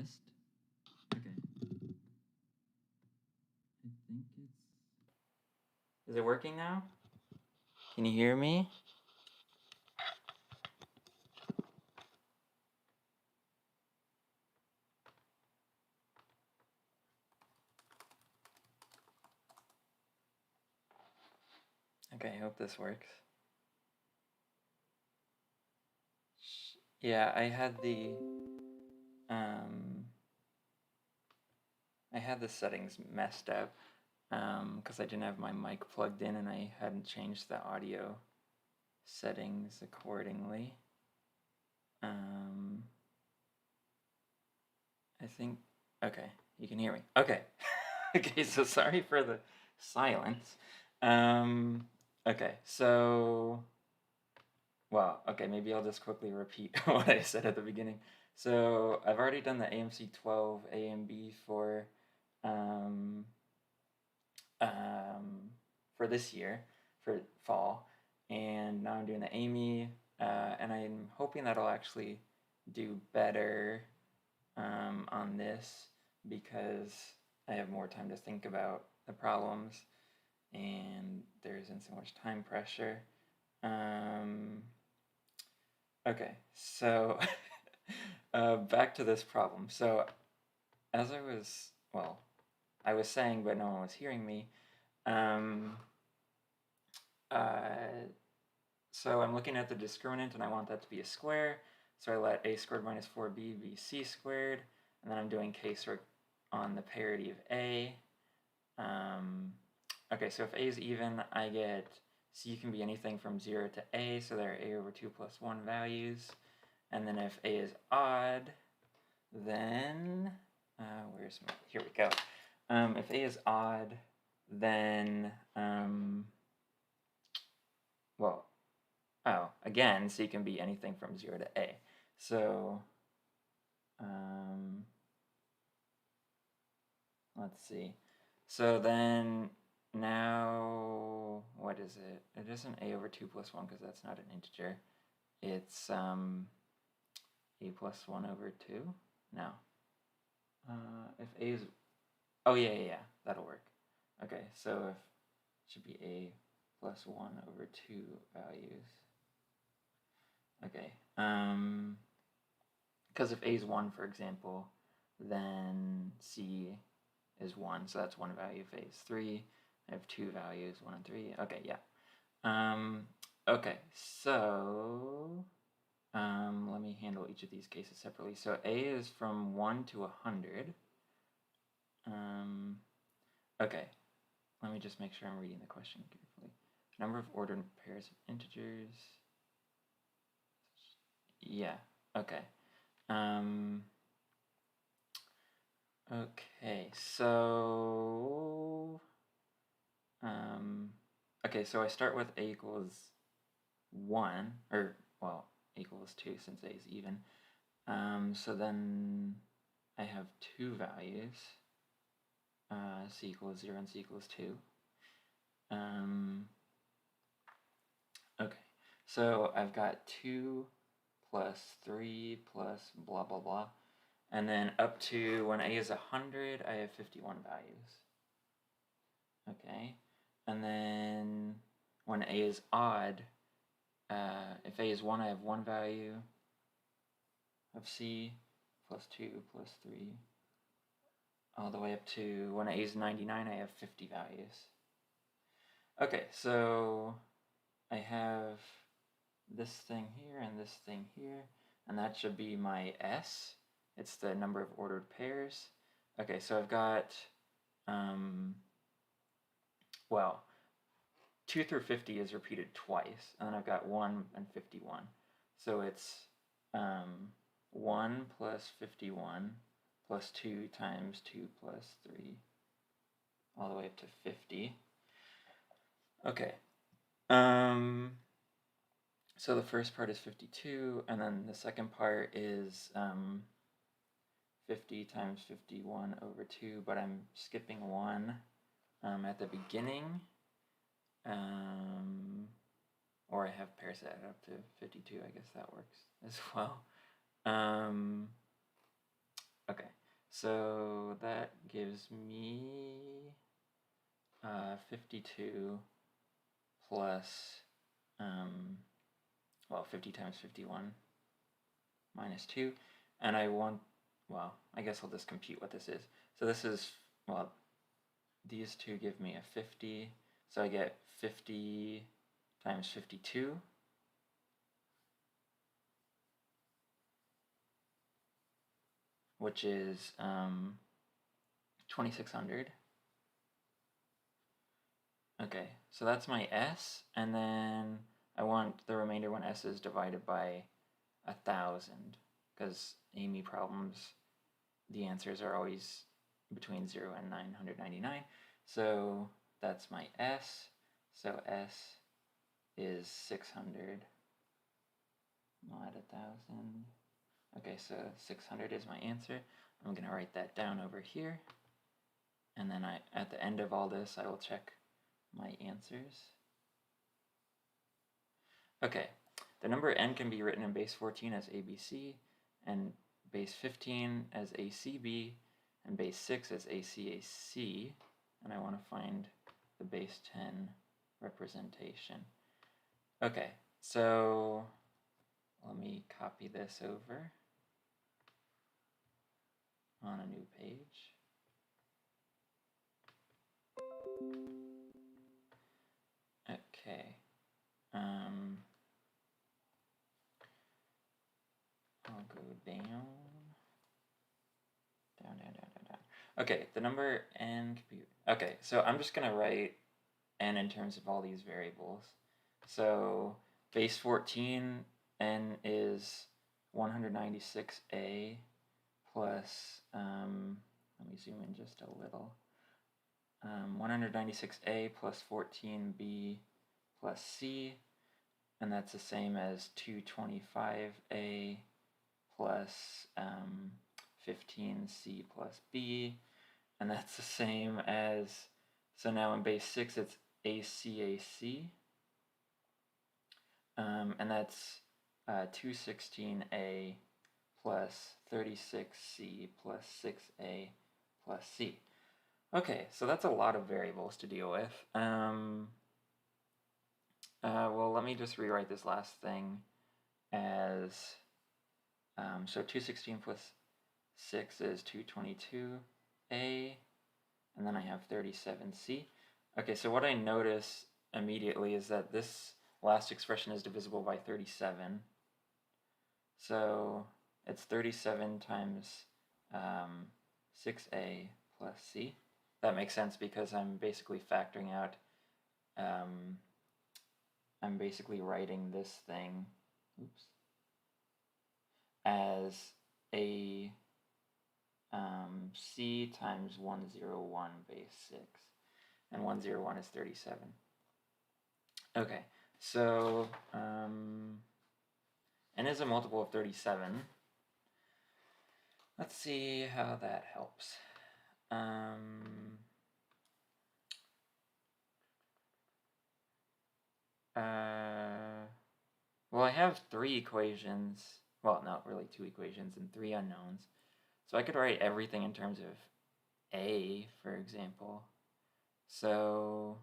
Test. Okay. I think it's... Is it working now? Can you hear me? Okay, I hope this works. Yeah, I had the settings messed up because I didn't have my mic plugged in and I hadn't changed the audio settings accordingly. I think, okay, you can hear me. Okay. Okay, so sorry for the silence. Okay, so, well, okay, maybe I'll just quickly repeat what I said at the beginning. So I've already done the AMC 12 A and B for this year, for fall, and now I'm doing the AIME, and I'm hoping that I'll actually do better on this because I have more time to think about the problems and there isn't so much time pressure. Okay, so back to this problem. So as I was saying, but no one was hearing me. So I'm looking at the discriminant and I want that to be a square. So I let a squared minus 4b be c squared. And then I'm doing k sort on the parity of a. Okay, so if a is even, I get c can be anything from 0 to a. So there are a over 2 plus 1 values. And then if a is odd, then, here we go. If a is odd, then, again, c can be anything from 0 to a. So, let's see. So then, now, what is it? It isn't a over 2 plus 1 because that's not an integer. It's a plus 1 over 2? No. If a is... Oh, yeah, that'll work. Okay, so if it should be a plus 1 over 2 values. Okay, because if a is 1, for example, then c is 1, so that's one value. If a is 3, I have two values, 1 and 3. Okay, yeah. Okay, so let me handle each of these cases separately. So a is from 1 to 100. Okay, let me just make sure I'm reading the question carefully. Number of ordered pairs of integers. Yeah, okay. Okay, so so I start with a equals 1, or, well, a equals 2 since a is even. So then I have two values, c equals 0 and c equals 2. Okay, so I've got 2 plus 3 plus blah, blah, blah. And then up to when a is 100, I have 51 values. Okay, and then when a is odd, if a is 1, I have 1 value of c, plus 2, plus 3, all the way up to when a is 99, I have 50 values. Okay, so I have this thing here and this thing here, and that should be my S. It's the number of ordered pairs. Okay, so I've got, 2 through 50 is repeated twice, and then I've got 1 and 51. So it's 1 plus 51 plus 2 times 2 plus 3, all the way up to 50. Okay. So the first part is 52, and then the second part is 50 times 51 over 2, but I'm skipping 1 at the beginning. Or I have pairs that add up to 52, I guess that works as well. Okay, so that gives me 52 plus, well, 50 times 51 minus 2, and I want, well, I guess I'll just compute what this is. So this is, well, these two give me a 50, so I get 50 times 52, which is 2600. Okay, so that's my S, and then I want the remainder when S is divided by 1000, because AIME problems, the answers are always between 0 and 999. So that's my S. So S is 600 mod 1000. Okay, so 600 is my answer. I'm going to write that down over here. And then at the end of all this, I will check my answers. Okay, the number n can be written in base 14 as ABC, and base 15 as ACB, and base 6 as ACAC, and I want to find the base 10 representation. Okay, so let me copy this over on a new page. Okay. I'll go down. Okay, the number n can be... Okay, so I'm just going to write n in terms of all these variables. So base 14, n is 196a plus, let me zoom in just a little, 196a plus 14b plus c, and that's the same as 225a plus 15c plus b, and that's the same as, so now in base 6 it's ACAC, and that's 216a plus 36c plus 6a plus c. Okay, so that's a lot of variables to deal with. Well, let me just rewrite this last thing as, so 216 plus 6 is 222a, and then I have 37c. Okay, so what I notice immediately is that this last expression is divisible by 37. So it's 37 times 6a plus c. That makes sense because I'm basically factoring out, I'm basically writing this thing, oops, as a c times 101 base 6, and 101 is 37. Okay, so n is a multiple of 37. Let's see how that helps. Well, I have 3 equations. Well, not really 2 equations and 3 unknowns. So I could write everything in terms of a, for example. So,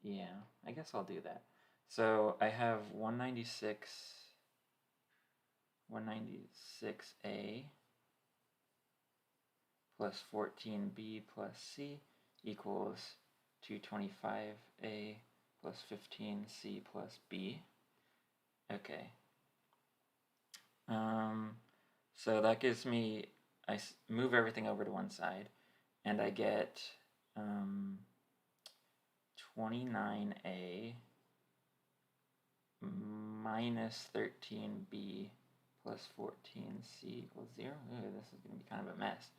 yeah, I guess I'll do that. So I have 196a plus 14b plus c equals 225a plus 15c plus b. Okay. So that gives me, I move everything over to one side, and I get 29a minus 13b plus 14c equals 0. Ooh, this is going to be kind of a mess.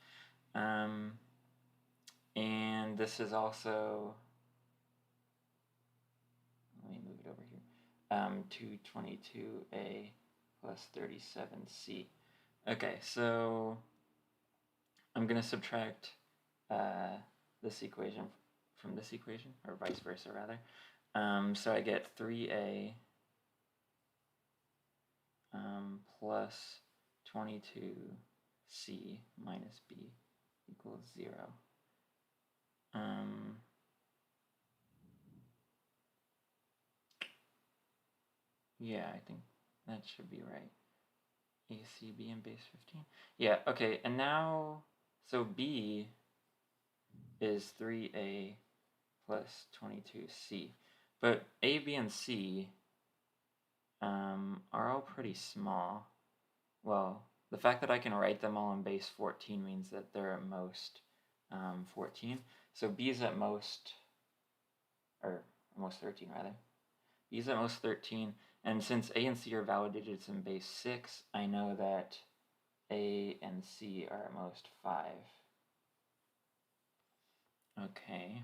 And this is also, let me move it over here, 222a plus 37c. Okay, so I'm going to subtract this equation from this equation, or vice versa rather. So I get 3a plus 22c minus b equals 0. Yeah, I think that should be right. AC, B, and base 15. Yeah, okay, and now, so B is 3A plus 22C. But A, B, and C are all pretty small. Well, the fact that I can write them all in base 14 means that they're at most 14. So B is at most, or almost 13 rather. B is at most 13, and since A and C are validated in base 6, I know that A and C are at most 5. Okay.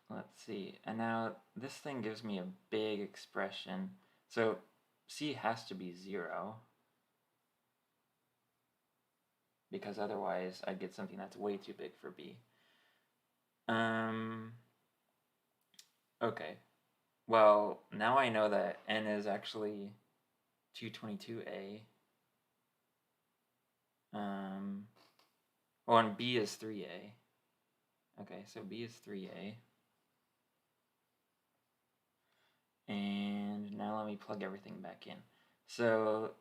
Let's see. And now this thing gives me a big expression. So C has to be 0. Because otherwise I'd get something that's way too big for B. Okay. Well, now I know that N is actually 222A. Well, and B is 3A. Okay, so B is 3A. And now let me plug everything back in. So,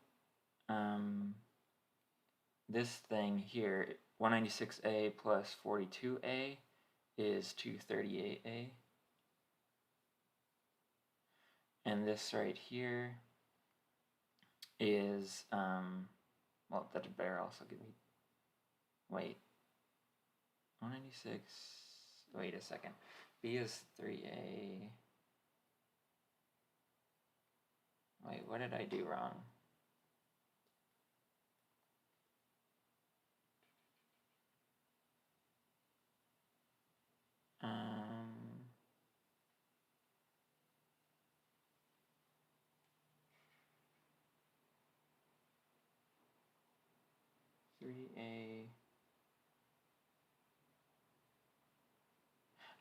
this thing here, 196A plus 42A is 238A. And this right here is, well, that better also give me, wait, 196, wait a second, B is 3A, wait, what did I do wrong?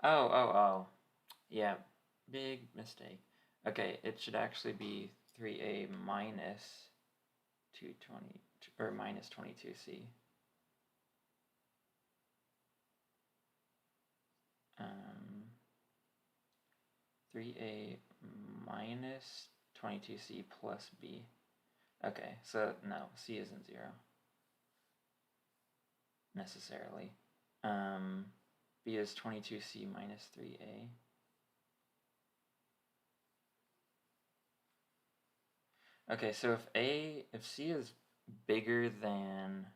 Oh, yeah, big mistake. Okay, it should actually be 3A minus 220, or minus 22C. 3A minus 22C plus B. Okay, so no, C isn't 0 necessarily. B is 22C minus 3A. Okay, so if C is bigger than,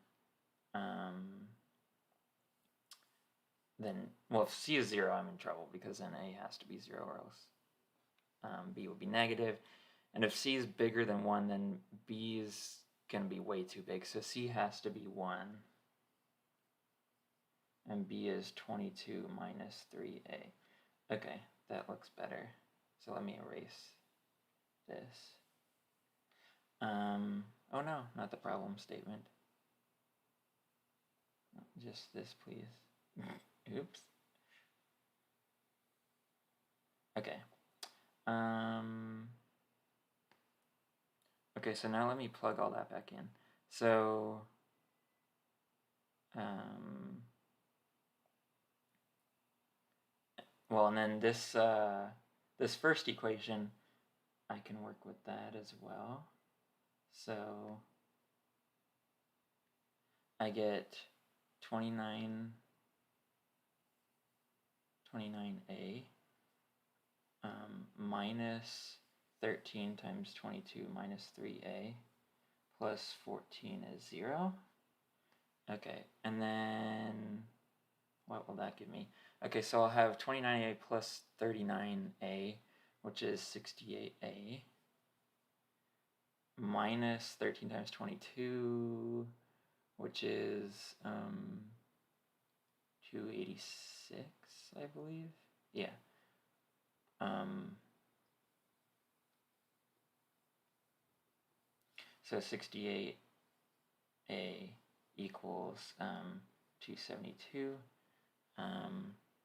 well, if C is 0, I'm in trouble because then A has to be 0 or else B will be negative. And if C is bigger than 1, then B is going to be way too big. So C has to be 1. And B is 22 minus 3A. Okay, that looks better. So let me erase this. Oh no, not the problem statement. Just this, please. Oops. Okay. Okay, so now let me plug all that back in. So, well, and then this this first equation, I can work with that as well. So I get 29A minus 13 times 22 minus 3A plus 14 is 0. Okay, and then what will that give me? Okay, so I'll have 29A plus 39A, which is 68A, minus 13 times 22, which is 286, I believe. Yeah. So 68A equals 272.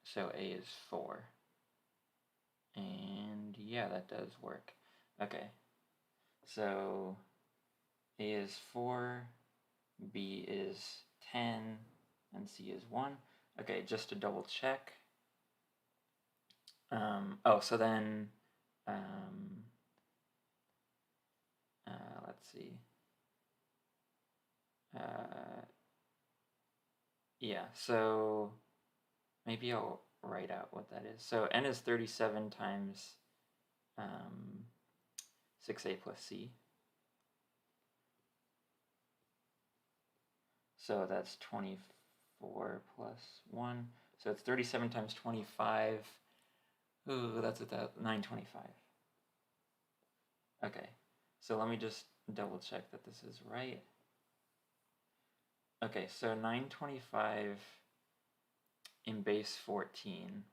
So A is 4. And yeah, that does work. Okay, so A is 4, B is 10, and C is 1. Okay, just to double check. So then, let's see. Yeah, so maybe I'll write out what that is. So n is 37 times 6a plus c. So that's 24 plus 1. So it's 37 times 25. Ooh, that's 925. Okay, so let me just double check that this is right. Okay, so 925 in base 14.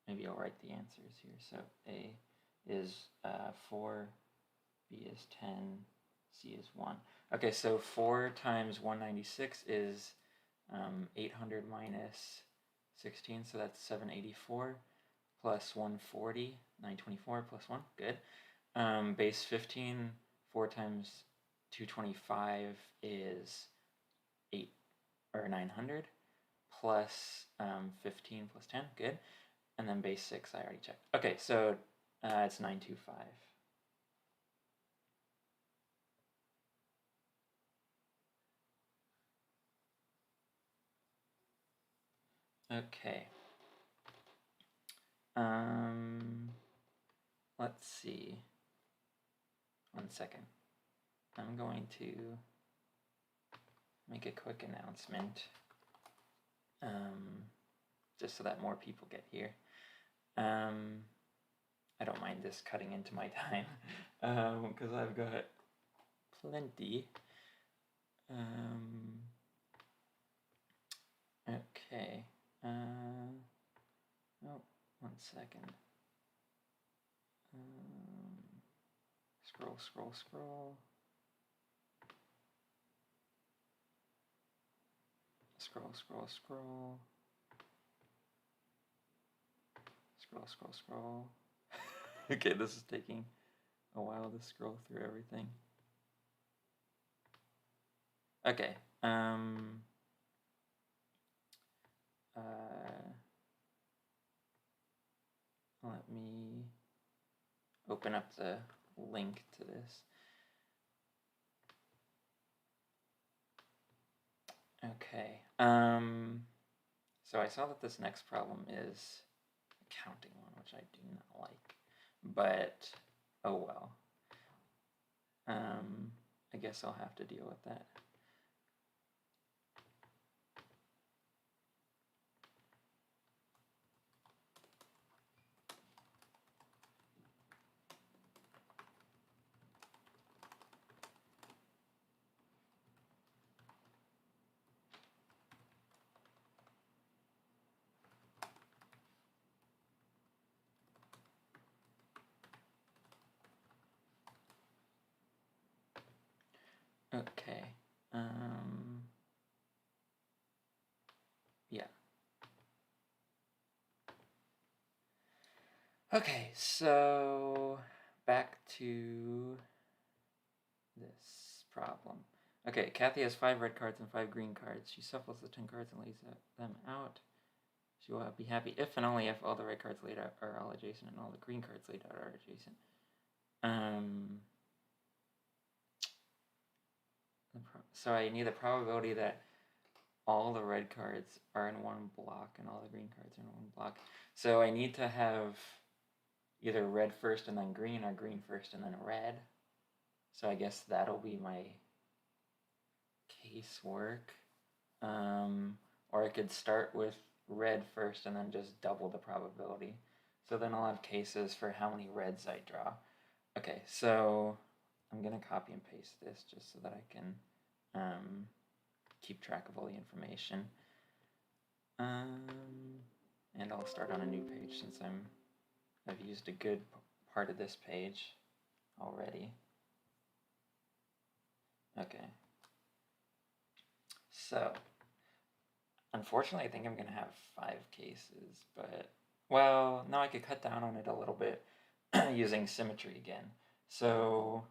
Maybe I'll write the answers here. So A is 4, B is 10, C is 1. Okay, so 4 times 196 is 800 minus 16, so that's 784, plus 140, 924 plus 1, good. Base 15, 4 times 225 is 900, plus 15 plus 10, good. And then base 6, I already checked. Okay, so it's 925. Okay. Let's see. 1 second. I'm going to make a quick announcement, just so that more people get here. I don't mind this cutting into my time, because I've got plenty. Okay. Oh, 1 second. Scroll. Scroll. Okay, this is taking a while to scroll through everything. Okay. Let me open up the link to this. Okay. So I saw that this next problem is a counting one, which I do not like. But oh well. I guess I'll have to deal with that. Okay. Yeah. Okay, so back to this problem. Okay, Kathy has 5 red cards and 5 green cards. She shuffles the 10 cards and lays them out. She will be happy if and only if all the red cards laid out are all adjacent and all the green cards laid out are adjacent. So I need the probability that all the red cards are in one block and all the green cards are in one block. So I need to have either red first and then green, or green first and then red. So I guess that'll be my casework. Or I could start with red first and then just double the probability. So then I'll have cases for how many reds I draw. Okay, so I'm going to copy and paste this just so that I can keep track of all the information. And I'll start on a new page since I've used a good part of this page already. Okay. So, unfortunately, I think I'm going to have 5 cases, but, well, now I could cut down on it a little bit using symmetry again. So,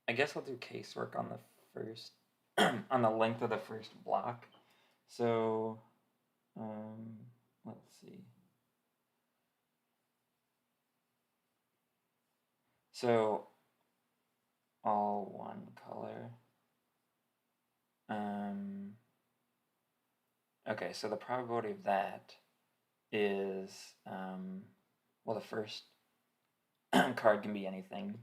I guess I'll do casework on the first, on the length of the first block. So, let's see. So, all one color. Okay, so the probability of that is, well, the first card can be anything.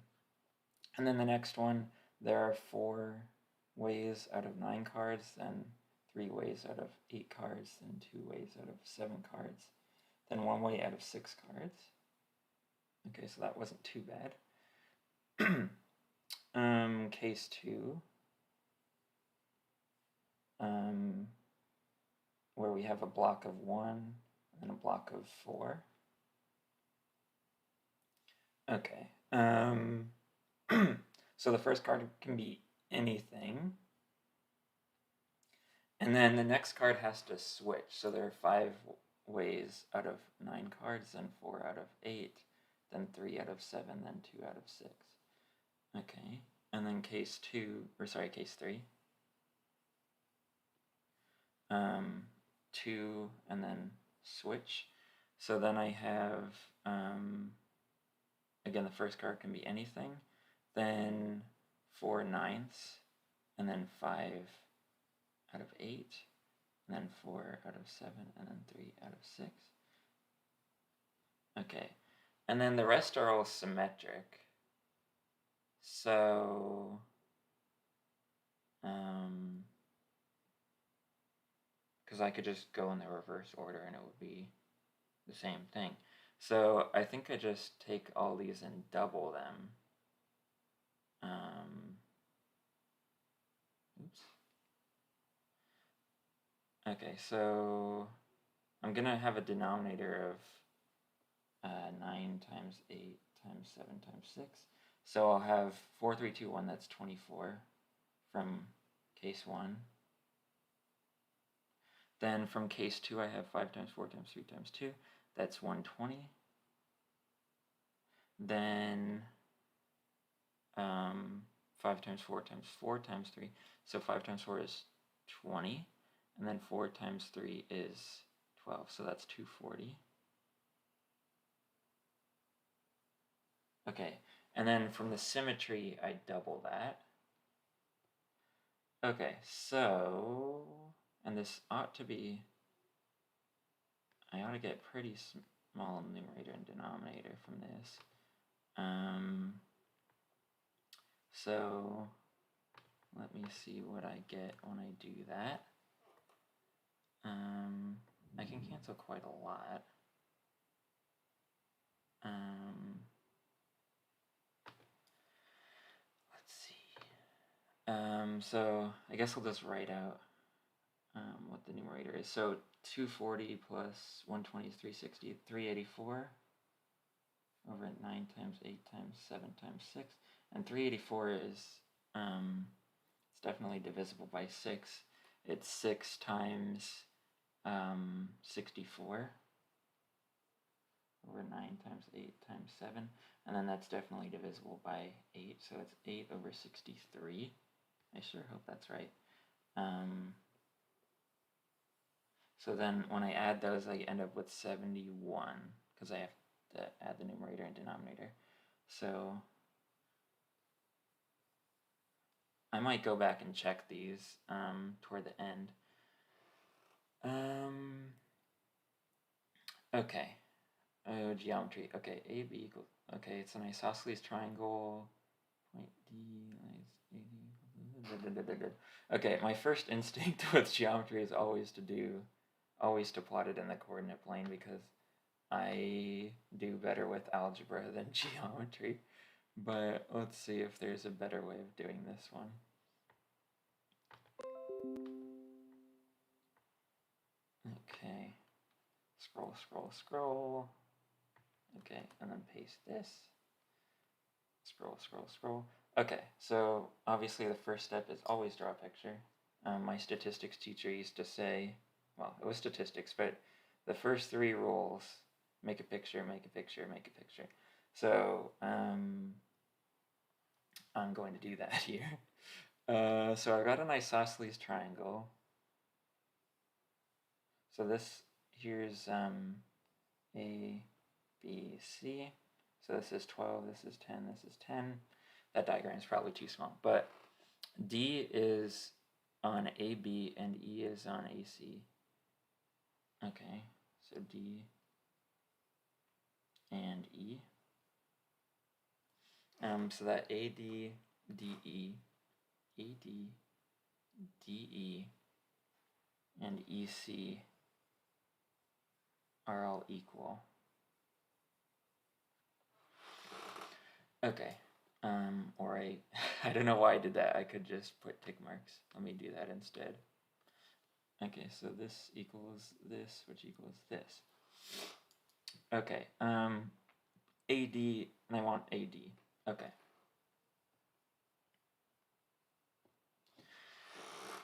And then the next one, there are 4 ways out of 9 cards, then 3 ways out of 8 cards, then 2 ways out of 7 cards, then 1 way out of 6 cards. Okay, so that wasn't too bad. Case 2, where we have a block of 1 and a block of 4. Okay. So the first card can be anything. And then the next card has to switch. So there are 5 ways out of 9 cards, then 4 out of 8, then 3 out of 7, then 2 out of 6. Okay. And then case 3. 2 and then switch. So then I have, again, the first card can be anything, then 4 ninths, and then 5 out of 8, and then 4 out of 7, and then 3 out of 6. Okay, and then the rest are all symmetric. So, because I could just go in the reverse order and it would be the same thing. So I think I just take all these and double them. Oops. Okay, so I'm going to have a denominator of 9 times 8 times 7 times 6. So I'll have 4, 3, 2, 1, that's 24 from case 1. Then from case 2, I have 5 times 4 times 3 times 2. That's 120. Then 5 times 4 times 4 times 3. So 5 times 4 is 20. And then 4 times 3 is 12. So that's 240. Okay. And then from the symmetry, I double that. Okay. So, and this ought to be, I ought to get pretty small numerator and denominator from this. So let me see what I get when I do that. I can cancel quite a lot. Let's see. So I guess I'll just write out what the numerator is. So 240 plus 120 is 360, 384 over 9 times 8 times 7 times 6. And 384 is, it's definitely divisible by 6. It's 6 times 64 over 9 times 8 times 7. And then that's definitely divisible by 8. So it's 8 over 63. I sure hope that's right. So then when I add those, I end up with 71, because I have to add the numerator and denominator. So I might go back and check these toward the end. Okay. Oh, geometry. Okay, AB equals, okay, it's an isosceles triangle. Point D is AD. Okay, my first instinct with geometry is always to plot it in the coordinate plane, because I do better with algebra than geometry. But let's see if there's a better way of doing this one. Okay, scroll, scroll, scroll. Okay, and then paste this. Scroll, scroll, scroll. Okay, so obviously the first step is always draw a picture. My statistics teacher used to say, well, it was statistics, but the first 3 rules, make a picture, make a picture, make a picture. So I'm going to do that here. So I've got an isosceles triangle. So this here's A, B, C. So this is 12, this is 10, this is 10. That diagram is probably too small, but D is on AB and E is on AC. Okay, so D and E. So that AD, DE, AD, DE, and EC are all equal. Okay, or I don't know why I did that. I could just put tick marks. Let me do that instead. Okay, so this equals this, which equals this. Okay, AD, and I want AD. Okay.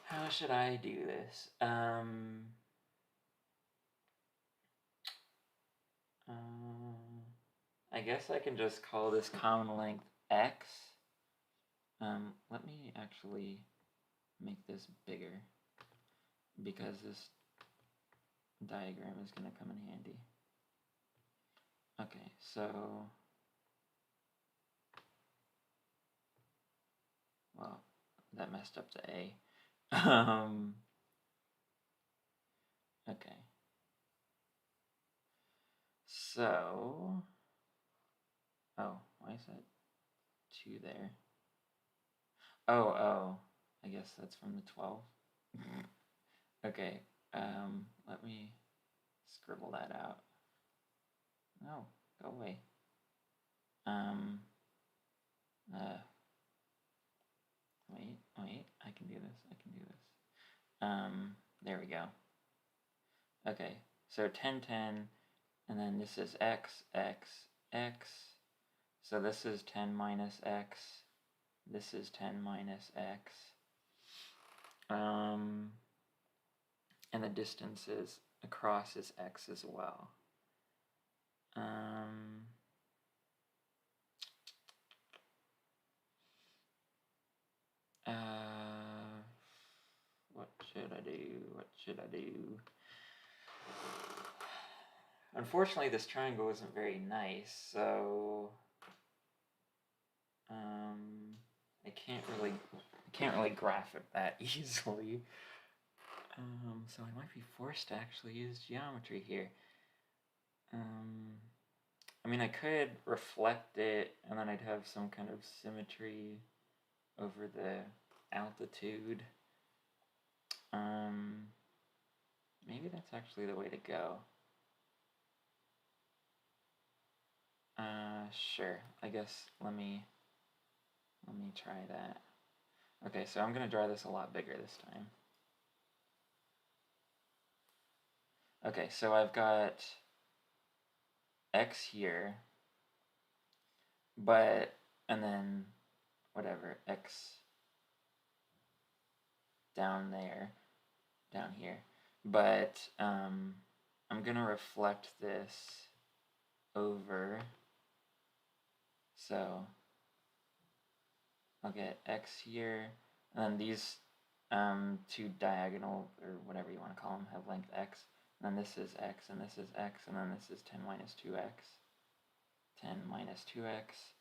How should I do this? I guess I can just call this common length X. Let me actually make this bigger, because this diagram is going to come in handy. Okay, so, well, that messed up the A. Okay. So, oh, why is that 2 there? Oh, I guess that's from the 12. Okay, let me scribble that out. No, go away. Wait, I can do this. There we go. Okay, so 10, 10, and then this is X, X, X. So this is 10 minus X. This is 10 minus X. And the distance is across is X as well. What should I do? What should I do? Unfortunately, this triangle isn't very nice, so I can't really graph it that easily. So I might be forced to actually use geometry here. I mean, I could reflect it, and then I'd have some kind of symmetry over the altitude. Maybe that's actually the way to go. Sure. I guess let me try that. Okay, so I'm gonna draw this a lot bigger this time. Okay, so I've got X here, but, and then whatever, X down there, down here. But I'm gonna reflect this over, so I'll get X here, and then these 2 diagonal, or whatever you want to call them, have length X, and then this is X, and this is X, and then this is 10 minus 2X, 10 minus 2X,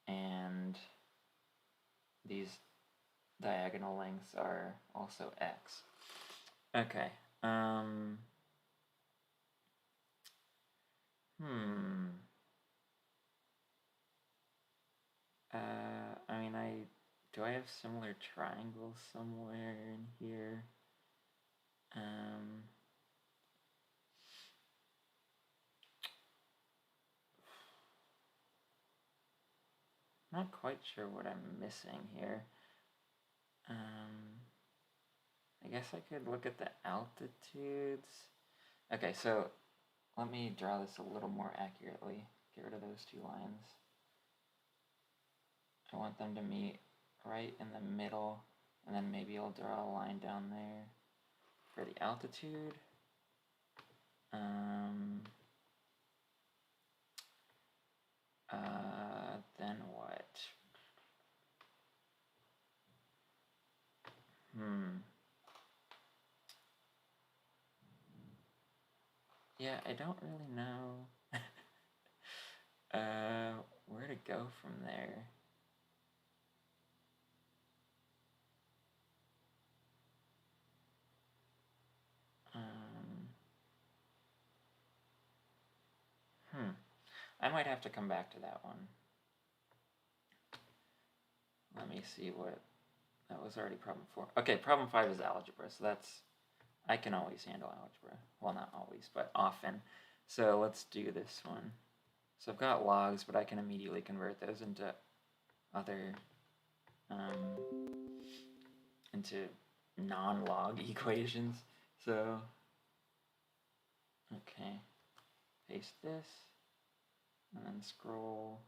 and these diagonal lengths are also X. Okay, I mean, do I have similar triangles somewhere in here? Not quite sure what I'm missing here. I guess I could look at the altitudes. Okay, so let me draw this a little more accurately. Get rid of those 2 lines. I want them to meet right in the middle, And then maybe I'll draw a line down there for the altitude. Then what? Yeah, I don't really know where to go from there. I might have to come back to that one. Let me see what, that was already problem 4. Okay, problem 5 is algebra, so that's, I can always handle algebra. Well, not always, but often. So let's do this one. So I've got logs, but I can immediately convert those into other, into non-log equations. So, okay, paste this, and then scroll.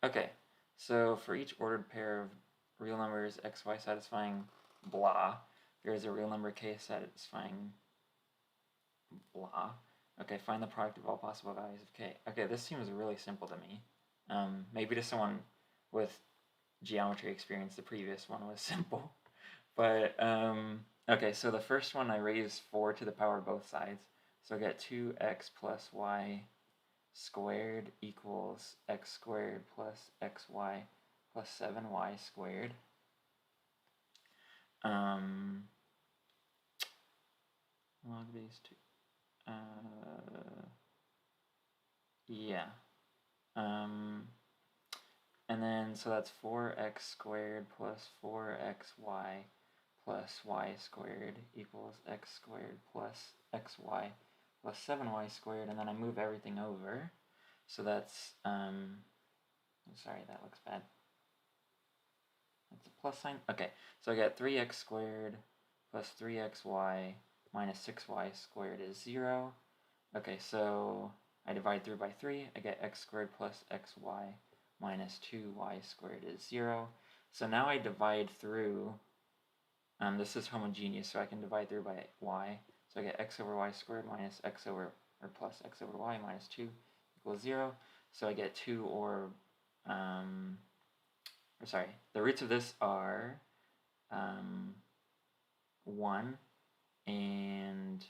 Okay, so for each ordered pair of real numbers x, y satisfying blah, there is a real number k satisfying blah. Okay, find the product of all possible values of k. Okay, this seems really simple to me. Maybe to someone with geometry experience, the previous one was simple. But, okay, so the first one I raise 4 to the power of both sides. So I get 2x plus y squared equals x squared plus xy plus 7y squared. Log base 2. Yeah. And then, so that's 4x squared plus 4xy plus y squared equals x squared plus xy plus 7y squared, and then I move everything over. So that's, sorry, that looks bad. That's a plus sign. Okay, so I got 3x squared plus 3xy minus 6y squared is 0. Okay, so I divide through by 3. I get x squared plus xy minus 2y squared is 0. So now I divide through, this is homogeneous, so I can divide through by y. So I get x over y squared minus x over, or plus x over y minus 2 equals 0. So I get 2 or sorry, the roots of this are 1 and,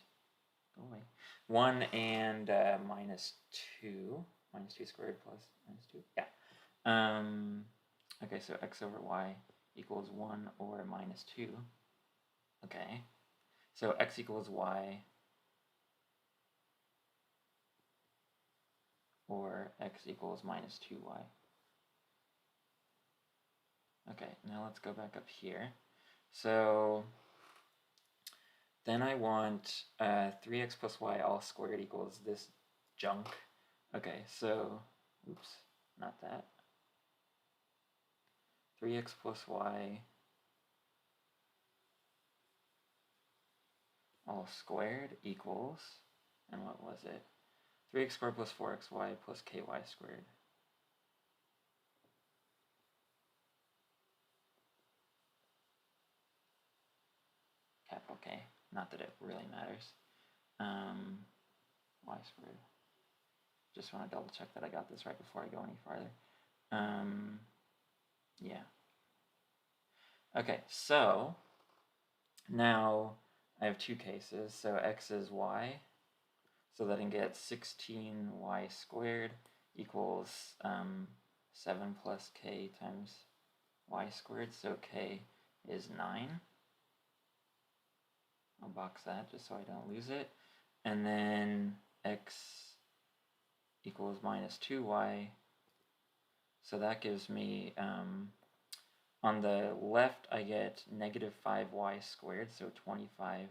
go away, 1 and minus 2. Minus 2 squared plus minus 2, yeah. Okay, so x over y equals 1 or minus 2. Okay, so x equals y or x equals minus 2y. Okay, now let's go back up here. So then I want 3x plus y all squared equals this junk. Okay, so, oops, not that. 3x plus y all squared equals, and what was it? 3x squared plus 4xy plus ky squared. Capital K, not that it really matters. Y squared. Just want to double check that I got this right before I go any farther. Yeah. Okay, so now I have two cases. So x is y, so that I can get 16y squared equals 7 plus k times y squared, so k is 9. I'll box that just so I don't lose it. And then x equals minus 2y, so that gives me, on the left I get negative 5y squared, so 25y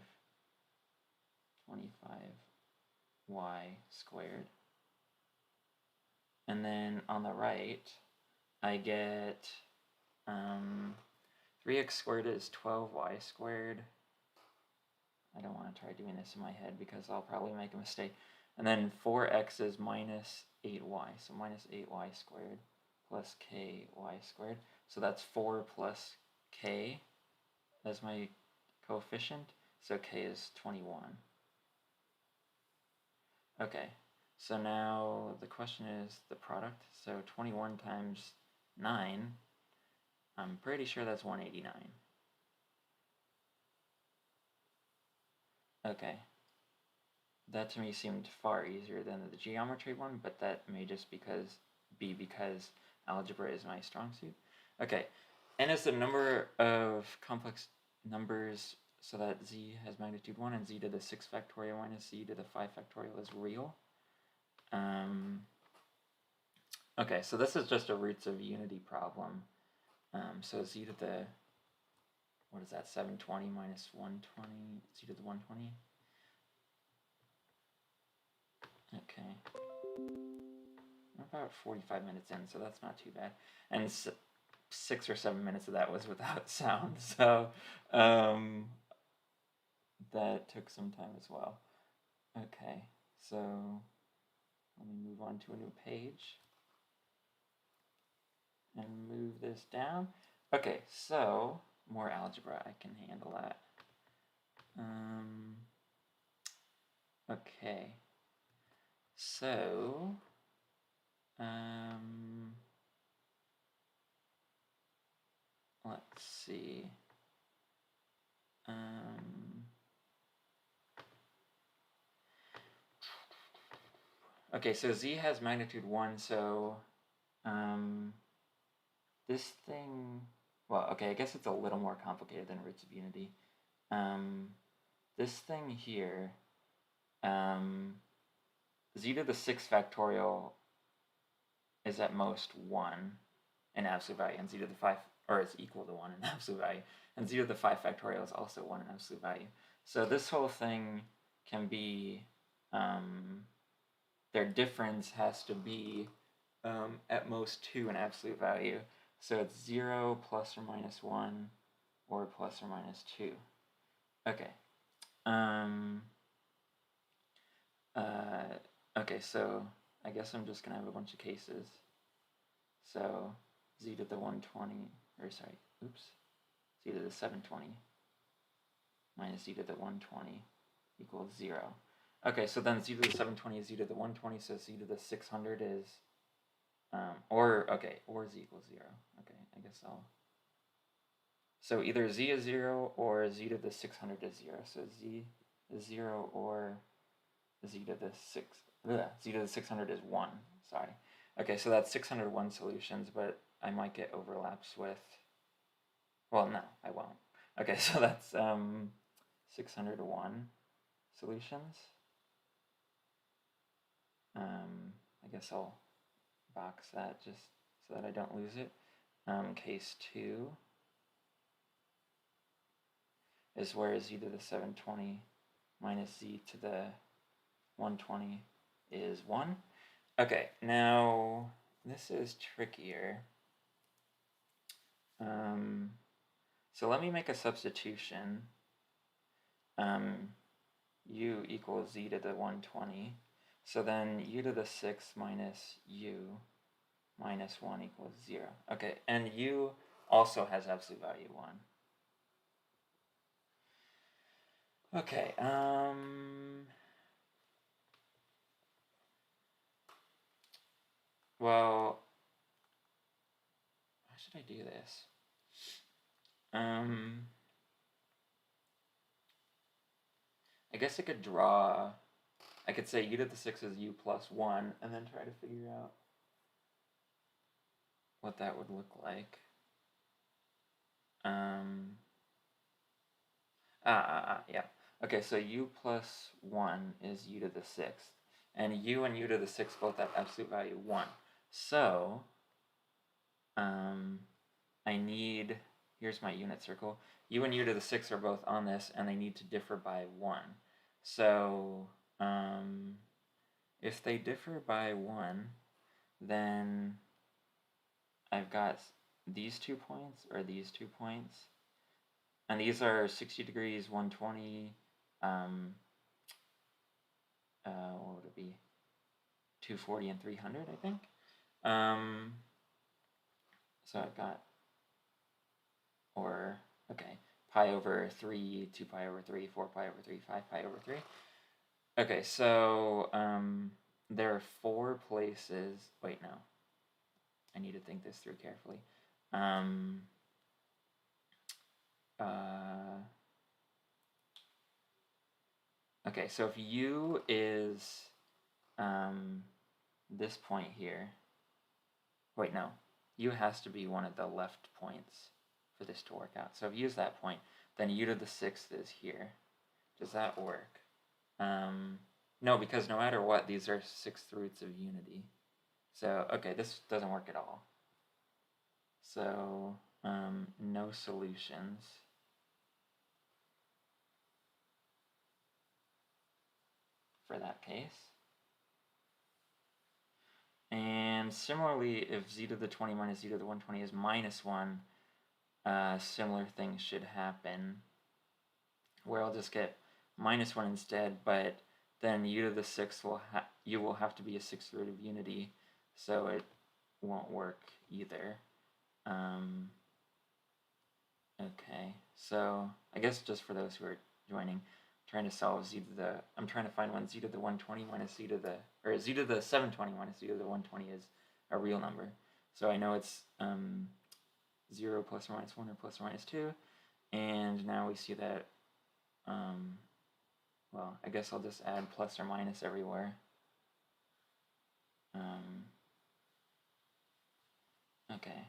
squared. And then on the right I get 3x squared is 12y squared. I don't want to try doing this in my head because I'll probably make a mistake. And then 4x is minus 8y, so minus 8y squared plus ky squared. So that's 4 plus k as my coefficient, so k is 21. Okay, so now the question is the product. So 21 times 9, I'm pretty sure that's 189. Okay, that to me seemed far easier than the geometry one, but that may just be because algebra is my strong suit. Okay, n is the number of complex numbers so that z has magnitude 1 and z to the 6 factorial minus z to the 5 factorial is real. Okay, so this is just a roots of unity problem. So z to the, what is that, 720 minus 120, z to the 120. Okay. We're about 45 minutes in, so that's not too bad. And 6 or 7 minutes of that was without sound, so that took some time as well. Okay, so let me move on to a new page and move this down. Okay, so more algebra, I can handle that. Okay, so let's see. Okay, so z has magnitude 1, so this thing, well, okay, I guess it's a little more complicated than roots of unity. This thing here, z to the 6 factorial is at most 1 in absolute value, and z to the 5, or it's equal to 1 in absolute value, and z to the 5 factorial is also 1 in absolute value. So this whole thing can be, their difference has to be at most 2 in absolute value. So it's 0 plus or minus 1 or plus or minus 2. Okay. Okay, so I guess I'm just going to have a bunch of cases. So z to the 120, or sorry, oops, z to the 720 minus z to the 120 equals 0. Okay, so then z to the 720 is z to the 120, so z to the 600 is, or z equals 0. Okay, I guess so either z is 0 or z to the 600 is 0. So z is 0 or z to the 600 is 1, sorry. Okay, so that's 601 solutions, but I might get overlaps with, well, no, I won't. Okay, so that's 601 solutions. I guess I'll box that just so that I don't lose it. Case 2 is where z to the 720 minus z to the 120 is 1. Okay, now this is trickier. So let me make a substitution. U equals z to the 120. So then u to the 6 minus u minus 1 equals 0. Okay, and u also has absolute value 1. Okay, well, how should I do this? I guess I could draw, I could say u to the 6 is u plus 1, and then try to figure out what that would look like. Yeah. Okay, so u plus 1 is u to the 6th, and u to the 6th both have absolute value 1. So, I need, here's my unit circle, u to the 6th are both on this, and they need to differ by 1. So, if they differ by 1, then I've got these 2 points, or these 2 points, and these are 60 degrees, 120, what would it be? 240 and 300, I think. So I've got, okay, pi over 3, 2 pi over 3, 4 pi over 3, 5 pi over 3. Okay, so there are 4 places. Wait, no. I need to think this through carefully. Okay, so if U is this point here. Wait, no. U has to be one of the left points for this to work out. So if U is that point, then U to the 6th is here. Does that work? No, because no matter what, these are 6th roots of unity. So, okay, this doesn't work at all. So, no solutions. For that case. And similarly, if z to the 20 minus z to the 120 is minus 1, similar things should happen, where I'll just get minus 1 instead, but then u to the 6th will have to be a 6th root of unity, so it won't work either. Okay, so I guess just for those who are joining, trying to solve I'm trying to find when z to the 120 minus z to the 720 minus z to the 120 is a real number. So I know it's 0 plus or minus 1 or plus or minus 2, and now we see that, well, I guess I'll just add plus or minus everywhere. Okay,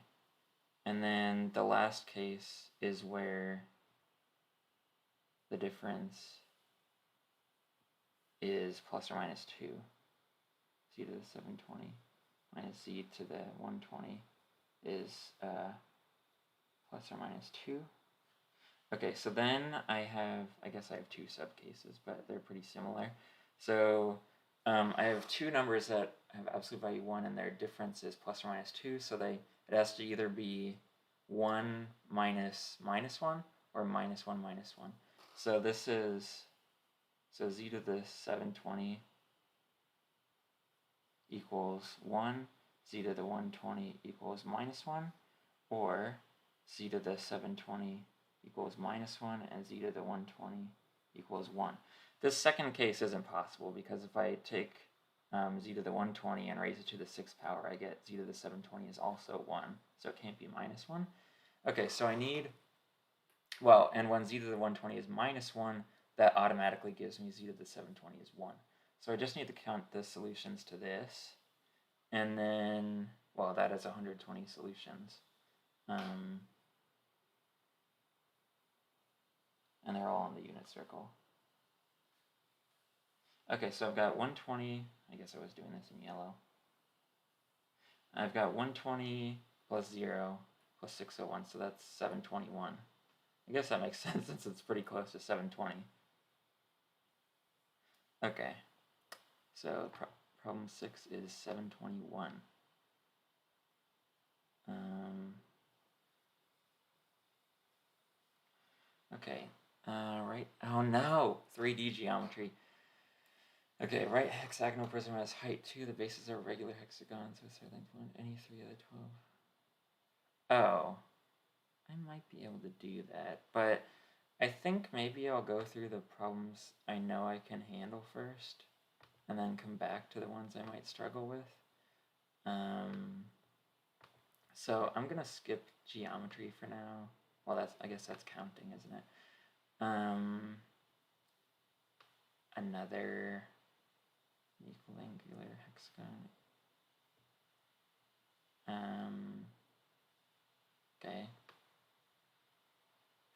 and then the last case is where the difference is plus or minus 2. Z to the 720 minus z to the 120 is plus or minus 2. Okay, so then I guess I have 2 subcases, but they're pretty similar. So I have 2 numbers that have absolute value 1 and their difference is plus or minus 2, so it has to either be 1 minus minus 1 or minus 1 minus 1. So this is, so z to the 720 equals 1, z to the 120 equals minus 1, or z to the 720 equals minus 1 and z to the 120 equals 1. This second case isn't possible because if I take z to the 120 and raise it to the 6th power, I get z to the 720 is also 1, so it can't be minus 1. Okay, so I need, well, and when z to the 120 is minus 1, that automatically gives me z to the 720 is 1. So I just need to count the solutions to this, and then, well, that is 120 solutions. And they're all in the unit circle. Okay, so I've got 120, I guess I was doing this in yellow. I've got 120 plus 0 plus 601, so that's 721. I guess that makes sense since it's pretty close to 720. Okay, so problem 6 is 721. Okay, right, oh no, 3D geometry. Okay, right hexagonal prism has height 2, the bases are regular hexagons with their length 1, any 3 of the 12. Oh, I might be able to do that, but I think maybe I'll go through the problems I know I can handle first, and then come back to the ones I might struggle with. So I'm gonna skip geometry for now. Well, I guess that's counting, isn't it? Another equiangular hexagon. Okay.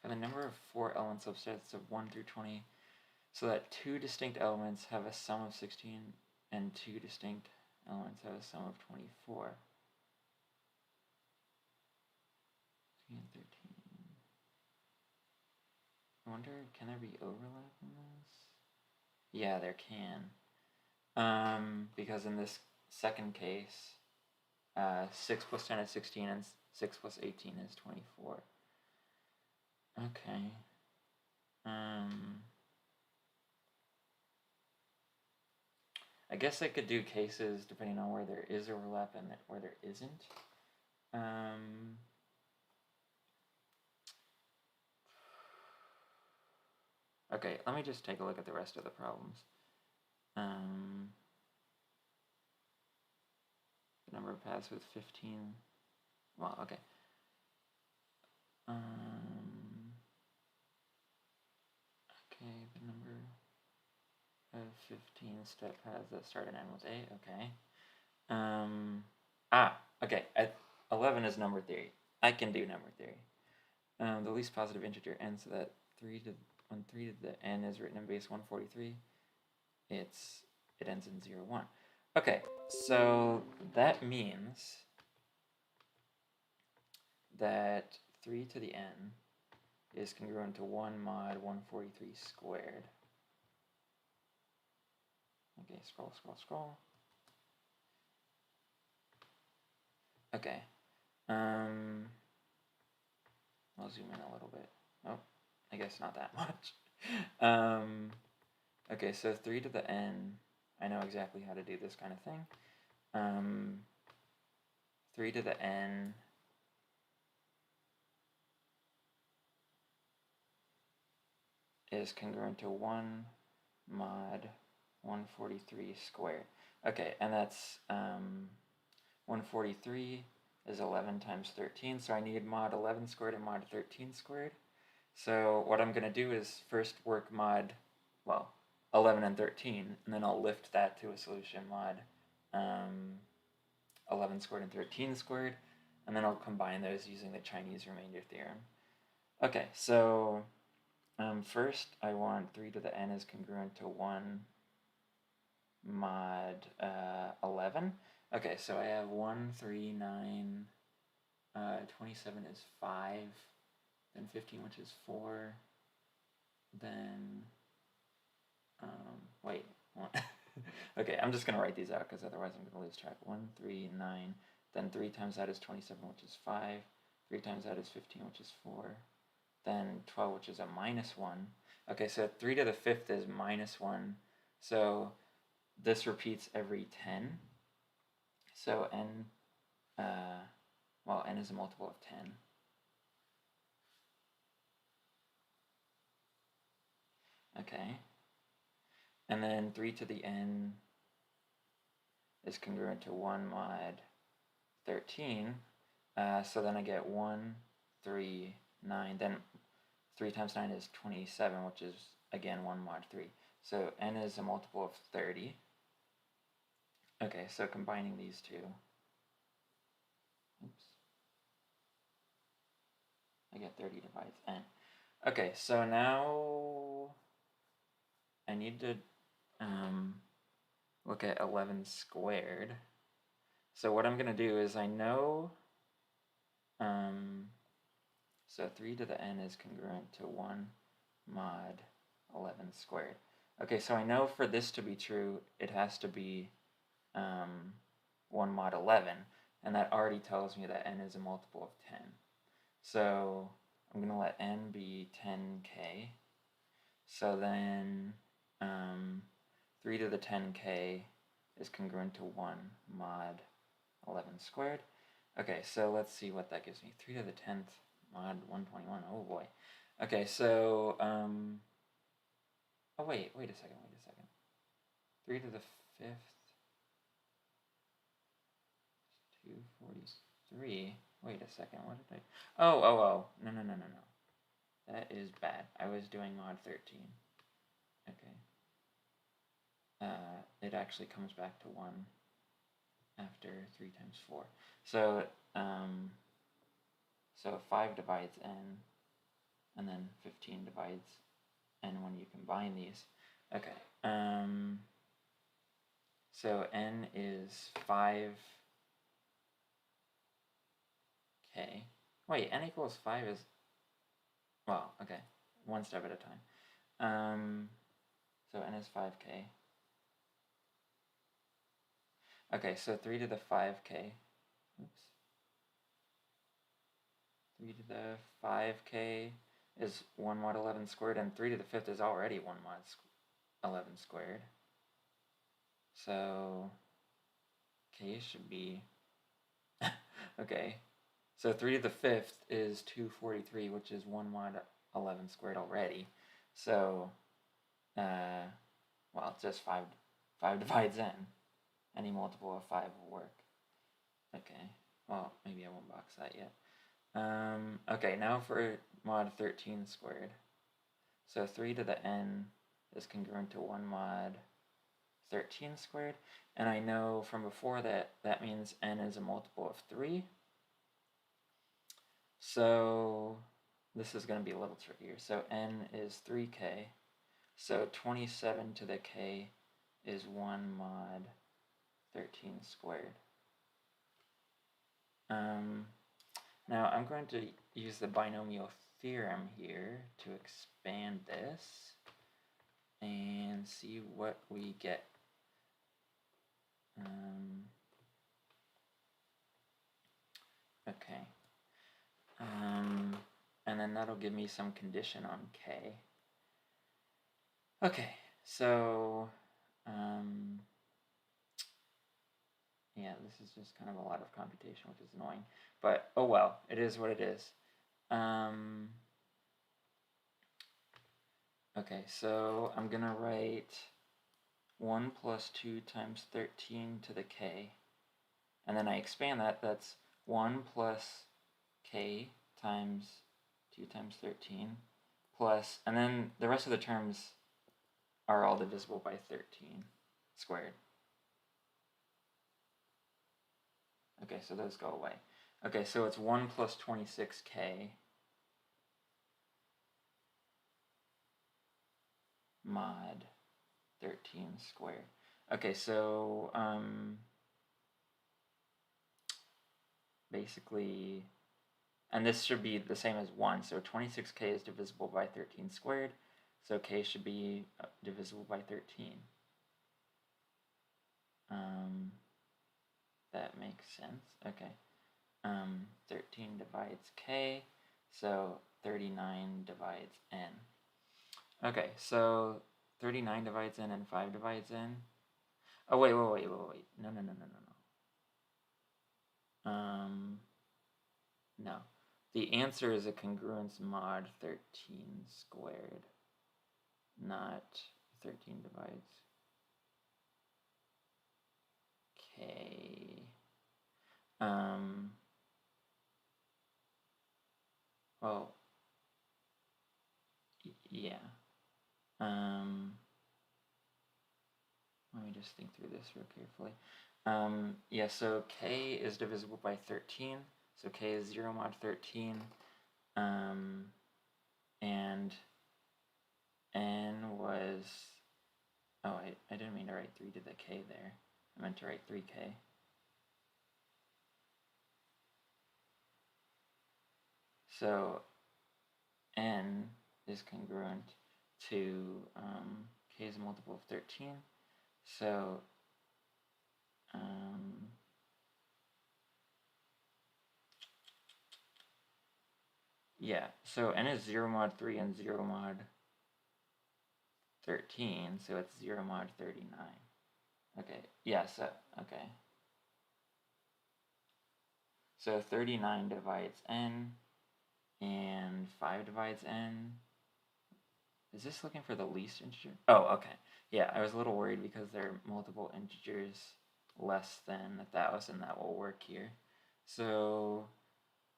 For the number of 4 element subsets of 1 through 20, so that 2 distinct elements have a sum of 16 and 2 distinct elements have a sum of 24. 3 and 13. I wonder, can there be overlap in this? Yeah, there can. Because in this second case, 6 plus 10 is 16 and 6 plus 18 is 24. Okay. I guess I could do cases depending on where there is overlap and where there isn't. Okay, let me just take a look at the rest of the problems. The number of paths with 15. Well, okay. Okay, the number of 15 step paths that start and end with 8. Okay. Okay. 11 is number theory. I can do number theory. The least positive integer n, so that 3 to the n is written in base 143. It ends in 0, 1. Okay, so that means that 3 to the n is congruent to 1 mod 143 squared. Okay, scroll. Okay. I'll zoom in a little bit. Oh, I guess not that much. Okay, so 3 to the n, I know exactly how to do this kind of thing. 3 to the n is congruent to 1 mod 143 squared. Okay, and that's 143 is 11 times 13, so I need mod 11 squared and mod 13 squared. So what I'm going to do is first work mod, 11 and 13, and then I'll lift that to a solution mod 11 squared and 13 squared, and then I'll combine those using the Chinese remainder theorem. Okay, so first I want 3 to the n is congruent to 1 mod 11. Okay, so I have 1, 3, 9, 27 is 5, then 15, which is 4, then, wait, okay, I'm just going to write these out because otherwise I'm going to lose track. 1, 3, 9, then 3 times that is 27, which is 5, 3 times that is 15, which is 4, then 12, which is a minus 1. Okay, so 3 to the 5th is minus 1, so this repeats every 10. So n, n is a multiple of 10. Okay. And then 3 to the n is congruent to 1 mod 13. So then I get 1, 3, 9. Then 3 times 9 is 27, which is, again, 1 mod 3. So n is a multiple of 30. Okay, so combining these two. Oops. I get 30 divides n. Okay, so now I need to look at 11 squared. So what I'm going to do is I know, so 3 to the n is congruent to 1 mod 11 squared. Okay, so I know for this to be true, it has to be 1 mod 11, and that already tells me that n is a multiple of 10. So I'm going to let n be 10k. So then 3 to the 10k is congruent to 1 mod 11 squared. Okay, so let's see what that gives me. 3 to the 10th mod 121. Oh boy. Okay, so oh wait a second. 3 to the 5th 243. Wait a second. What did I? Oh. No. That is bad. I was doing mod 13. Okay. It actually comes back to 1 after 3 times 4. So, so 5 divides n, and then 15 divides n when you combine these. Okay. So n is 5k. Wait, n equals 5 is, well, okay, one step at a time. So n is 5k. Okay, so 3 to the 5k. Oops. 3 to the 5k is 1 mod 11 squared, and 3 to the 5th is already 1 mod 11 squared. So k should be, okay, so 3 to the 5th is 243, which is 1 mod 11 squared already. So well, it's just 5 divides n. Any multiple of 5 will work. Okay, well, maybe I won't box that yet. Okay, now for mod 13 squared. So 3 to the n is congruent to 1 mod 13 squared. And I know from before that that means n is a multiple of 3. So this is going to be a little trickier. So n is 3k. So 27 to the k is 1 mod 13 squared. Now I'm going to use the binomial theorem here to expand this and see what we get. Okay. And then that'll give me some condition on k. Okay, so yeah, this is just kind of a lot of computation, which is annoying. But oh well, it is what it is. Okay, so I'm gonna write 1 plus 2 times 13 to the k. And then I expand that, that's 1 plus k times 2 times 13 plus, and then the rest of the terms are all divisible by 13 squared. Okay, so those go away. Okay, so it's 1 plus 26k mod 13 squared. Okay, so basically, and this should be the same as 1, so 26k is divisible by 13 squared, so k should be divisible by 13. That makes sense. Okay. 13 divides k, so 39 divides n. Okay, so 39 divides n and 5 divides n. Oh, wait. No. No. The answer is a congruence mod 13 squared, not 13 divides k. Well, yeah. Let me just think through this real carefully. Yeah, so k is divisible by 13, so k is 0 mod 13, and n was, oh, I didn't mean to write 3 to the k there, I meant to write 3k. So n is congruent to k is a multiple of 13, so yeah, so n is 0 mod 3 and 0 mod 13, so it's 0 mod 39. Okay, yeah, so, okay. So 39 divides n, and 5 divides n. Is this looking for the least integer? Oh, okay. Yeah, I was a little worried because there are multiple integers less than 1,000 that will work here. So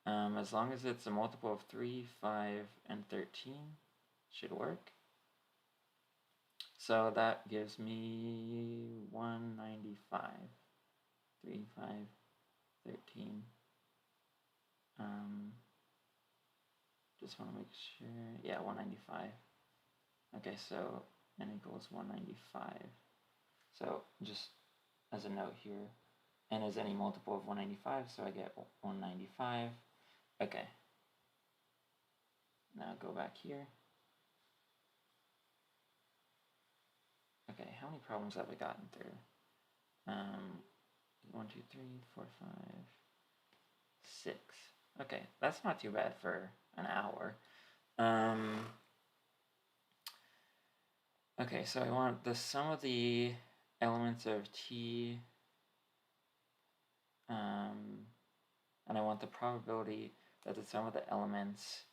as long as it's a multiple of 3, 5, and 13, should work. So that gives me 195, 3, 5, 13. Just want to make sure, yeah, 195. Okay, so n equals 195. So just as a note here, n is any multiple of 195, so I get 195. Okay. Now go back here. Okay, how many problems have we gotten through? 1, 2, 3, 4, 5, 6. Okay, that's not too bad for an hour. Okay, so I want the sum of the elements of T, and I want the probability that the sum of the elements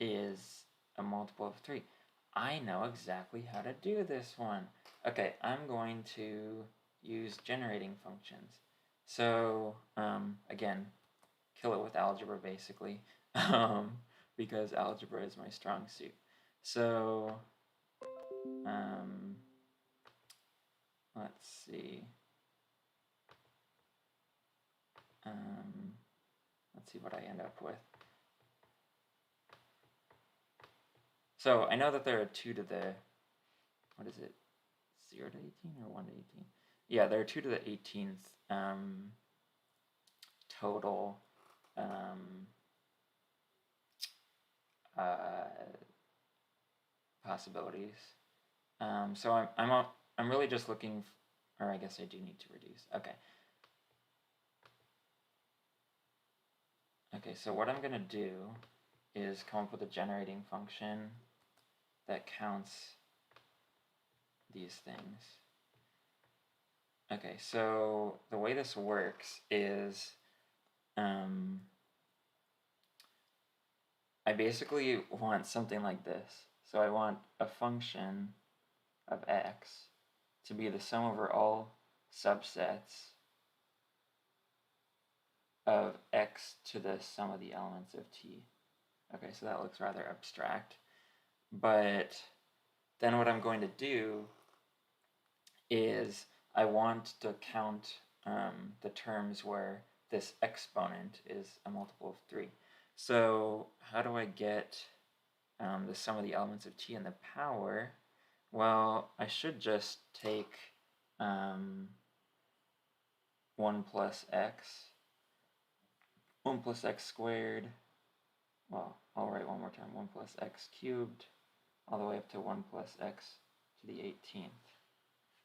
is a multiple of 3. I know exactly how to do this one. Okay, I'm going to use generating functions. So, again, kill it with algebra, basically, because algebra is my strong suit. So, let's see. Let's see what I end up with. So I know that there are 2 to the, what is it, 0 to 18 or 1 to 18? Yeah, there are 2 to the 18th total possibilities. So I'm really just looking, or I guess I do need to reduce. Okay. Okay, so what I'm gonna do is come up with a generating function that counts these things. Okay, so the way this works is I basically want something like this. So I want a function of x to be the sum over all subsets of x to the sum of the elements of t. Okay, so that looks rather abstract. But then what I'm going to do is I want to count the terms where this exponent is a multiple of 3. So how do I get the sum of the elements of t in the power? Well, I should just take 1 plus x, 1 plus x squared, well, I'll write one more time, 1 plus x cubed, all the way up to 1 plus x to the 18th.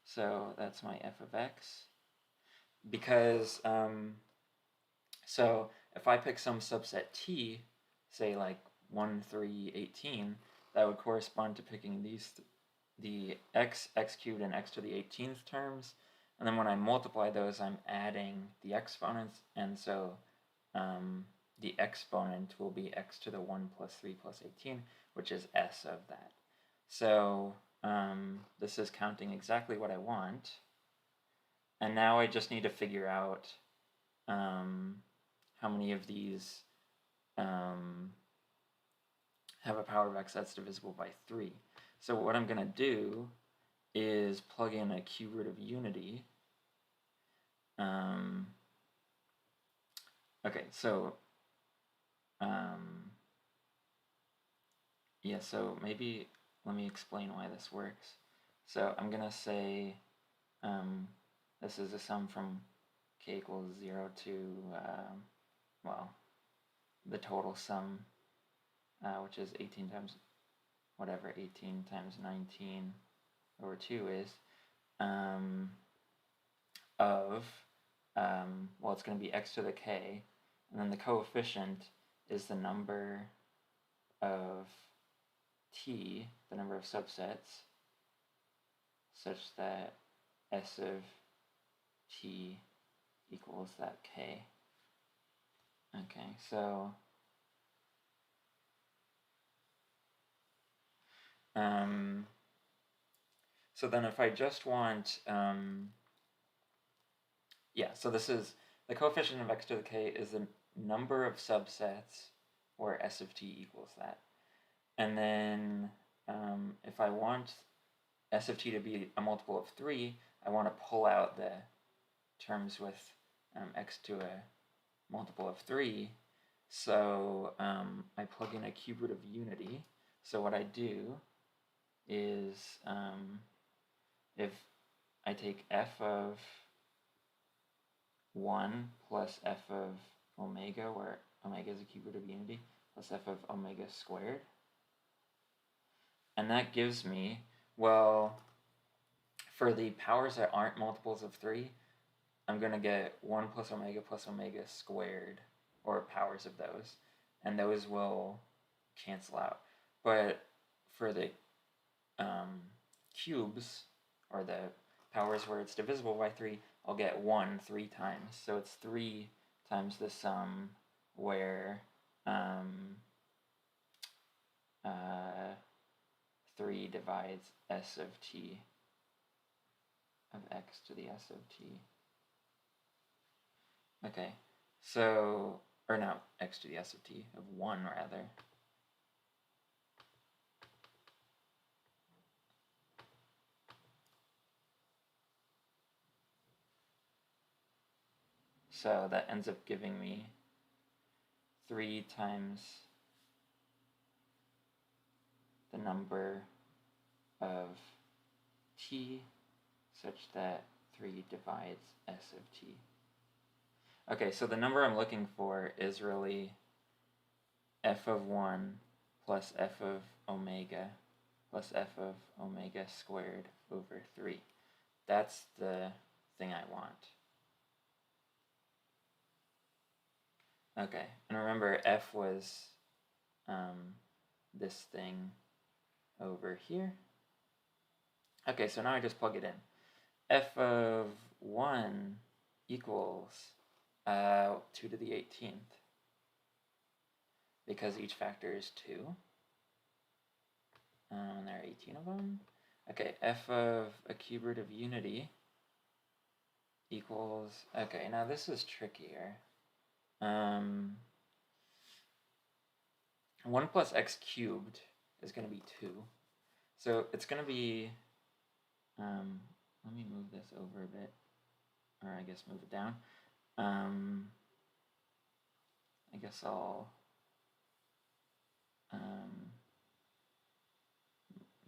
So that's my f of x. Because, so if I pick some subset t, say like 1, 3, 18, that would correspond to picking these, the x cubed, and x to the 18th terms. And then when I multiply those, I'm adding the exponents, and so the exponent will be x to the 1 plus 3 plus 18, which is s of that. So this is counting exactly what I want. And now I just need to figure out how many of these have a power of x that's divisible by 3. So what I'm going to do is plug in a cube root of unity. Okay, so yeah, so maybe let me explain why this works. So I'm going to say this is a sum from k equals 0 to, well, the total sum, which is 18 times, whatever 18 times 19 over 2 is, of, well, it's going to be x to the k, and then the coefficient is the number of t, the number of subsets, such that s of t equals that k. Okay, so so then if I just want, yeah, so this is, the coefficient of x to the k is the number of subsets where s of t equals that. And then if I want s of t to be a multiple of 3, I want to pull out the terms with x to a multiple of 3. So I plug in a cube root of unity. So what I do is if I take f of 1 plus f of omega, where omega is a cube root of unity, plus f of omega squared. And that gives me, well, for the powers that aren't multiples of 3, I'm going to get 1 plus omega squared, or powers of those, and those will cancel out. But for the cubes, or the powers where it's divisible by 3, I'll get 1 3 times. So it's 3 times the sum where 3 divides s of t of x to the s of t. Okay, so, or no, x to the s of t, of 1 rather. So that ends up giving me 3 times the number of t such that 3 divides s of t. Okay, so the number I'm looking for is really f of 1 plus f of omega plus f of omega squared over 3. That's the thing I want. Okay, and remember f was this thing over here. Okay, so now I just plug it in. F of 1 equals 2 to the 18th, because each factor is 2. And there are 18 of them. Okay, f of a cube root of unity equals, okay, now this is trickier. 1 plus x cubed is going to be 2. So it's going to be, let me move this over a bit, or I guess move it down. I guess I'll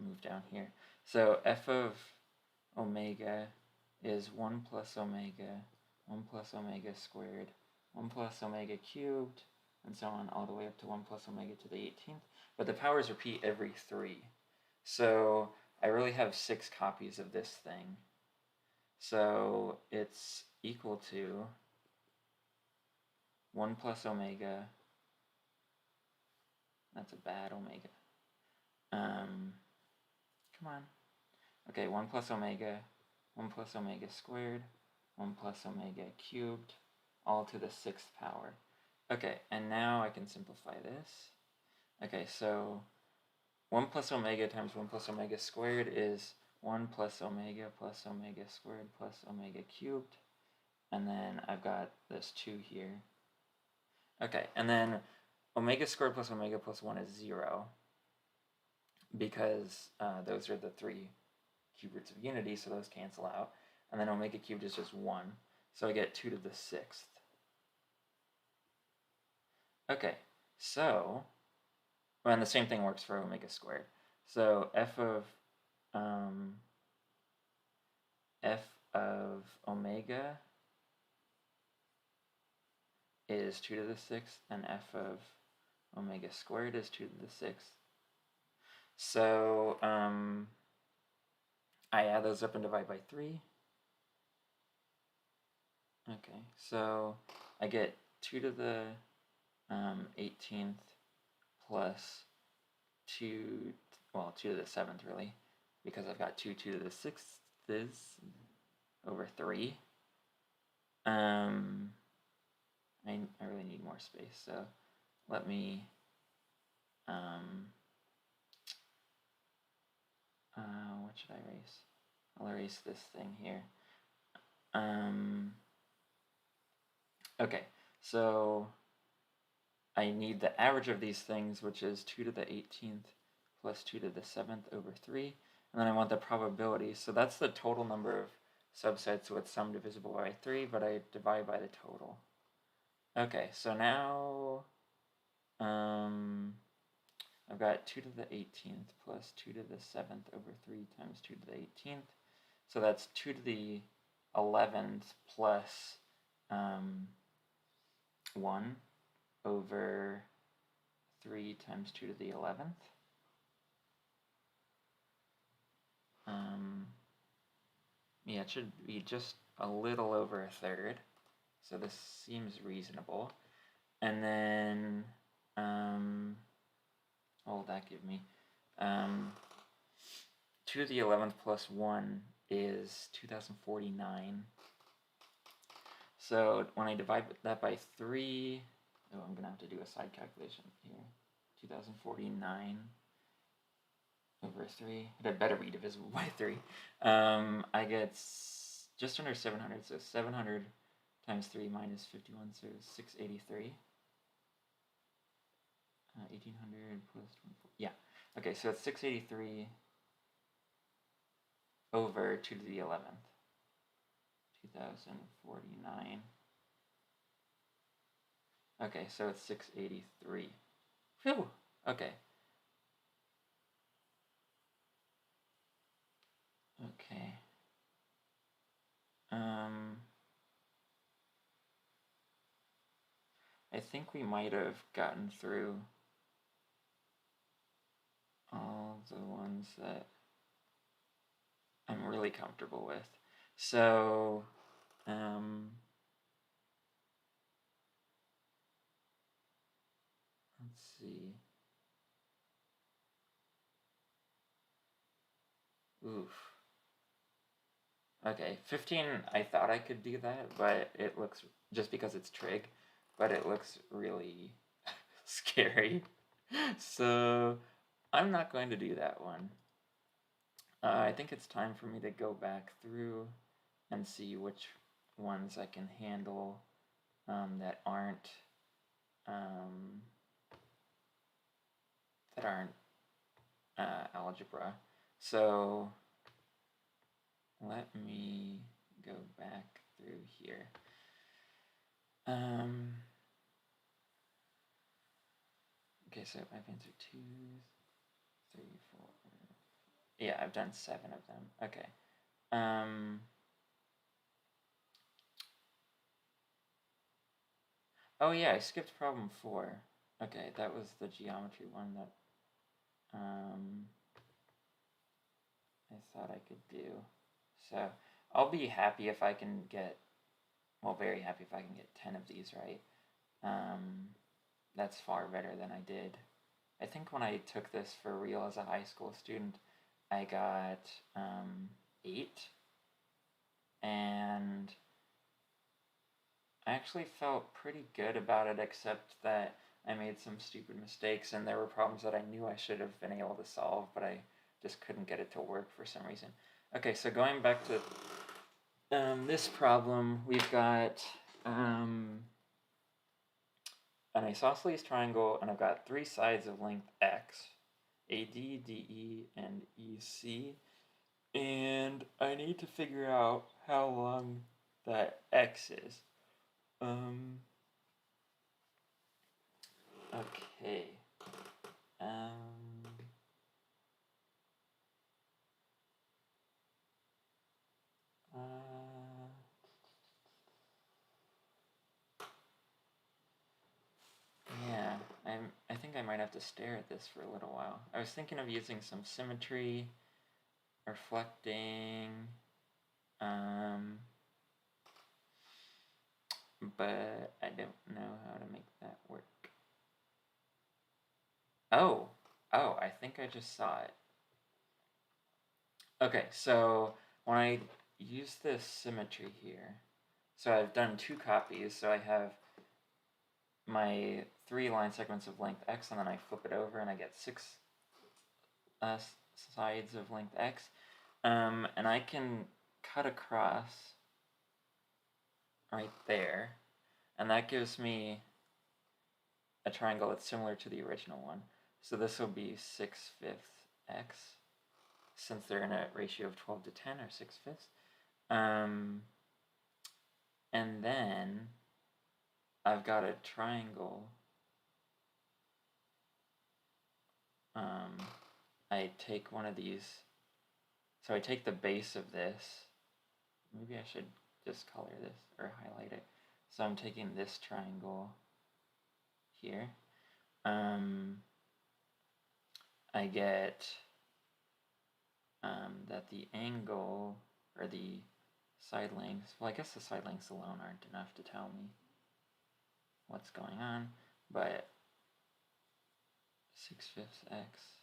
move down here. So f of omega is 1 plus omega, 1 plus omega squared, 1 plus omega cubed, and so on all the way up to 1 plus omega to the 18th. But the powers repeat every 3. So I really have 6 copies of this thing. So it's equal to 1 plus omega. That's a bad omega. Come on. Okay, 1 plus omega, 1 plus omega squared, 1 plus omega cubed, all to the 6th power. Okay, and now I can simplify this. Okay, so 1 plus omega times 1 plus omega squared is 1 plus omega squared plus omega cubed. And then I've got this 2 here. Okay, and then omega squared plus omega plus 1 is 0, because those are the 3 cube roots of unity, so those cancel out. And then omega cubed is just 1, so I get 2 to the 6th. Okay, so, well, and the same thing works for omega squared. So f of omega is 2 to the 6th, and f of omega squared is 2 to the 6th. So I add those up and divide by 3. Okay, so I get 2 to the 18th plus 2, well, 2 to the 7th really, because I've got 2 to the 6th over 3. I really need more space, so let me what should I erase? I'll erase this thing here. Okay, so I need the average of these things, which is 2 to the 18th plus 2 to the 7th over 3. And then I want the probability. So that's the total number of subsets with sum divisible by 3, but I divide by the total. Okay, so now I've got 2 to the 18th plus 2 to the 7th over 3 times 2 to the 18th. So that's 2 to the 11th plus 1 over 3 times 2 to the 11th. Yeah, it should be just a little over a third. So this seems reasonable. And then, what will that give me? 2 to the 11th plus 1 is 2049. So when I divide that by 3, oh, I'm going to have to do a side calculation here. 2049. over 3. It better be divisible by 3. I get just under 700, so 700 times 3 minus 51, so 683. 1800 plus 24. Yeah. Okay, so it's 683 over 2 to the 11th. 2049. Okay, so it's 683. Phew! Okay. Okay. I think we might have gotten through all the ones that I'm really comfortable with. So, let's see. Oof. Okay, 15, I thought I could do that, but it looks, just because it's trig, but it looks really scary. So, I'm not going to do that one. I think it's time for me to go back through and see which ones I can handle that aren't algebra. So let me go back through here. Okay, so I've answered 2, 3, 4. Yeah, I've done 7 of them. Okay. Oh yeah, I skipped problem 4. Okay, that was the geometry one that I thought I could do. So I'll be happy if I can get, well, very happy if I can get 10 of these right. That's far better than I did. I think when I took this for real as a high school student, I got 8. And I actually felt pretty good about it, except that I made some stupid mistakes and there were problems that I knew I should have been able to solve, but I just couldn't get it to work for some reason. Okay, so going back to this problem, we've got an isosceles triangle, and I've got 3 sides of length x, AD, DE, and EC, and I need to figure out how long that x is. Okay. Yeah, I think I might have to stare at this for a little while. I was thinking of using some symmetry, reflecting, but I don't know how to make that work. Oh, I think I just saw it. Okay, so when I use this symmetry here, so I've done 2 copies, so I have my 3 line segments of length x, and then I flip it over and I get 6 sides of length x, and I can cut across right there, and that gives me a triangle that's similar to the original one. So this will be 6/5 x, since they're in a ratio of 12 to 10, or 6/5. And then I've got a triangle. I take one of these, so I take the base of this. Maybe I should just color this or highlight it. So I'm taking this triangle here. I get that the angle, or the side lengths, well, I guess the side lengths alone aren't enough to tell me what's going on, but 6/5 x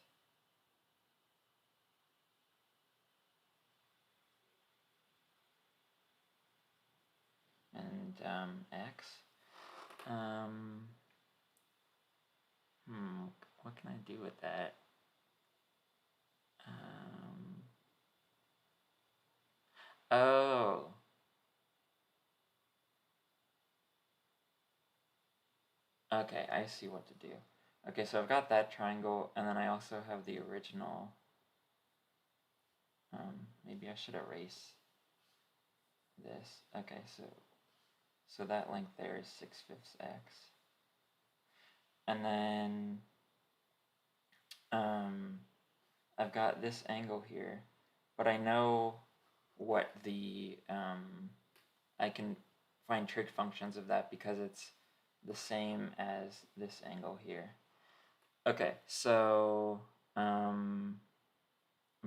and x. What can I do with that? Okay, I see what to do. Okay, so I've got that triangle, and then I also have the original. Maybe I should erase this. Okay, so that length there is 6/5 x. And then I've got this angle here, but I know what the, I can find trig functions of that because it's the same as this angle here. Okay, so I'm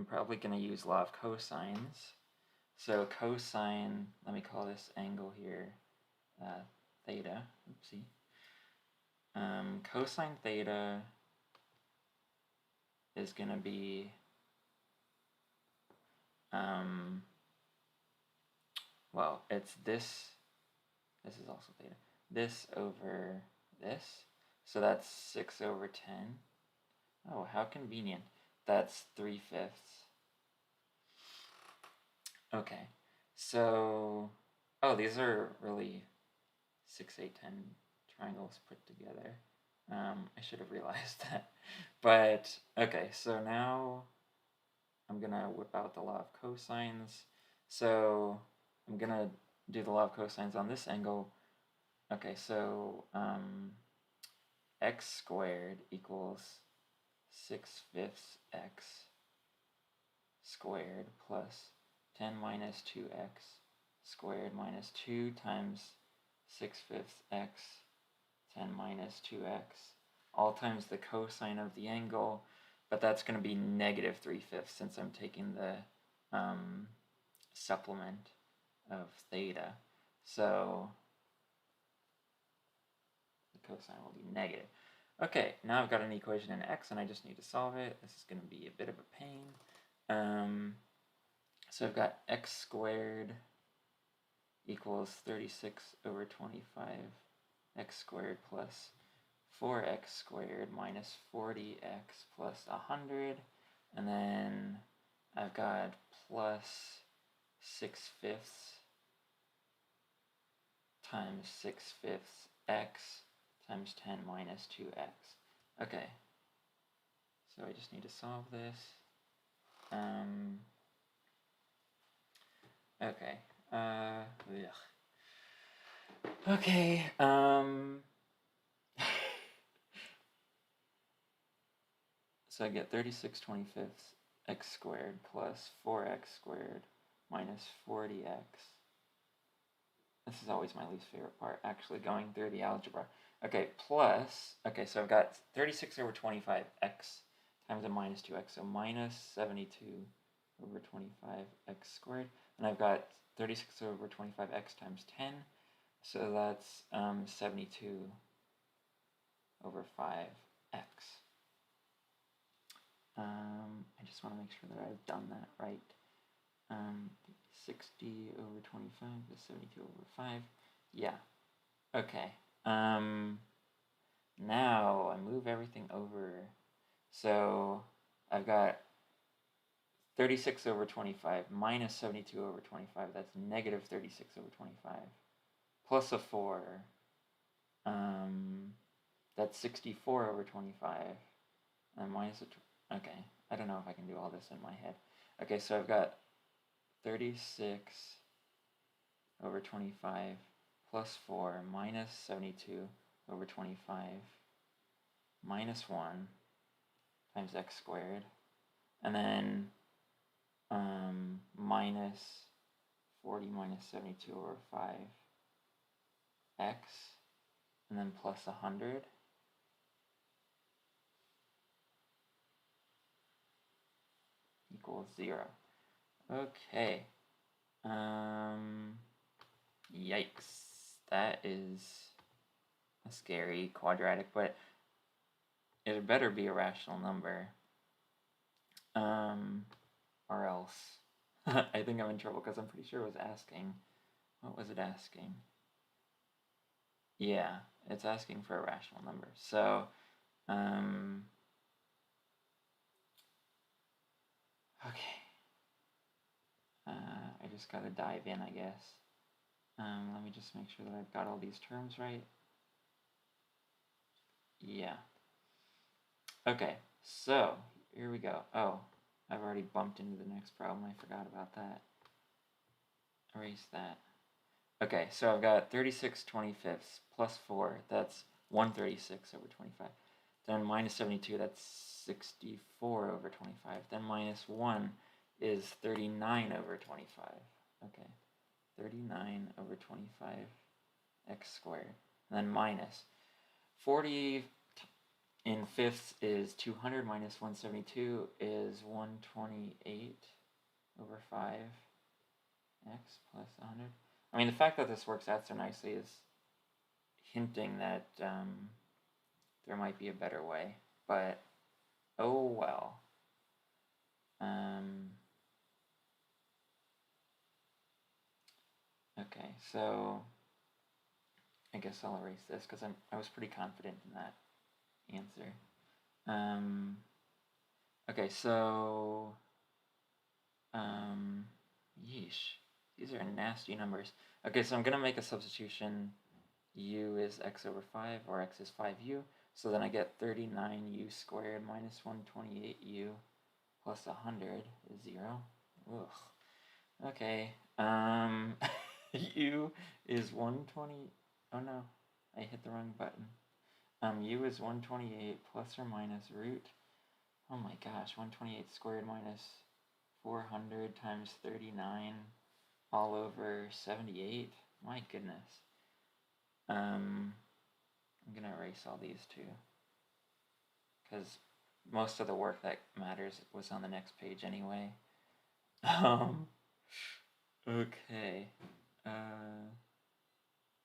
probably going to use law of cosines. So cosine, let me call this angle here theta. Oopsie. Cosine theta is going to be well, it's this is also theta, this over this, so that's 6/10. Oh, how convenient. That's 3/5. Okay, so, oh, these are really 6, 8, 10 triangles put together. I should have realized that. But, okay, so now I'm going to whip out the law of cosines. So I'm going to do the law of cosines on this angle. Okay, so x squared equals 6/5 x squared plus 10 minus 2x squared minus 2 times 6/5 x 10 minus 2x, all times the cosine of the angle, but that's going to be negative 3/5 since I'm taking the supplement of theta. So the cosine will be negative. Okay, now I've got an equation in x and I just need to solve it. This is going to be a bit of a pain. So I've got x squared equals 36/25 x squared plus 4x squared minus 40x plus 100, and then I've got plus 6/5 times 6/5 x times 10 minus 2x. Okay, so I just need to solve this. Okay. Okay. So I get 36/25 x squared plus 4x squared minus 40x. This is always my least favorite part, actually going through the algebra. Okay, plus, okay, so I've got 36/25 x times a minus 2x, so minus 72/25 x squared. And I've got 36/25 x times 10, so that's 72/5x. I just want to make sure that I've done that right. 60/25 is 72/5. Yeah. Okay. Now I move everything over. So I've got 36/25 minus 72/25. That's negative 36/25. Plus a 4. That's 64/25. And minus a... Okay, I don't know if I can do all this in my head. Okay, so I've got 36/25 plus 4 minus 72/25 minus 1 times x squared, and then minus 40 minus 72/5 x, and then plus 100. Equals 0. Okay. Yikes. That is a scary quadratic, but it better be a rational number. Or else I think I'm in trouble because I'm pretty sure it was asking. What was it asking? Yeah, it's asking for a rational number. So, okay. I just gotta dive in, I guess. Let me just make sure that I've got all these terms right. Yeah. Okay, so here we go. Oh, I've already bumped into the next problem. I forgot about that. Erase that. Okay, so I've got 36 25ths plus 4. That's 136 over 25. Then minus 72, that's 64 over 25. Then minus 1 is 39 over 25. Okay, 39 over 25 x squared. And then minus 40 in fifths is 200 minus 172 is 128 over 5 x plus 100. I mean, the fact that this works out so nicely is hinting that there might be a better way, but oh well. Okay, so I guess I'll erase this because I was pretty confident in that answer. Okay, so yeesh, these are nasty numbers. Okay, so I'm gonna make a substitution. U is x over 5, or x is 5u. So then I get 39u squared minus 128u plus 100 is 0. Ugh. Okay. U is 120. Oh no, I hit the wrong button. U is 128 plus or minus root. Oh my gosh, 128 squared minus 400 times 39 all over 78. My goodness. I'm gonna erase all these too, because most of the work that matters was on the next page anyway. Okay.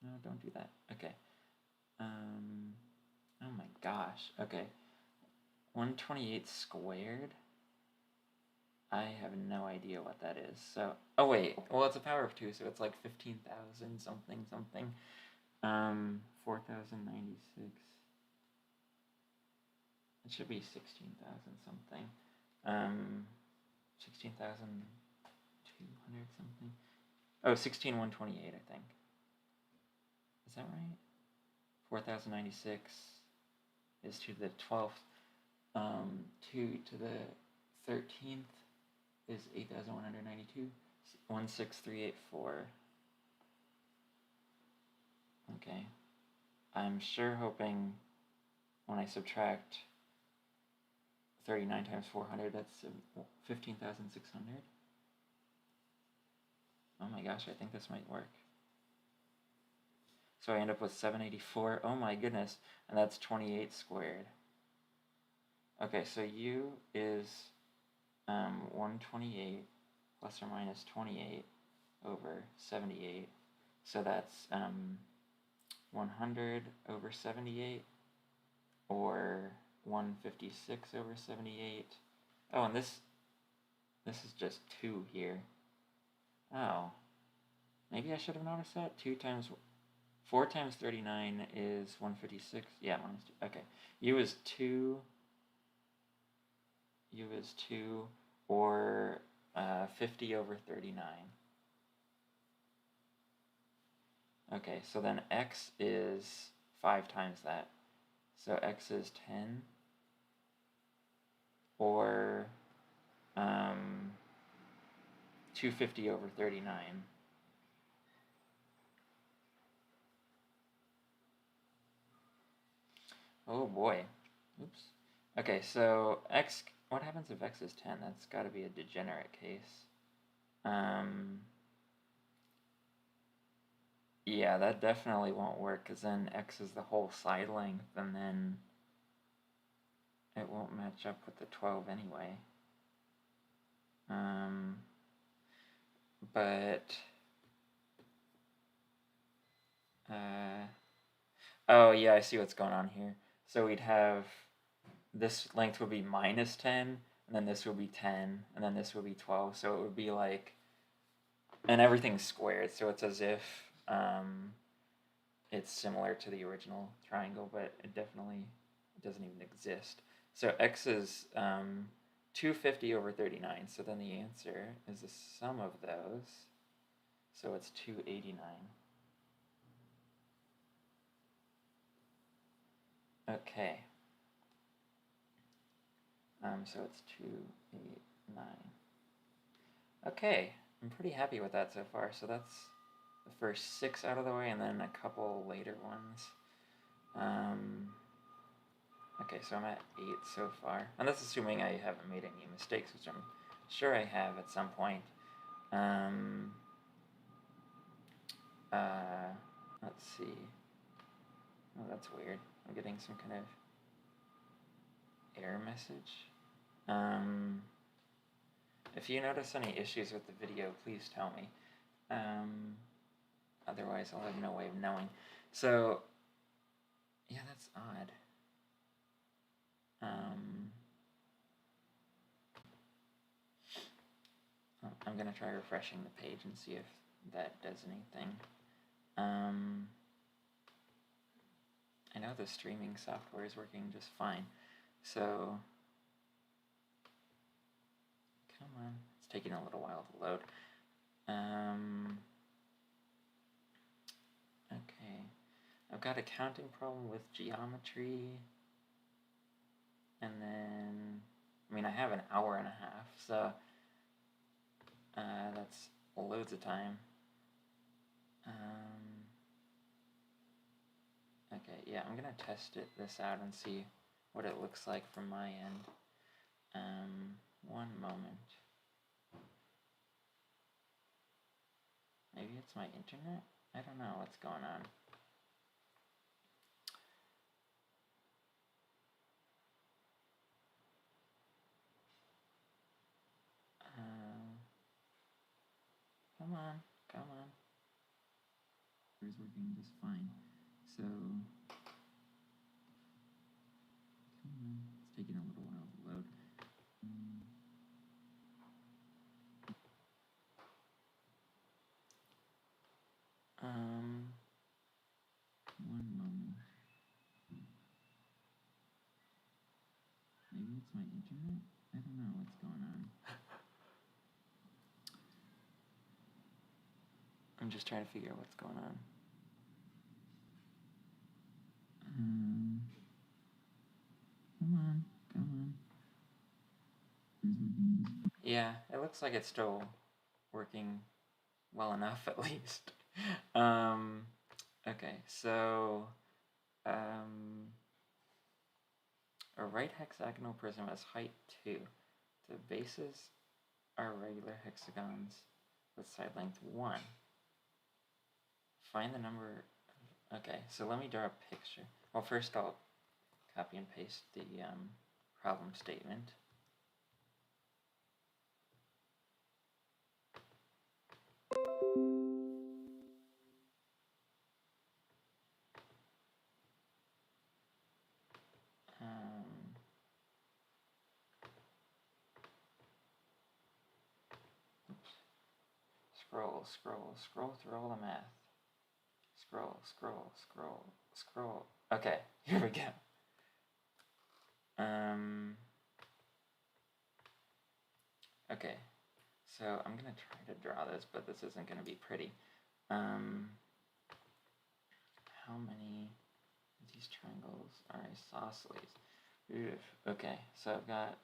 No, don't do that. Okay. Oh my gosh. Okay. 128 squared? I have no idea what that is. So, oh wait. Well, it's a power of 2, so it's like 15,000 something something. 4,096. It should be 16,000 something. 16,200 something. Oh, 16,128, I think. Is that right? 4,096 is to the 12th. 2 to the 13th is 8,192. 16384. Okay. I'm sure hoping when I subtract 39 times 400, that's 15,600. Oh my gosh, I think this might work. So I end up with 784. Oh my goodness. And that's 28 squared. Okay, so U is 128 plus or minus 28 over 78. So that's 100 over 78, or 156 over 78. Oh, and this is just 2 here. Oh, maybe I should have noticed that. 4 times 39 is 156. Yeah, minus 2. Okay. U is 2. U is 2, or 50 over 39. Okay, so then x is 5 times that. So x is 10, or 250 over 39. Oh boy. Oops. Okay, so x, what happens if x is 10? That's got to be a degenerate case. Yeah, that definitely won't work, because then x is the whole side length, and then it won't match up with the 12 anyway. Oh yeah, I see what's going on here. So we'd have, this length would be minus 10, and then this would be 10, and then this would be 12, so it would be like, and everything's squared, so it's as if it's similar to the original triangle, but it definitely doesn't even exist. So x is 250 over 39, so then the answer is the sum of those, so it's 289. Okay. So it's 2, 8, 9. Okay, I'm pretty happy with that so far. So that's the first 6 out of the way, and then a couple later ones. Okay, so I'm at 8 so far. And that's assuming I haven't made any mistakes, which I'm sure I have at some point. Let's see. Oh, that's weird. I'm getting some kind of error message. If you notice any issues with the video, please tell me. Otherwise, I'll have no way of knowing. So, yeah, that's odd. I'm going to try refreshing the page and see if that does anything. I know the streaming software is working just fine. So, come on. It's taking a little while to load. Okay. I've got a counting problem with geometry. And then, I mean, I have an hour and a half, so that's loads of time. Okay, yeah, I'm gonna test this out and see what it looks like from my end. One moment. Maybe it's my internet? I don't know what's going on. Come on, come on. It's working just fine. So, come on. It's taking a little while to load. One moment. Maybe it's my internet? I don't know what's going on. I'm just trying to figure out what's going on. Come on, come on. Yeah, it looks like it's still working well enough, at least. Okay, so a right hexagonal prism has height 2. The bases are regular hexagons with side length 1. Find the number. Okay, so let me draw a picture. Well, first I'll copy and paste the problem statement. Scroll through all the math. Scroll. Okay, here we go. Okay, so I'm gonna try to draw this, but this isn't gonna be pretty. How many of these triangles are isosceles? Okay, so I've got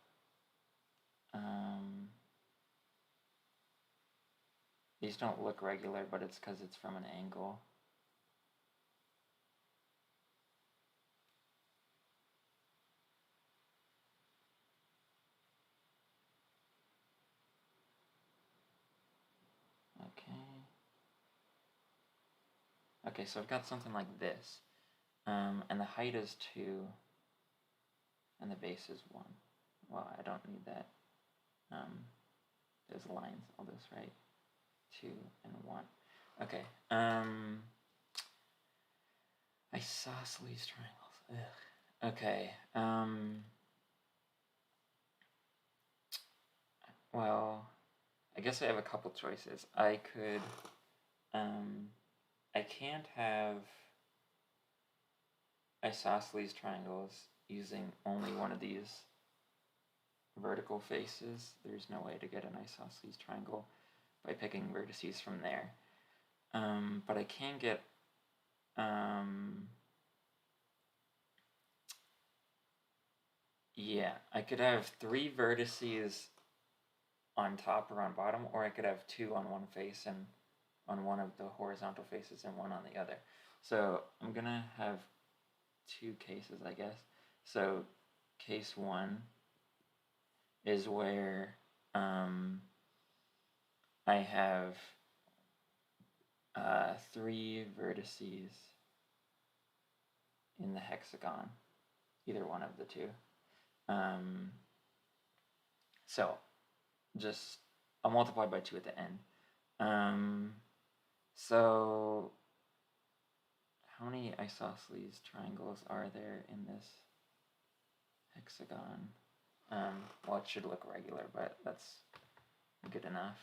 these don't look regular, but it's because it's from an angle. Okay, so I've got something like this. And the height is 2, and the base is 1. Well, I don't need that. There's lines, I'll just write 2 and 1. Okay, isosceles triangles. Ugh. Okay, well, I guess I have a couple choices. I could, I can't have isosceles triangles using only one of these vertical faces. There's no way to get an isosceles triangle by picking vertices from there. But I can get Yeah, I could have 3 vertices on top or on bottom, or I could have 2 on one face and on one of the horizontal faces and 1 on the other. So I'm gonna have 2 cases, I guess. So case 1 is where I have 3 vertices in the hexagon, either one of the 2. So just I'll multiply by 2 at the end. So how many isosceles triangles are there in this hexagon? Well, it should look regular, but that's good enough.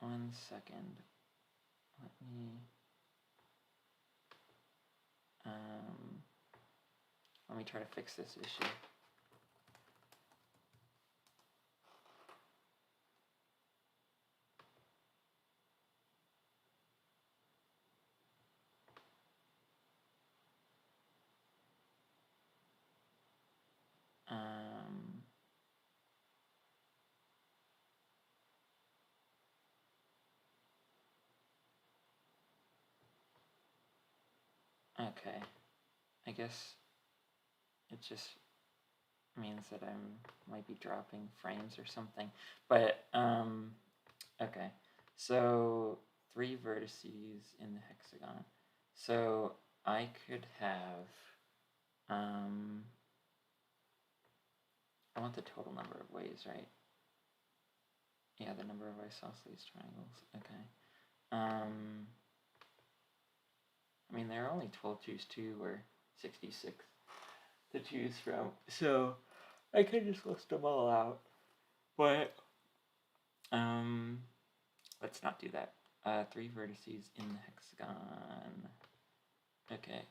1 second. Let me try to fix this issue. Okay, I guess it just means that I might be dropping frames or something. But, okay, so 3 vertices in the hexagon. So I could have, I want the total number of ways, right? Yeah, the number of isosceles triangles, okay. I mean, there are only 12 choose 2 or 66 to choose from, so I could just list them all out, but let's not do that. 3 vertices in the hexagon. Okay.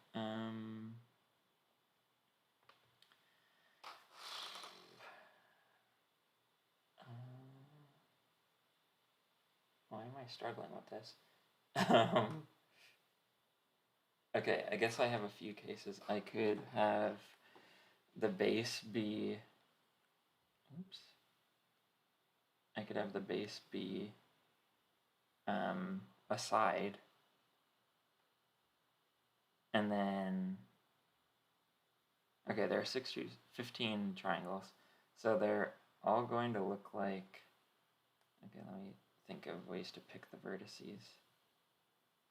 Why am I struggling with this? Okay, I guess I have a few cases. I could have the base be, oops. I could have the base be a side, and then, okay, there are 15 triangles, so they're all going to look like, okay, let me think of ways to pick the vertices.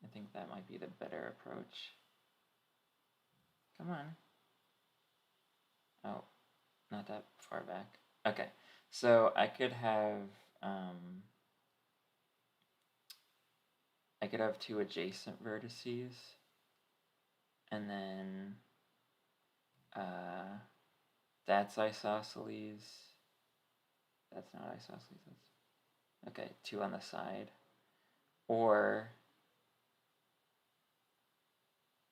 I think that might be the better approach. Come on. Oh, not that far back. Okay, so I could have, I could have 2 adjacent vertices, and then that's isosceles. That's not isosceles. That's, okay, 2 on the side. Or,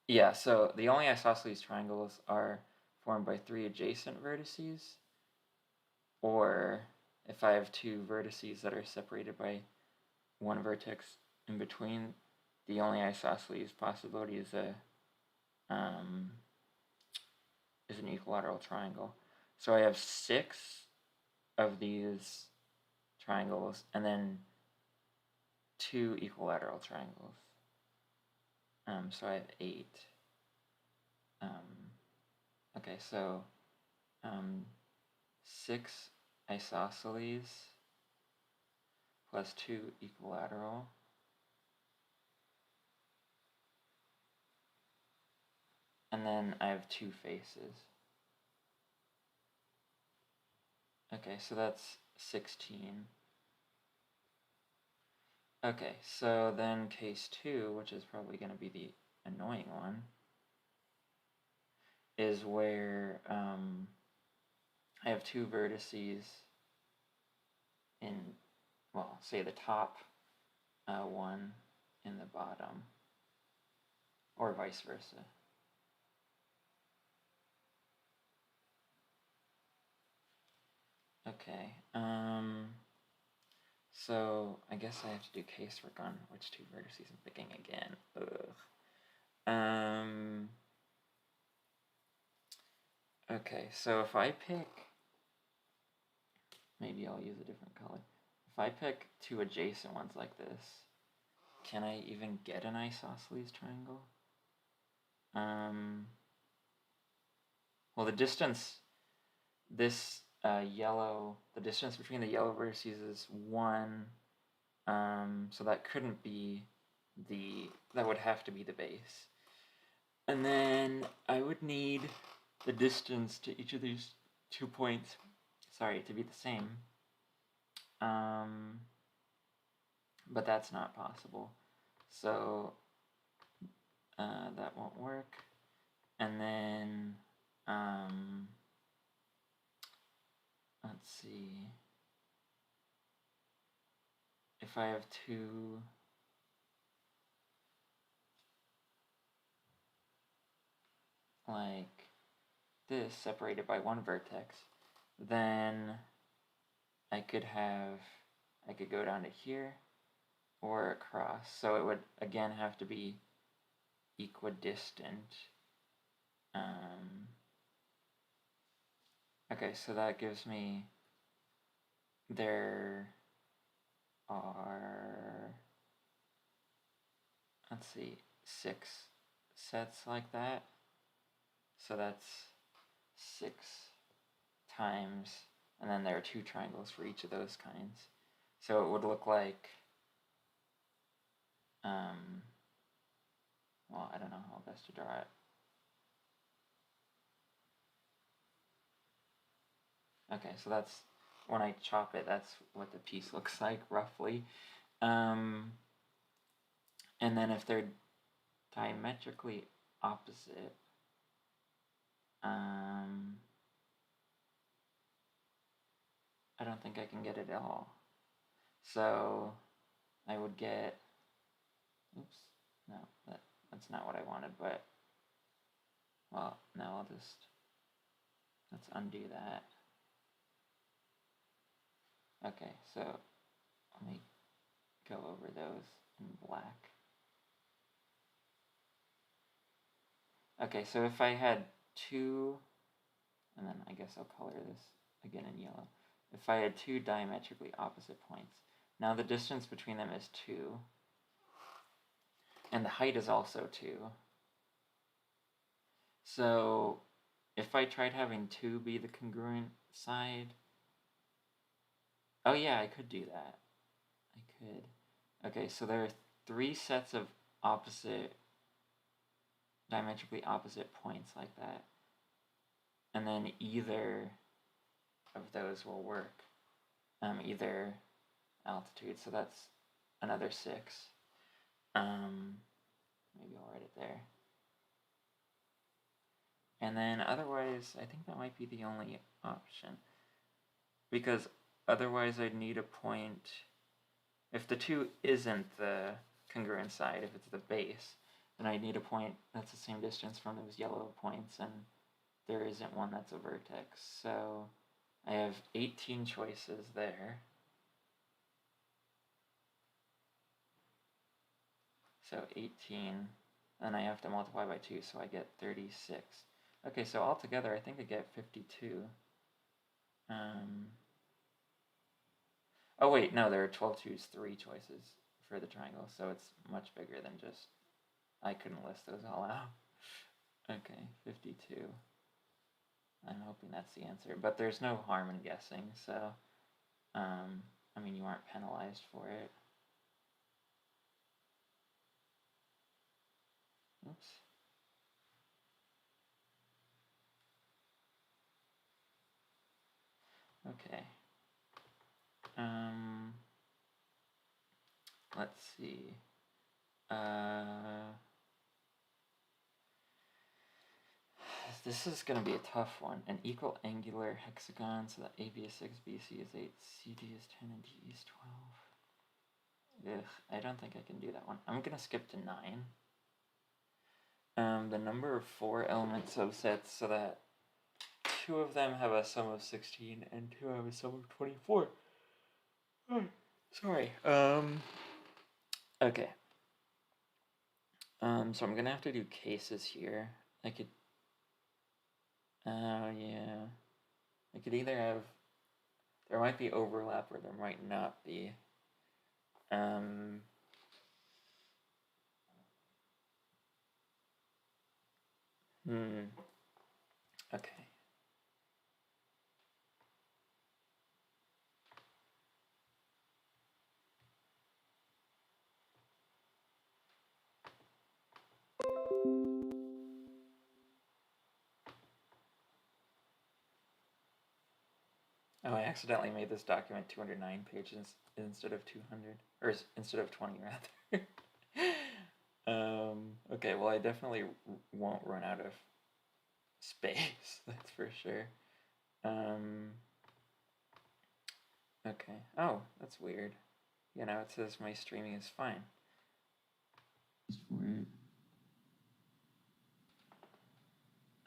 yeah, so the only isosceles triangles are formed by 3 adjacent vertices, or if I have 2 vertices that are separated by 1 vertex in between, the only isosceles possibility is an equilateral triangle. So I have 6 of these triangles, and then 2 equilateral triangles. So I have 8. Okay, so 6 isosceles plus 2 equilateral. And then I have 2 faces. Okay, so that's 16. Okay, so then case 2, which is probably going to be the annoying one, is where I have 2 vertices in, well, say the top one in the bottom, or vice versa. Okay, So I guess I have to do casework on which two vertices I'm picking again. Ugh. Okay, so if I pick, maybe I'll use a different color. If I pick two adjacent ones like this, can I even get an isosceles triangle? Well, the distance, this yellow, the distance between the yellow vertices is 1, so that couldn't be that would have to be the base. And then I would need the distance to each of these 2 points, to be the same. But that's not possible. So that won't work. And then, let's see. If I have two, like this, separated by one vertex, then I could go down to here or across. So it would again have to be equidistant. Okay, so that gives me, there are, let's see, 6 sets like that. So that's 6 times, and then there are 2 triangles for each of those kinds. So it would look like, well, I don't know how best to draw it. Okay, so that's, when I chop it, that's what the piece looks like, roughly. And then if they're diametrically opposite, I don't think I can get it at all. So I would get, oops, no, that's not what I wanted, but, well, no, let's undo that. Okay, so let me go over those in black. Okay, so if I had 2, and then I guess I'll color this again in yellow. If I had 2 diametrically opposite points, now the distance between them is 2, and the height is also 2. So if I tried having 2 be the congruent side, oh yeah, I could do that. I could. Okay, so there are 3 sets of diametrically opposite points like that. And then either of those will work. Either altitude, so that's another 6. Maybe I'll write it there. And then otherwise, I think that might be the only option. Because otherwise I'd need a point, if the 2 isn't the congruent side, if it's the base, then I need a point that's the same distance from those yellow points, and there isn't one that's a vertex. So I have 18 choices there. So 18, and I have to multiply by 2, so I get 36. Okay, so altogether I think I get 52. Oh wait, no, there are 12 twos, 3 choices for the triangle, so it's much bigger than just, I couldn't list those all out. Okay, 52. I'm hoping that's the answer, but there's no harm in guessing, so, I mean, you aren't penalized for it. Oops. Okay. Let's see. This is going to be a tough one. An equal angular hexagon, so that AB is 6, BC is 8, CD is 10, and DE is 12. Ugh, I don't think I can do that one. I'm going to skip to 9. The number of 4 element subsets, so that 2 of them have a sum of 16 and 2 have a sum of 24. Sorry. Okay. So I'm gonna have to do cases here. I could. Yeah. I could either have. There might be overlap or there might not be. Okay. Oh, I accidentally made this document 209 pages instead of 200, or instead of 20 rather. Okay, well I definitely won't run out of space, that's for sure. Okay, oh, that's weird. You know, it says my streaming is fine. Just for it.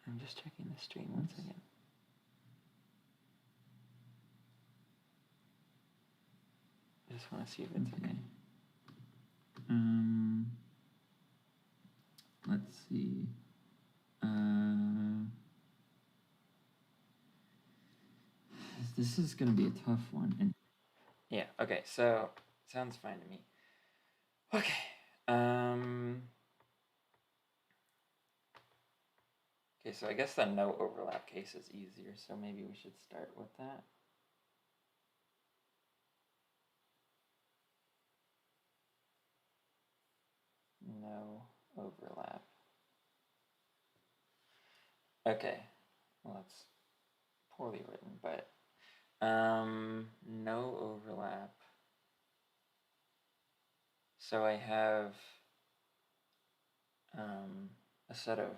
I'm just checking the stream 1 second. I just want to see if it's okay. Let's see. This is gonna be a tough one. And yeah, okay, so sounds fine to me. Okay. Okay, so I guess the no overlap case is easier, so maybe we should start with that. No overlap. Okay, well that's poorly written, but no overlap. So I have a set of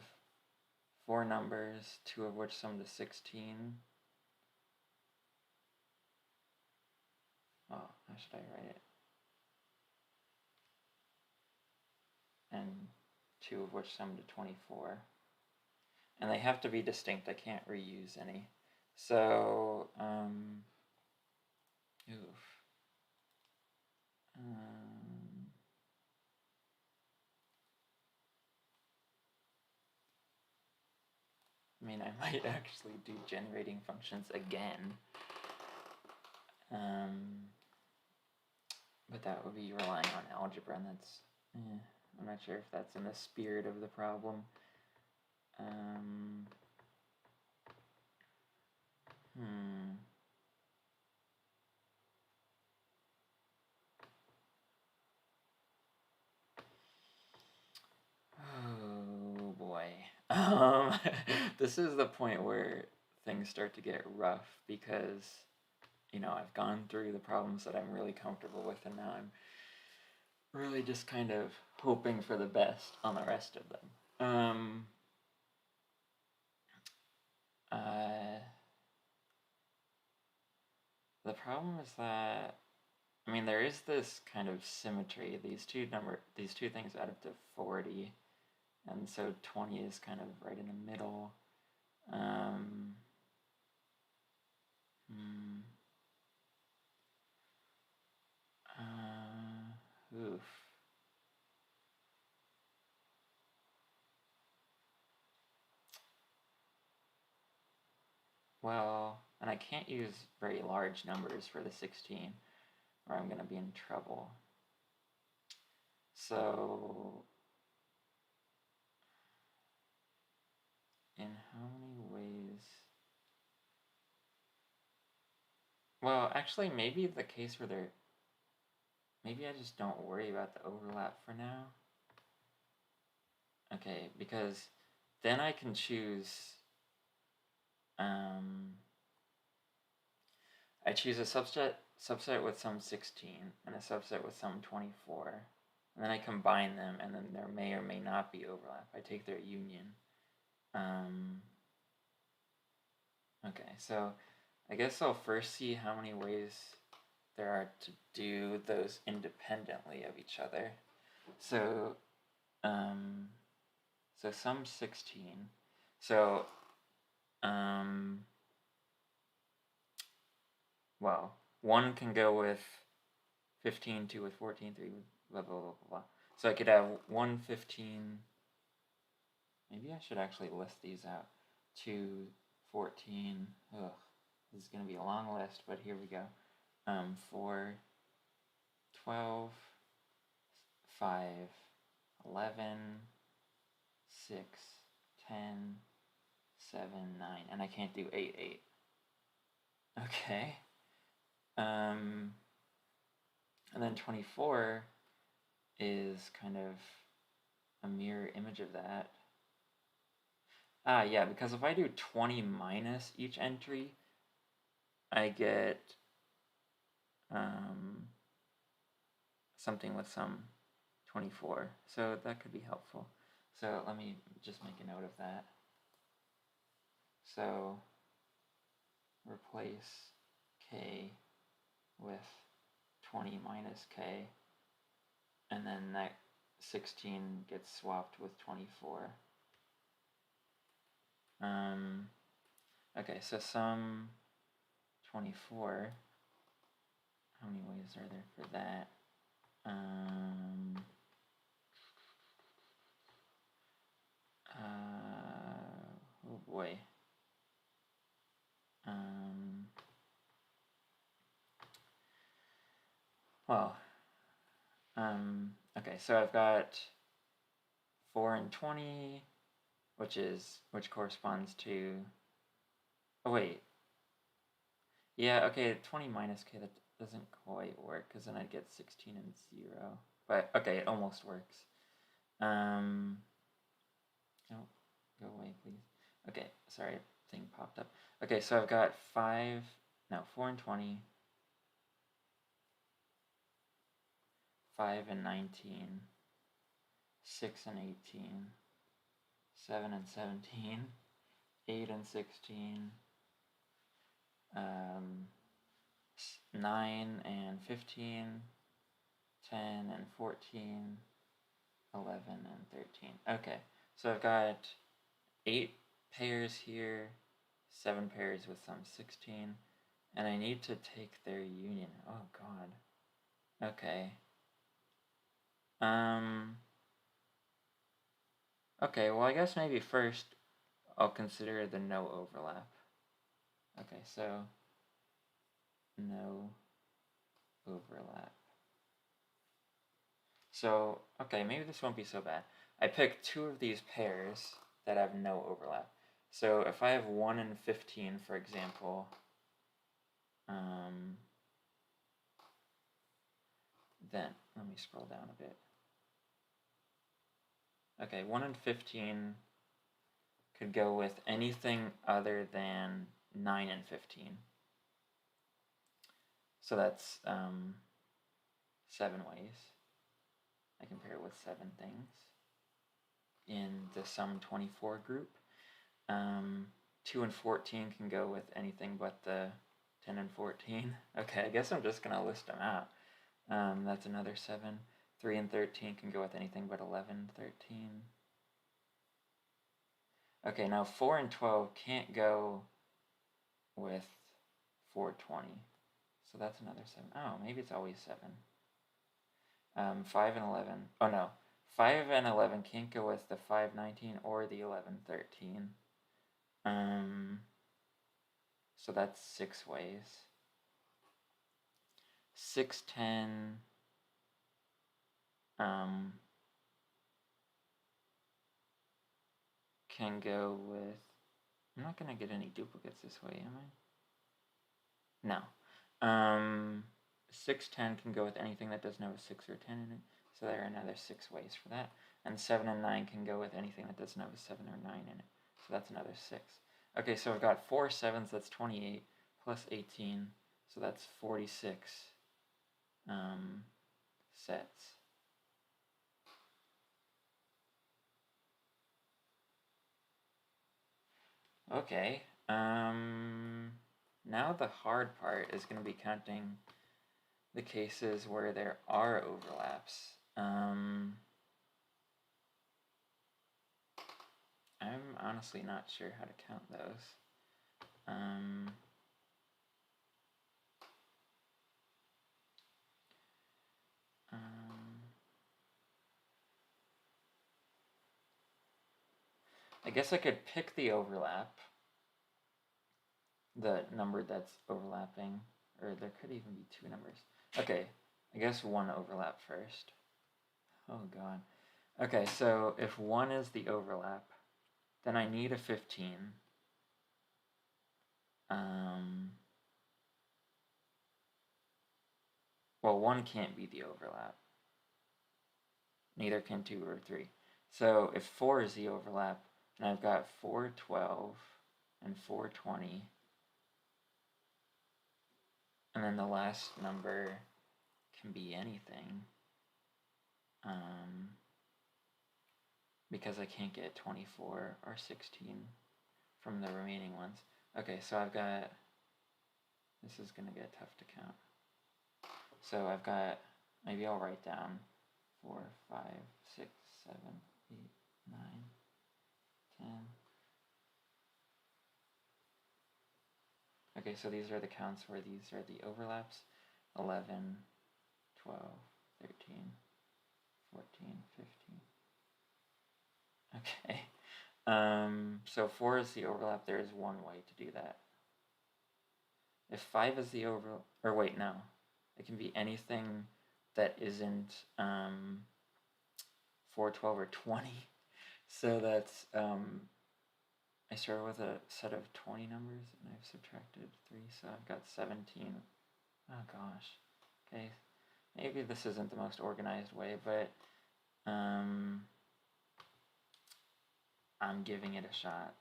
4 numbers, 2 of which sum to 16. Oh, how should I write it? And 2 of which sum to 24. And they have to be distinct. I can't reuse any. So, oof. I mean, I might actually do generating functions again. But that would be relying on algebra, and that's, I'm not sure if that's in the spirit of the problem. Oh boy. This is the point where things start to get rough because, you know, I've gone through the problems that I'm really comfortable with, and now I'm really just kind of hoping for the best on the rest of them. The problem is that, I mean, there is this kind of symmetry. These two things add up to 40, and so 20 is kind of right in the middle. Oof. Well, and I can't use very large numbers for the 16, or I'm going to be in trouble. So, in how many ways? Well, actually, maybe the case where they're... Maybe I just don't worry about the overlap for now. Okay, because then I can choose... I choose a subset with sum 16 and a subset with sum 24. And then I combine them, and then there may or may not be overlap. I take their union. Okay, so I guess I'll first see how many ways there are to do those independently of each other. So, so sum 16. So, well, 1 can go with 15, 2 with 14, 3 with blah, blah, blah, blah. So I could have 1, 15. Maybe I should actually list these out. 2, 14. Ugh, this is going to be a long list, but here we go. 4, 12, 5, 11, 6, 10, 7, 9. And I can't do 8, 8. Okay. And then 24 is kind of a mirror image of that. Yeah, because if I do 20 minus each entry, I get something with some 24. So that could be helpful. So let me just make a note of that. So replace k with 20 minus k, and then that 16 gets swapped with 24. Okay, so sum 24. How many ways are there for that? Oh boy. Well, okay, so I've got 4 and 20, which corresponds to, oh wait, yeah, okay, 20 minus k, that doesn't quite work, because then I'd get 16 and 0, but okay, it almost works. Oh, go away, please. Okay, sorry, thing popped up. Okay, so I've got 4 and 20, 5 and 19, 6 and 18, 7 and 17, 8 and 16, 9 and 15, 10 and 14, 11 and 13. Okay, so I've got 8 pairs here, 7 pairs with some 16, and I need to take their union. Oh god. Okay. Okay, well I guess maybe first I'll consider the no overlap. Okay, so no overlap. So, okay, maybe this won't be so bad. I picked 2 of these pairs that have no overlap. So if I have 1 and 15, for example, then, let me scroll down a bit. Okay, 1 and 15 could go with anything other than 9 and 15. So that's 7 ways. I can pair it with 7 things in the sum 24 group. 2 and 14 can go with anything but the 10 and 14. Okay, I guess I'm just going to list them out. That's another 7. 3 and 13 can go with anything but 11, 13. Okay, now 4 and 12 can't go with 420. So that's another 7. Oh, maybe it's always 7. 5 and 11. Oh no. 5 and 11 can't go with the 519 or the 1113. So that's 6 ways. 610 can go with, I'm not going to get any duplicates this way, am I? No. 610 can go with anything that doesn't have a 6 or 10 in it, so there are another 6 ways for that. And 7 and 9 can go with anything that doesn't have a 7 or 9 in it, so that's another 6. Okay, so I've got 4 7s, that's 28, plus 18, so that's 46 sets. Okay, now the hard part is going to be counting the cases where there are overlaps. I'm honestly not sure how to count those. I guess I could pick the overlap, the number that's overlapping, or there could even be two numbers. Okay, I guess one overlap first. Oh god. Okay, so if 1 is the overlap, then I need a 15. Well, 1 can't be the overlap. Neither can 2 or 3. So if 4 is the overlap, then I've got 412 and 420. And then the last number can be anything. Because I can't get 24 or 16 from the remaining ones. Okay, so I've got, this is going to get tough to count. So I've got, maybe I'll write down 4, 5, 6, 7, 8, 9, 10. Okay, so these are the counts where these are the overlaps. 11, 12, 13, 14, 15. Okay. So 4 is the overlap. There is one way to do that. If 5 is the overlap, or wait, no. It can be anything that isn't 4, 12, or 20. So that's, I started with a set of 20 numbers and I've subtracted 3, so I've got 17. Oh gosh. Okay, maybe this isn't the most organized way, but I'm giving it a shot.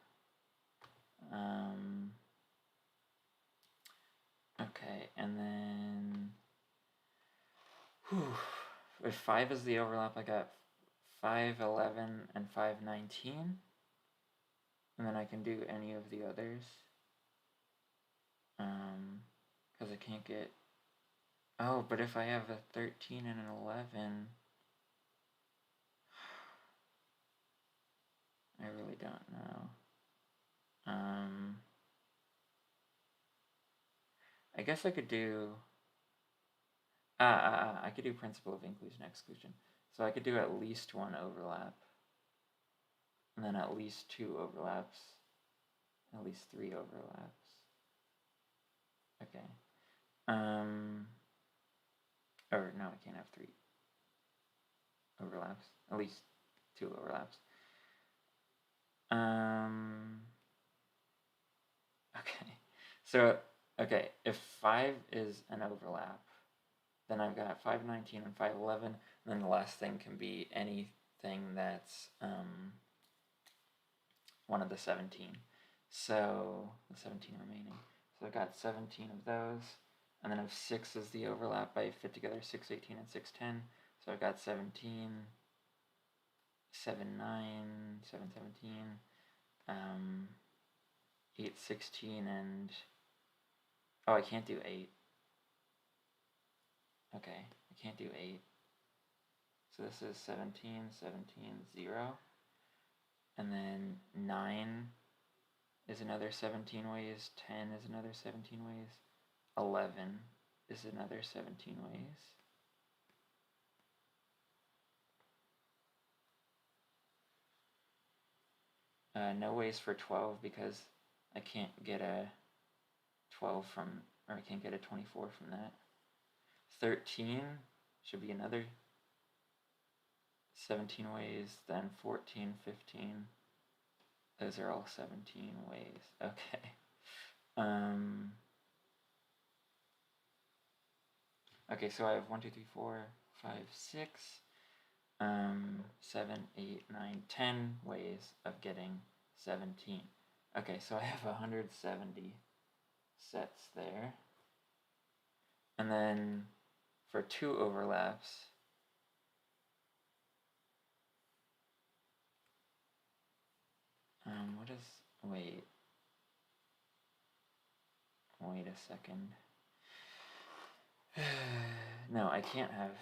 Okay, and then if 5 is the overlap, I got 5, 11, and 5, 19. And then I can do any of the others. Because I can't get... Oh, but if I have a 13 and an 11... I really don't know. I guess I could do... I could do principle of inclusion exclusion. So I could do at least one overlap. And then at least 2 overlaps. At least 3 overlaps. Okay. Or no, I can't have 3 overlaps. At least 2 overlaps. Okay. So, okay, if 5 is an overlap, then I've got 519 and 511, and then the last thing can be anything that's one of the 17. So, the 17 remaining. So I've got 17 of those, and then if 6 is the overlap, I fit together 6, 18, and 6, 10. So I've got 17, 7, 9, 7, 17, 8, 16, and... Oh, I can't do 8. Okay, I can't do 8. So this is 17, 17, 0. And then 9 is another 17 ways. 10 is another 17 ways. 11 is another 17 ways. No ways for 12 because I can't get a 12 from, or I can't get a 24 from that. 13 should be another 17 ways, then 14, 15. Those are all 17 ways. Okay. Okay, so I have 1, 2, 3, 4, 5, 6, 7, 8, 9, 10 ways of getting 17. Okay, so I have 170 sets there. And then for 2 overlaps, what is, wait a second. No, I can't have,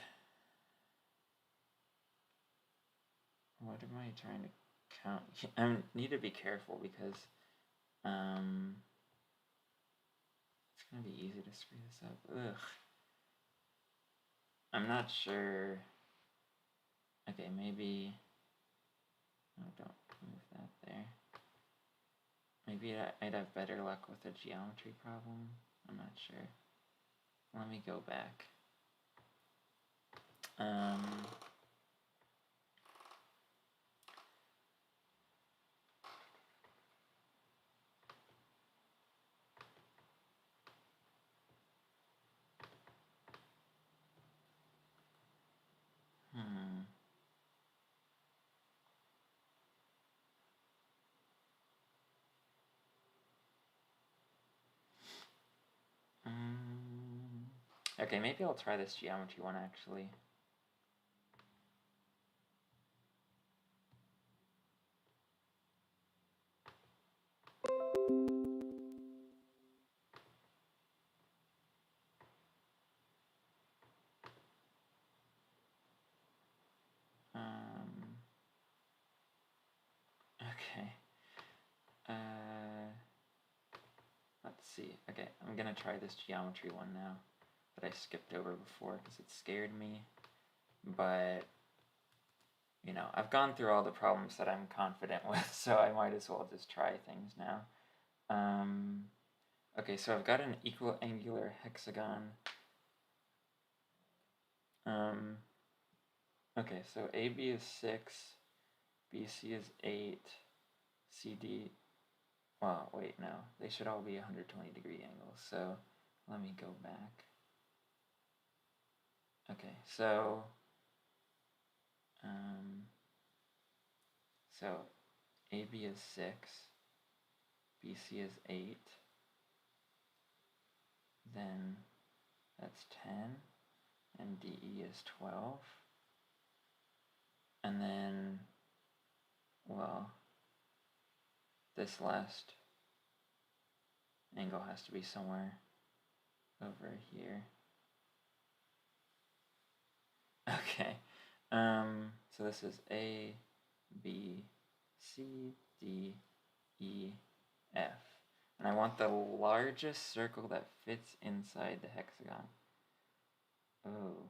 what am I trying to count? I need to be careful because it's going to be easy to screw this up. Ugh. I'm not sure. Okay, maybe, no, don't. move that there. Maybe I'd have better luck with a geometry problem. I'm not sure. Let me go back. Okay, maybe I'll try this geometry one actually. Okay. Let's see. Okay, I'm gonna try this geometry one now that I skipped over before because it scared me. But, you know, I've gone through all the problems that I'm confident with, so I might as well just try things now. Okay, so I've got an equal angular hexagon. Okay, so AB is 6, BC is 8, CD, well, wait, no, they should all be 120-degree angles, so let me go back. Okay, so AB is 6, BC is 8, then that's 10, and DE is 12, and then, well, this last angle has to be somewhere over here. Okay, so this is A, B, C, D, E, F. And I want the largest circle that fits inside the hexagon. Oh.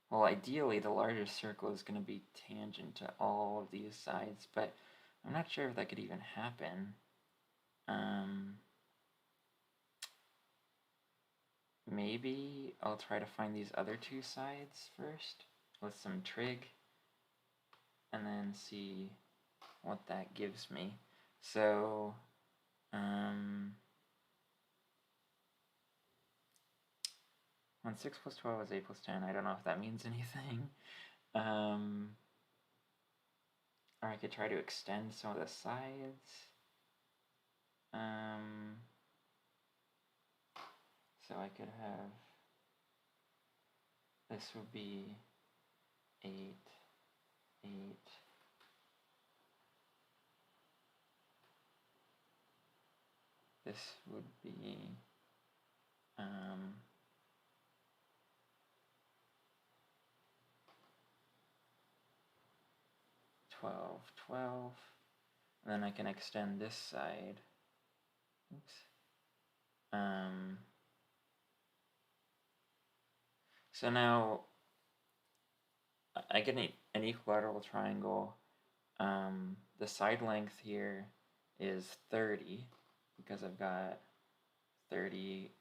Well, ideally the largest circle is going to be tangent to all of these sides, but I'm not sure if that could even happen. Maybe I'll try to find these other two sides first with some trig and then see what that gives me. So, 6 plus 12 is 8 plus 10. I don't know if that means anything. Or I could try to extend some of the sides. So I could have, this would be 8, 8. This would be 12, 12. And then I can extend this side. Oops. So now I get an equilateral triangle. The side length here is 30 because I've got 30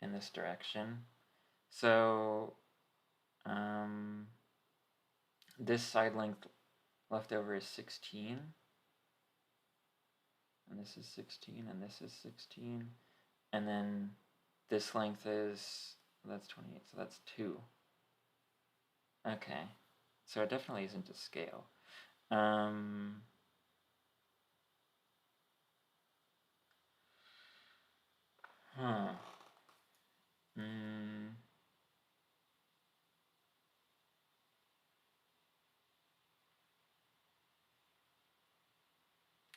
in this direction. So this side length left over is 16. And this is 16, and this is 16. And then this length is, that's 28, so that's 2. Okay, so it definitely isn't to scale.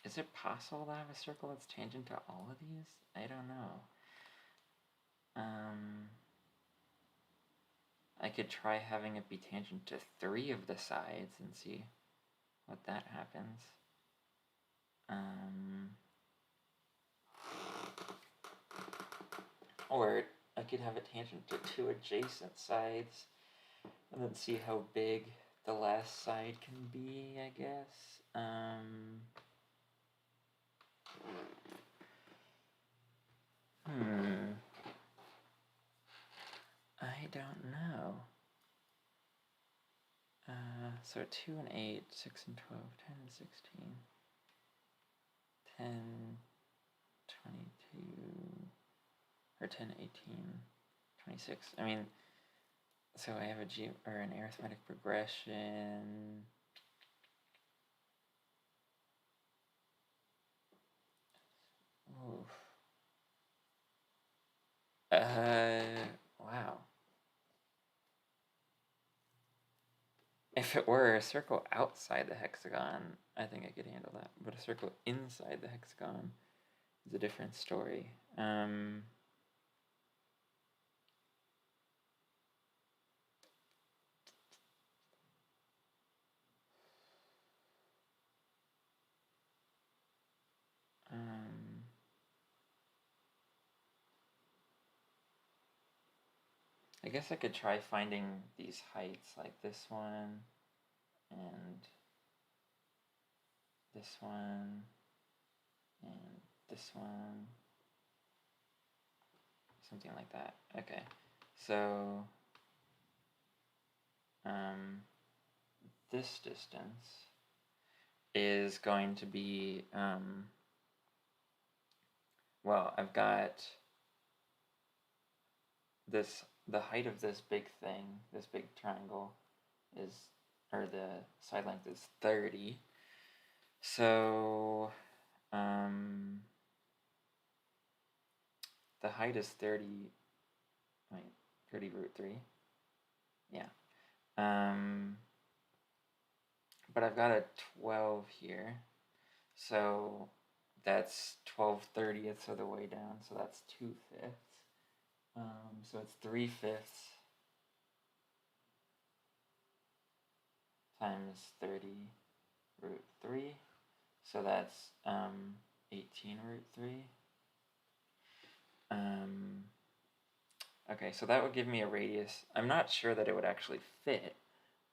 Is it possible to have a circle that's tangent to all of these? I don't know. I could try having it be tangent to 3 of the sides and see what that happens. Or I could have a tangent to two adjacent sides, and then see how big the last side can be, I guess. I don't know. So 2 and 8, 6 and 12, 10 and 16, 10, 22, or 10, 18, 26. I mean, so I have an arithmetic progression. Oof. Wow. If it were a circle outside the hexagon, I think I could handle that. But a circle inside the hexagon is a different story. I guess I could try finding these heights, like this one, and this one, and this one, something like that. Okay, so this distance is going to be, well, I've got this, the height of this big thing, this big triangle is, or the side length is 30. So, the height is 30, wait, 30 root 3. Yeah. But I've got a 12 here. So that's 12/30ths of the way down. So that's 2/5. So it's 3/5 times 30 root 3. So that's 18 root 3. Okay, so that would give me a radius. I'm not sure that it would actually fit,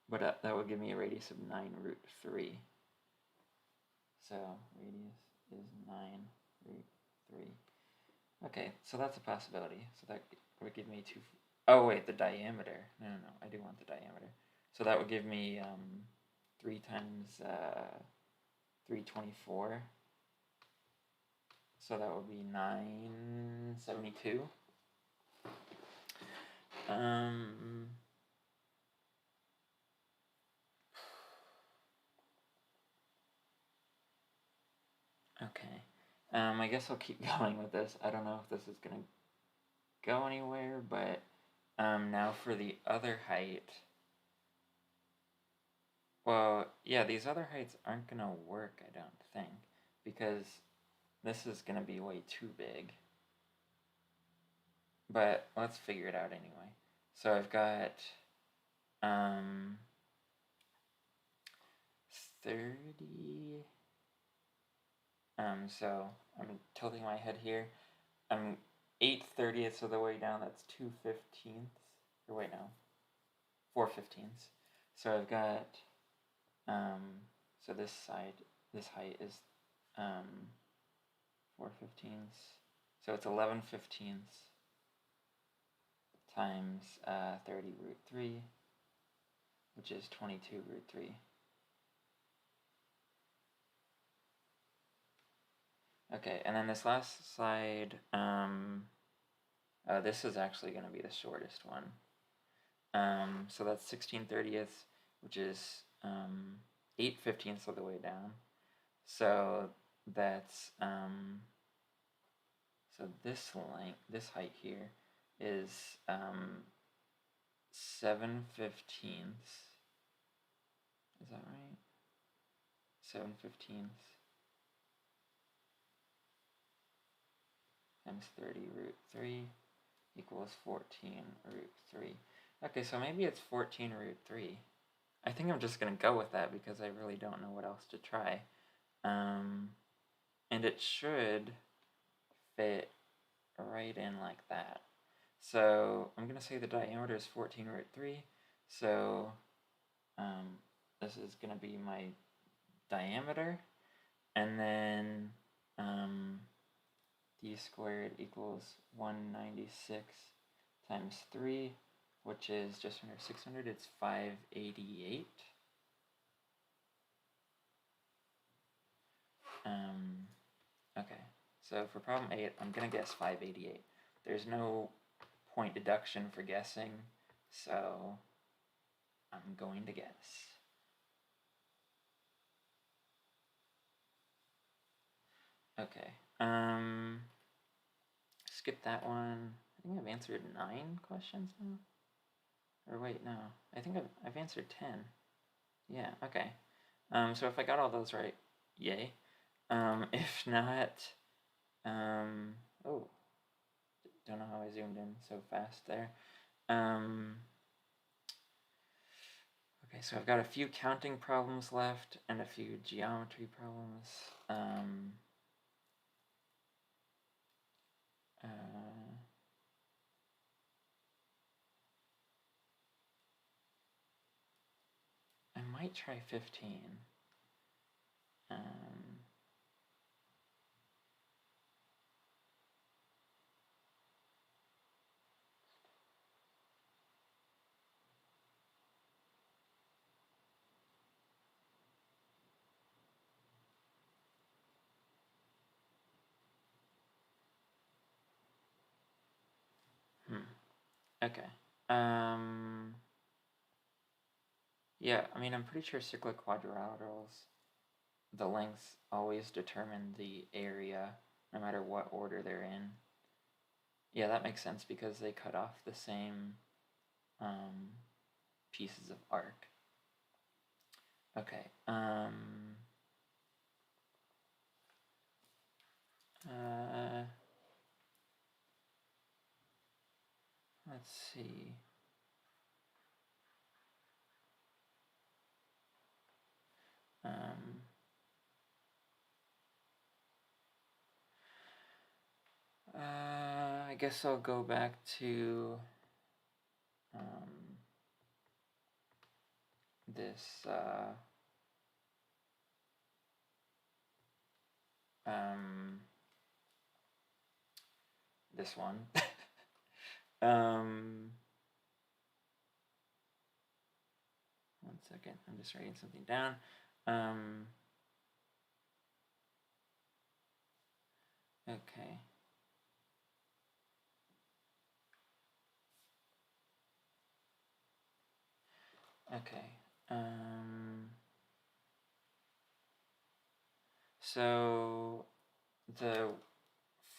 but that would give me a radius of 9 root 3. So radius is 9 root 3. Okay, so that's a possibility. So that would give me 2. Oh wait, the diameter. No, I do want the diameter. So that would give me 3 times 324. So that would be 972. Okay. I guess I'll keep going with this. I don't know if this is gonna go anywhere, but now for the other height. Well, yeah, these other heights aren't gonna work, I don't think, because this is gonna be way too big. But let's figure it out anyway. So I've got 30. So I'm tilting my head here. I'm 8/30ths of the way down. That's 2/15. Or wait, no, 4/15. So I've got so this side, this height is 4/15. So it's 11/15 times 30 root 3, which is 22 root 3. Okay, and then this last side, this is actually going to be the shortest one. So that's 16/30ths, which is 8/15ths of the way down. So that's so this length, this height here is 7/15ths. Is that right? 7/15ths times 30 root 3 equals 14 root 3. Okay, so maybe it's 14 root 3. I think I'm just going to go with that because I really don't know what else to try. And it should fit right in like that. So I'm going to say the diameter is 14 root 3. So this is going to be my diameter. And then d squared equals 196 times 3, which is just under 600. It's 588. Okay, so for problem 8, I'm going to guess 588. There's no point deduction for guessing, so I'm going to guess. Okay, skip that one. I think I've answered 9 questions now. Or wait, no. I think I've answered 10. Yeah, okay. So if I got all those right, yay. If not, oh, don't know how I zoomed in so fast there. Okay, so I've got a few counting problems left and a few geometry problems. I might try 15. Okay. Yeah, I mean, I'm pretty sure cyclic quadrilaterals, the lengths always determine the area, no matter what order they're in. Yeah, that makes sense because they cut off the same pieces of arc. Okay. Let's see. I guess I'll go back to this this one. One second, I'm just writing something down. Okay. Okay. So the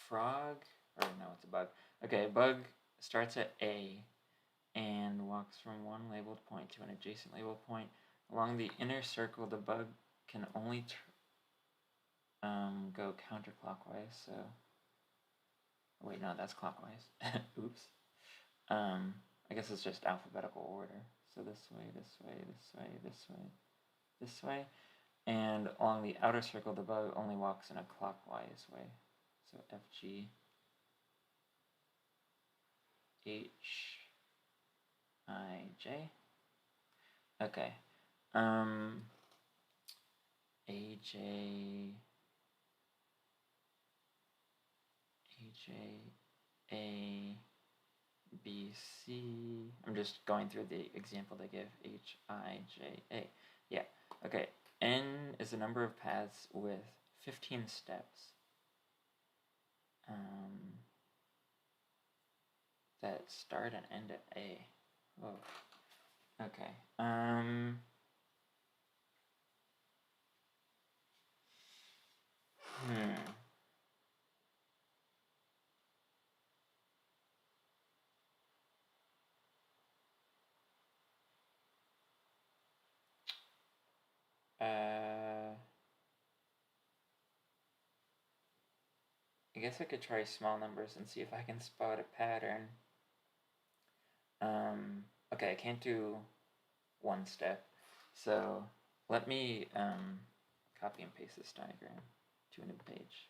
frog, or no, it's a bug. Okay, a bug starts at A and walks from one labeled point to an adjacent labeled point. Along the inner circle, the bug can only go counterclockwise. So, wait, no, that's clockwise. Oops. I guess it's just alphabetical order. So this way, this way, this way, this way, this way. And along the outer circle, the bug only walks in a clockwise way. So F, G, H, I, J. Okay. A, J, A, B, C. I'm just going through the example they give. H, I, J, A. Yeah. Okay. N is the number of paths with 15 steps that start and end at A. Oh. Okay. I guess I could try small numbers and see if I can spot a pattern. Okay, I can't do one step. So let me copy and paste this diagram to a new page.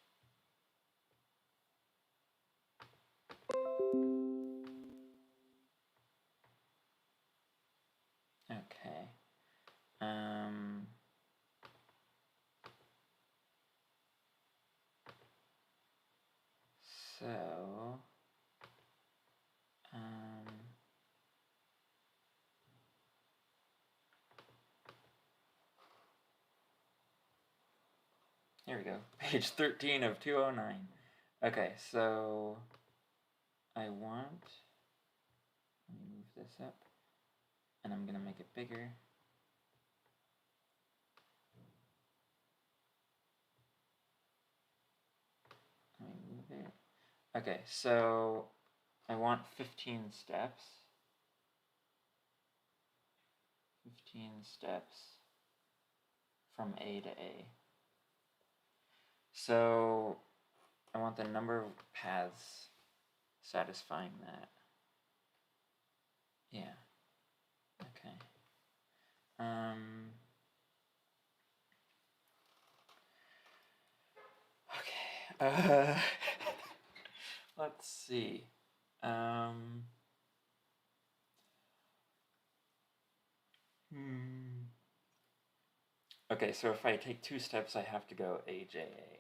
So, here we go, page 13 of 209. Okay, so I want, let me move this up, and I'm going to make it bigger. Let me move it. Okay, so I want 15 steps. 15 steps from A to A. So I want the number of paths satisfying that. Yeah. Okay. Okay. Let's see. Okay, so if I take 2 steps, I have to go AJA.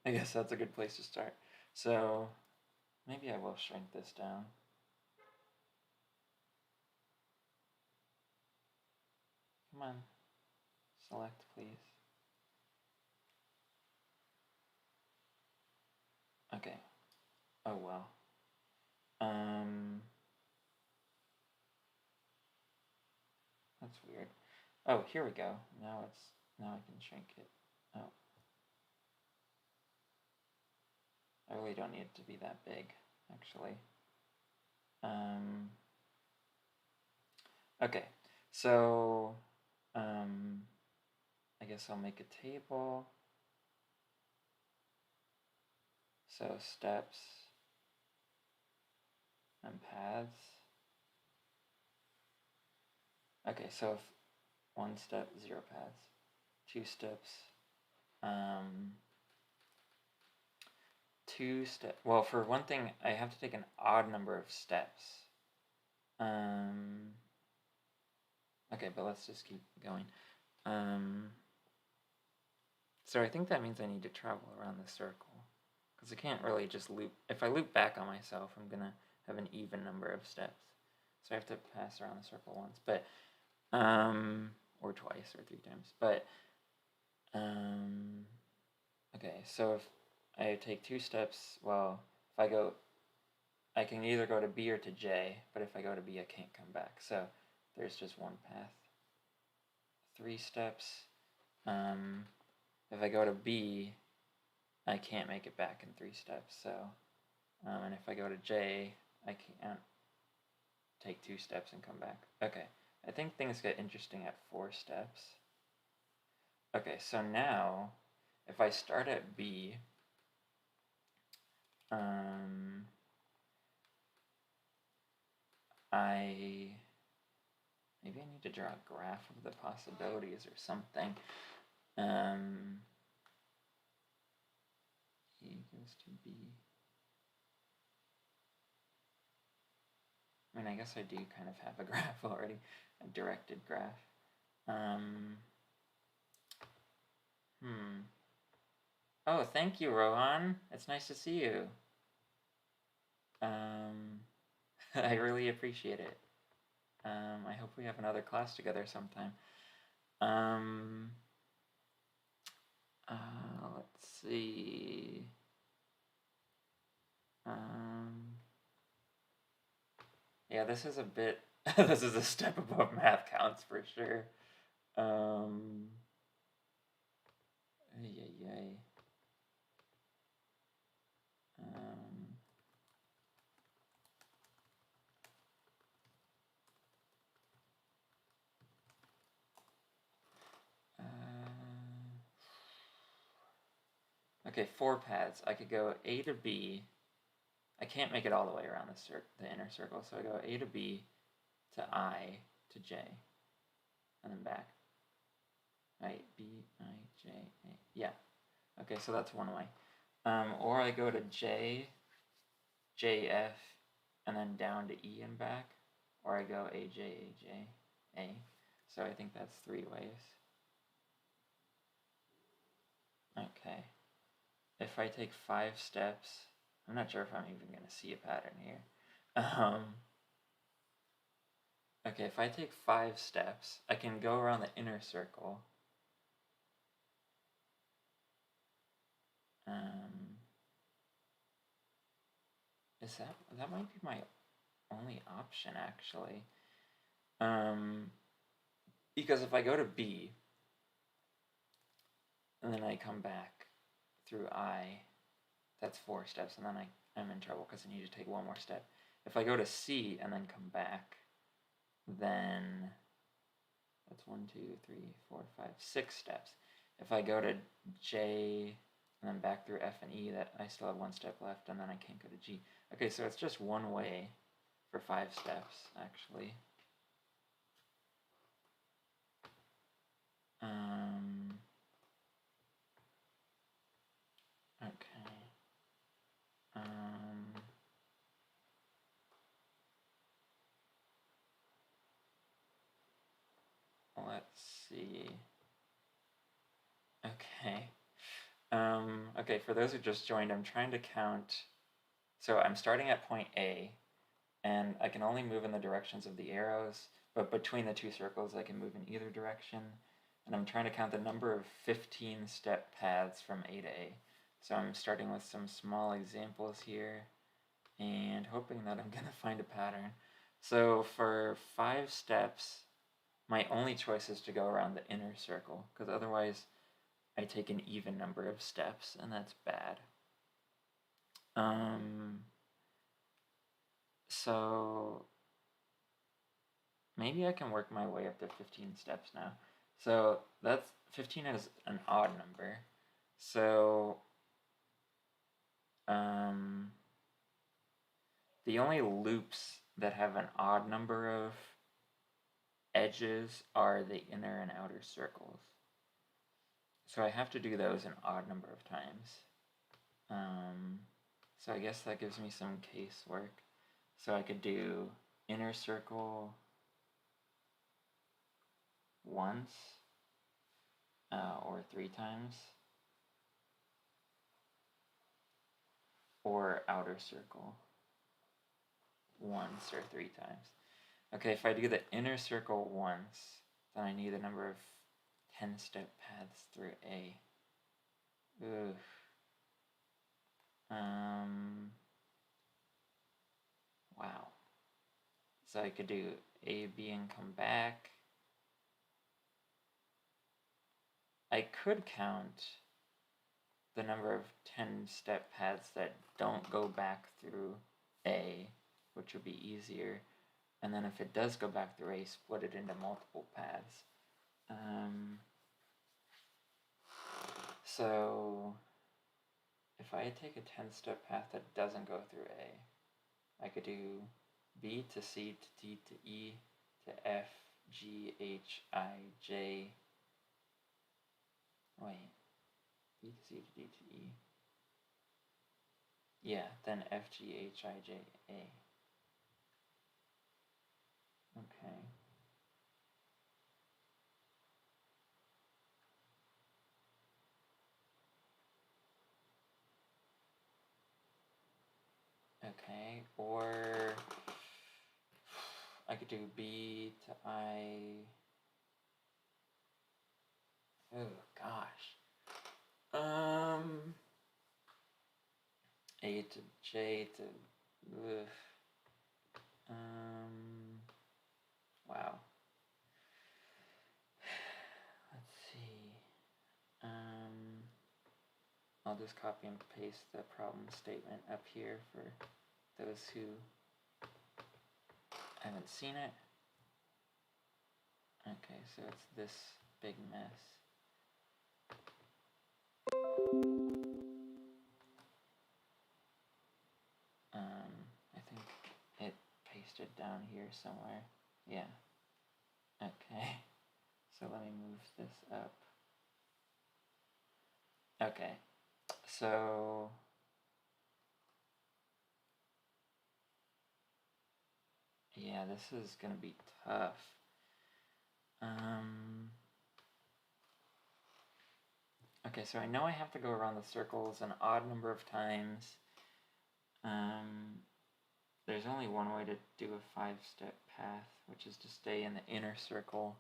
I guess that's a good place to start. So maybe I will shrink this down. Come on. Select, please. Okay. Oh well. That's weird. Oh, here we go. Now I can shrink it. Oh. I really don't need it to be that big, actually. Okay, so I guess I'll make a table. So steps and paths. Okay, so if 1 step, 0 paths. 2 steps, 2 steps. Well, for one thing, I have to take an odd number of steps. Okay, but let's just keep going. So I think that means I need to travel around the circle. Because I can't really just loop. If I loop back on myself, I'm going to have an even number of steps. So I have to pass around the circle once. But, or twice, or 3 times. But, okay, so if I take 2 steps, well, if I go, I can either go to B or to J, but if I go to B, I can't come back. So there's just 1 path. 3 steps. If I go to B, I can't make it back in 3 steps. So, and if I go to J, I can't take 2 steps and come back. Okay, I think things get interesting at 4 steps. Okay, so now, if I start at B, maybe I need to draw a graph of the possibilities or something. A goes to B. I mean, I guess I do kind of have a graph already, a directed graph. Oh, thank you, Rohan. It's nice to see you. I really appreciate it. I hope we have another class together sometime. Let's see. Yeah, this is a bit, this is a step above math counts for sure. Okay, 4 paths. I could go A to B. I can't make it all the way around the inner circle, so I go A to B to I to J, and then back. Right, B, I, J, A. Yeah. Okay, so that's one way. Or I go to J, J, F, and then down to E and back. Or I go A, J, A, J, A. So I think that's 3 ways. Okay. If I take 5 steps, I'm not sure if I'm even going to see a pattern here. Okay, if I take 5 steps, I can go around the inner circle. That might be my only option, actually. Because if I go to B, and then I come back through I, that's 4 steps, and then I'm in trouble because I need to take 1 more step. If I go to C and then come back, then that's 1, 2, 3, 4, 5, 6 steps. If I go to J and then back through F and E, that I still have 1 step left, and then I can't go to G. Okay, so it's just one way for 5 steps, actually. Okay. Let's see. Okay. Okay, for those who just joined, I'm trying to count. So I'm starting at point A, and I can only move in the directions of the arrows, but between the 2 circles I can move in either direction. And I'm trying to count the number of 15-step paths from A to A. So I'm starting with some small examples here, and hoping that I'm going to find a pattern. So for 5 steps, my only choice is to go around the inner circle, because otherwise I take an even number of steps, and that's bad. So maybe I can work my way up to 15 steps now. So that's 15 is an odd number. So the only loops that have an odd number of edges are the inner and outer circles. So I have to do those an odd number of times. So I guess that gives me some casework. So I could do inner circle once, or 3 times, or outer circle once or 3 times. Okay, if I do the inner circle once, then I need the number of 10-step paths through A. Oof. Wow. So I could do A, B, and come back. I could count the number of 10-step paths that don't go back through A, which would be easier. And then if it does go back through A, split it into multiple paths. So if I take a 10-step path that doesn't go through A, I could do B to C to D to E to F, G, H, I, J. Wait. B to C to D to E. Yeah, then F, G, H, I, J, A. Okay. Okay, or I could do B to I. Oh gosh. A to J to. Wow. Let's see. I'll just copy and paste the problem statement up here for those who haven't seen it. Okay, so it's this big mess. I think it pasted down here somewhere. Yeah. Okay. So let me move this up. Okay. So yeah, this is gonna be tough. Okay, so I know I have to go around the circles an odd number of times. There's only one way to do a 5-step path, which is to stay in the inner circle.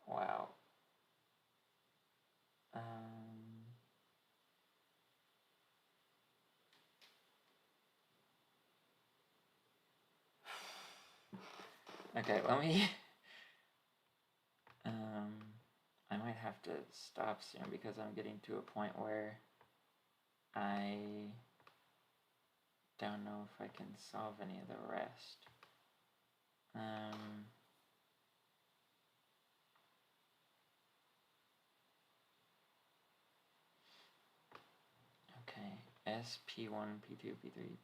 Wow. Okay, let me... I might have to stop soon because I'm getting to a point where I don't know if I can solve any of the rest. Okay, S, P1, P2, P3,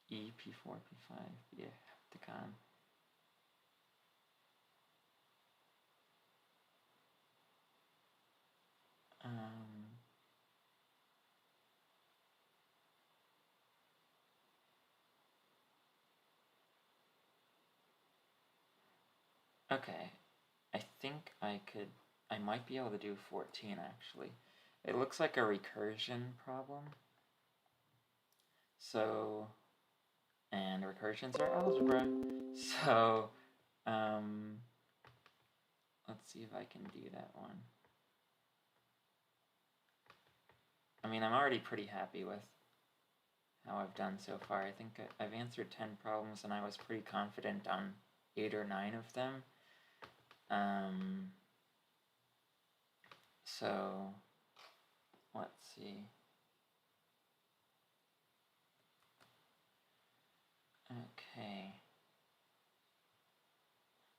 E, P4, P5, be a heptagon. Okay, I think I might be able to do 14 actually. It looks like a recursion problem. So, and recursions are algebra. So, let's see if I can do that one. I mean, I'm already pretty happy with how I've done so far. I think I've answered 10 problems and I was pretty confident on 8 or 9 of them. So, let's see. Okay.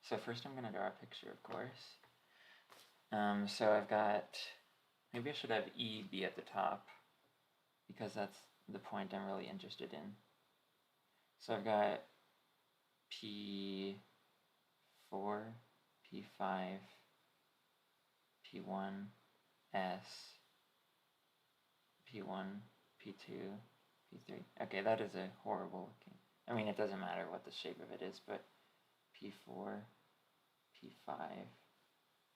So first I'm going to draw a picture, of course. So I've got, maybe I should have E be at the top, because that's the point I'm really interested in. So I've got P4, P5, P1, S, P1, P2, P3. Okay, that is a horrible looking. I mean, it doesn't matter what the shape of it is, but P4, P5,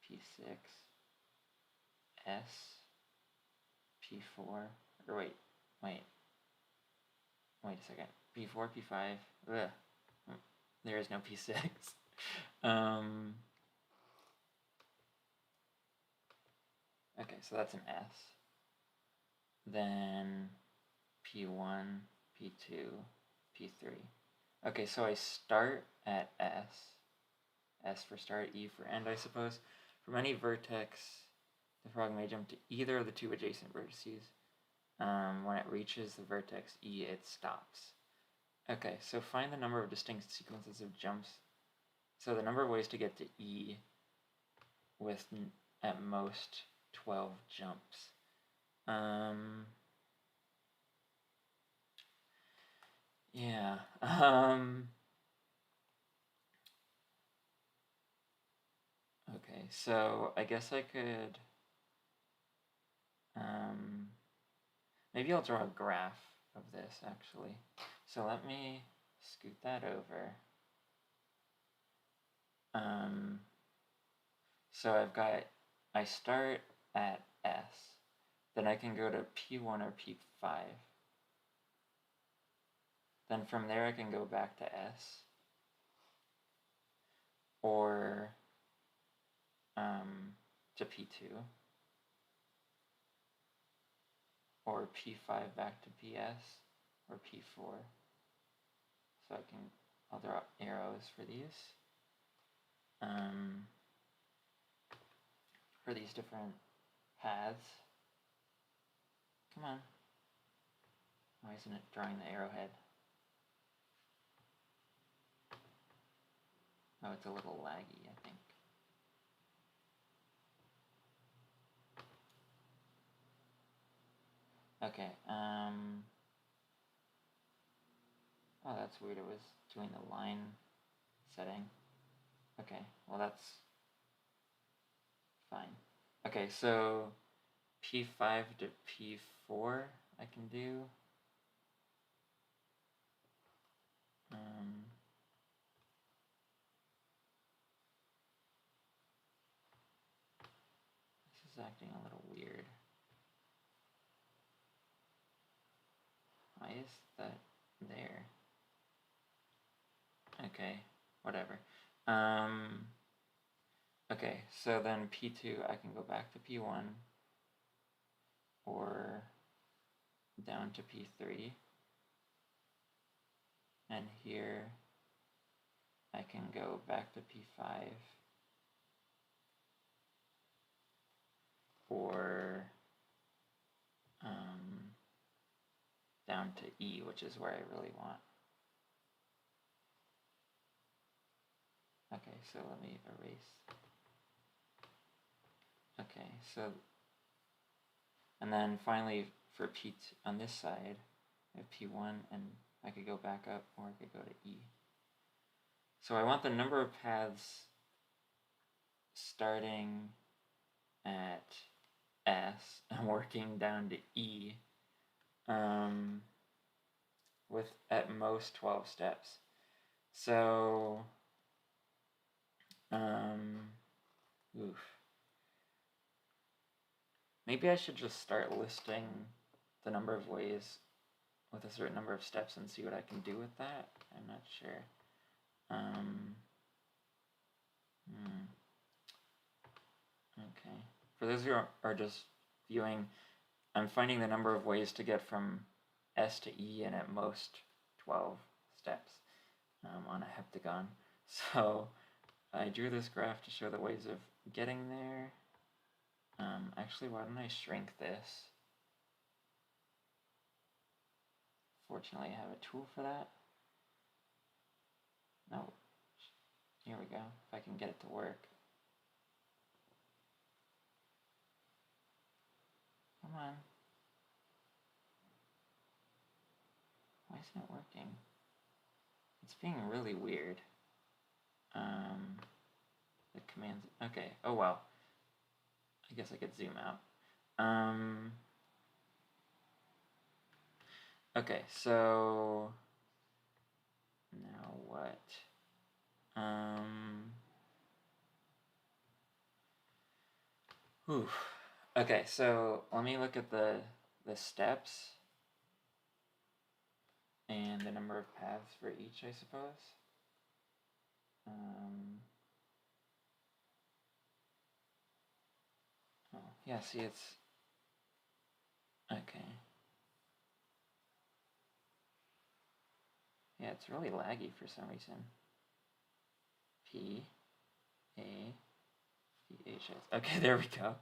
P6, S, P4, or wait a second, P4, P5, ugh, there is no P6. Okay, so that's an S. Then P1, P2, P3. Okay, so I start at S. S for start, E for end, I suppose. From any vertex, the frog may jump to either of the two adjacent vertices. When it reaches the vertex E, it stops. Okay, so find the number of distinct sequences of jumps. So the number of ways to get to E with at most 12 jumps. Yeah. Okay, so I guess I could, maybe I'll draw a graph of this actually. So let me scoot that over. So I've got, I start at S, then I can go to P1 or P5. Then from there I can go back to S, or to P2, or P5 back to PS, or P4. So I'll draw arrows for these. For these different paths. Come on. Why isn't it drawing the arrowhead? Oh, it's a little laggy, I think. Okay, oh, that's weird, it was doing the line setting. Okay, well that's fine. Okay, so P5 to P4 I can do. acting a little weird. Why is that there? Okay, whatever. Okay, so then P2, I can go back to P1 or down to P3. And here I can go back to P5 or down to E, which is where I really want. Okay, so let me erase. Okay, so, and then finally for P2 on this side, I have P1 and I could go back up or I could go to E. So I want the number of paths starting at S and working down to E with at most 12 steps. So, maybe I should just start listing the number of ways with a certain number of steps and see what I can do with that. I'm not sure. Okay. For those who are just viewing, I'm finding the number of ways to get from S to E in at most 12 steps on a heptagon. So I drew this graph to show the ways of getting there. Actually, why don't I shrink this? Fortunately, I have a tool for that. No. Here we go, if I can get it to work. Come on. Why isn't it working? It's being really weird. The commands, okay, oh well. I guess I could zoom out. Okay, so now what? Okay, so let me look at the steps and the number of paths for each, I suppose. Oh, yeah, see, it's okay. Yeah, it's really laggy for some reason. P, A, P, H, S. Okay, there we go.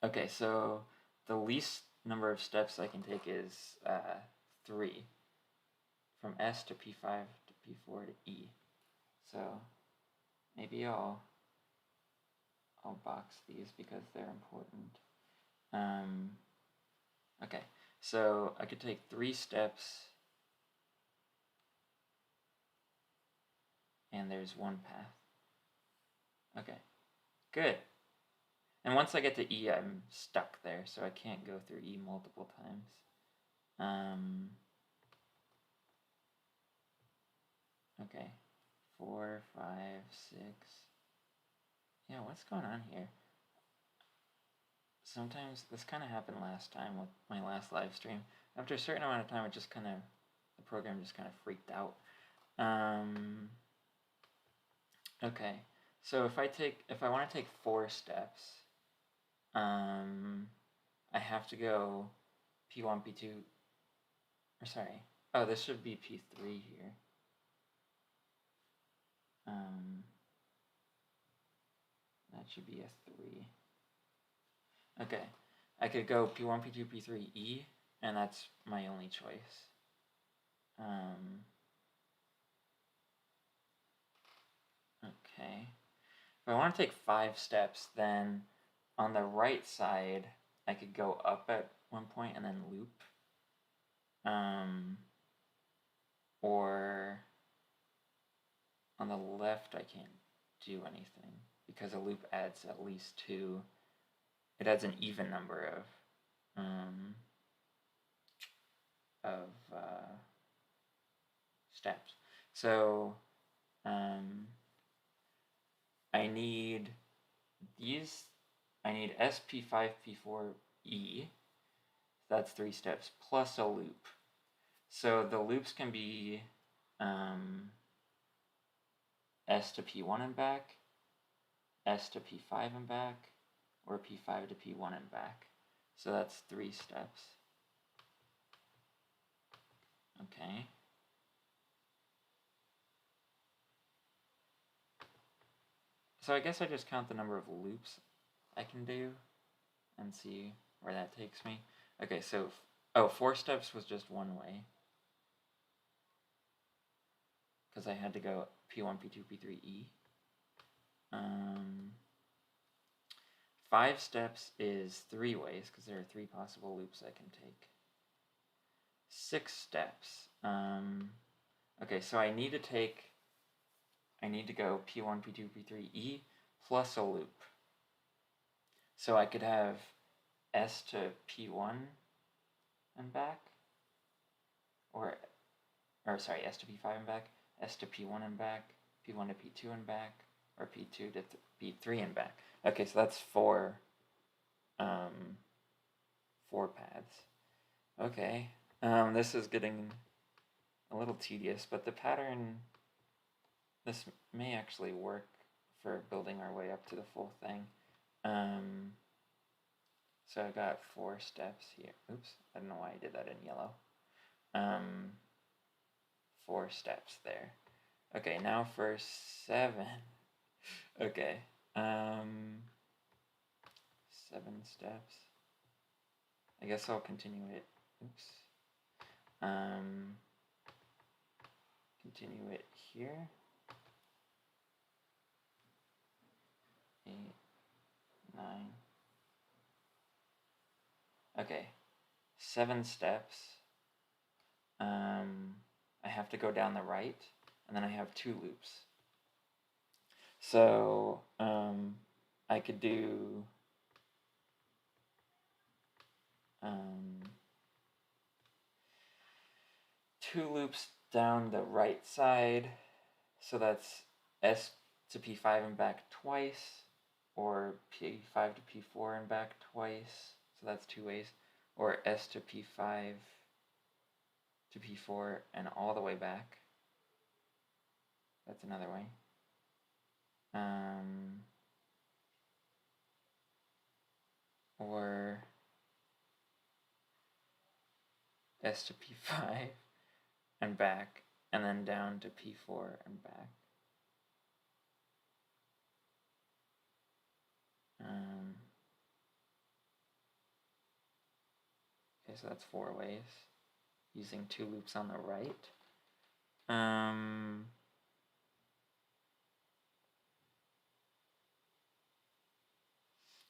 Okay, so the least number of steps I can take is 3. From S to P5 to P4 to E. So maybe I'll box these because they're important. Okay, so I could take 3 steps and there's 1 path. Okay, good. And once I get to E, I'm stuck there, so I can't go through E multiple times. Okay, 4, 5, 6. Yeah, what's going on here? Sometimes, this kind of happened last time with my last live stream. After a certain amount of time, it just kind of, the program just kind of freaked out. Okay, so if I want to take 4 steps, I have to go P1, P2, or sorry, oh, this should be P3 here. That should be a 3. Okay, I could go P1, P2, P3, E, and that's my only choice. Okay, if I want to take 5 steps, then on the right side, I could go up at one point and then loop. Or on the left, I can't do anything because a loop adds at least 2. It adds an even number of steps. So I need these, I need SP5, P4, E. That's 3 steps, plus a loop. So the loops can be S to P1 and back, S to P5 and back, or P5 to P1 and back. So that's 3 steps. Okay. So I guess I just count the number of loops I can do and see where that takes me. Okay, so, 4 steps was just one way. Because I had to go P1, P2, P3, E. 5 steps is 3 ways, because there are 3 possible loops I can take. 6 steps. Okay, so I need to go P1, P2, P3, E plus a loop. So I could have S to P1 and back, or sorry, S to P5 and back, S to P1 and back, P1 to P2 and back, or P2 to P3 and back. Okay, so that's 4 paths. Okay, this is getting a little tedious, but the pattern, this may actually work for building our way up to the full thing. So I got 4 steps here. Oops, I don't know why I did that in yellow. 4 steps there. Okay, now for 7. Okay, 7 steps. I guess I'll continue it. Oops. Continue it here. 8, 9. Okay, 7 steps. I have to go down the right, and then I have 2 loops. So I could do 2 loops down the right side, so that's S to P5 and back twice, or P5 to P4 and back twice, so that's 2 ways, or S to P5 to P4 and all the way back. That's another way. Or S to P5 and back, and then down to P4 and back. Okay, so that's 4 ways, using 2 loops on the right.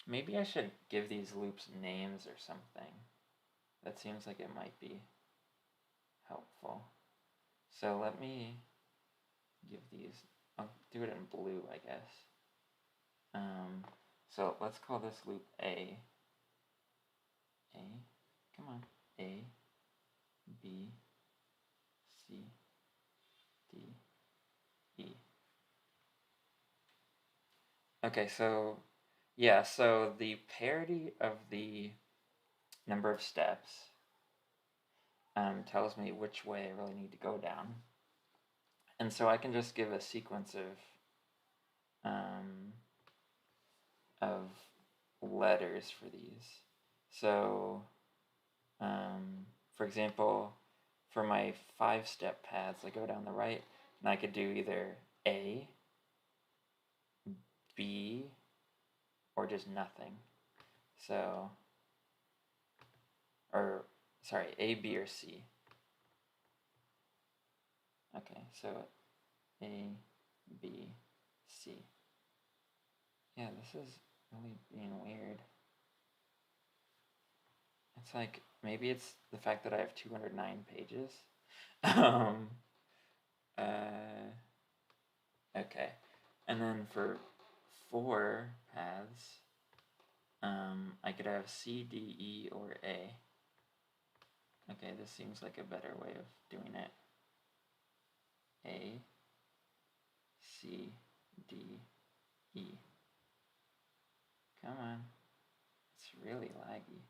Maybe I should give these loops names or something. That seems like it might be helpful. So let me give these, I'll do it in blue, I guess. So let's call this loop A. Come on. A, B, C, D, E. Okay, so yeah, so the parity of the number of steps tells me which way I really need to go down. And so I can just give a sequence of letters for these. So, for example, for my 5-step paths, I go down the right, and I could do either A, B, or just nothing. So, or, sorry, A, B, or C. Okay, so A, B, C. Yeah, this is really being weird. It's like, maybe it's the fact that I have 209 pages. Okay, and then for 4 paths, I could have C, D, E, or A. Okay, this seems like a better way of doing it. A, C, D, E. Come on. It's really laggy.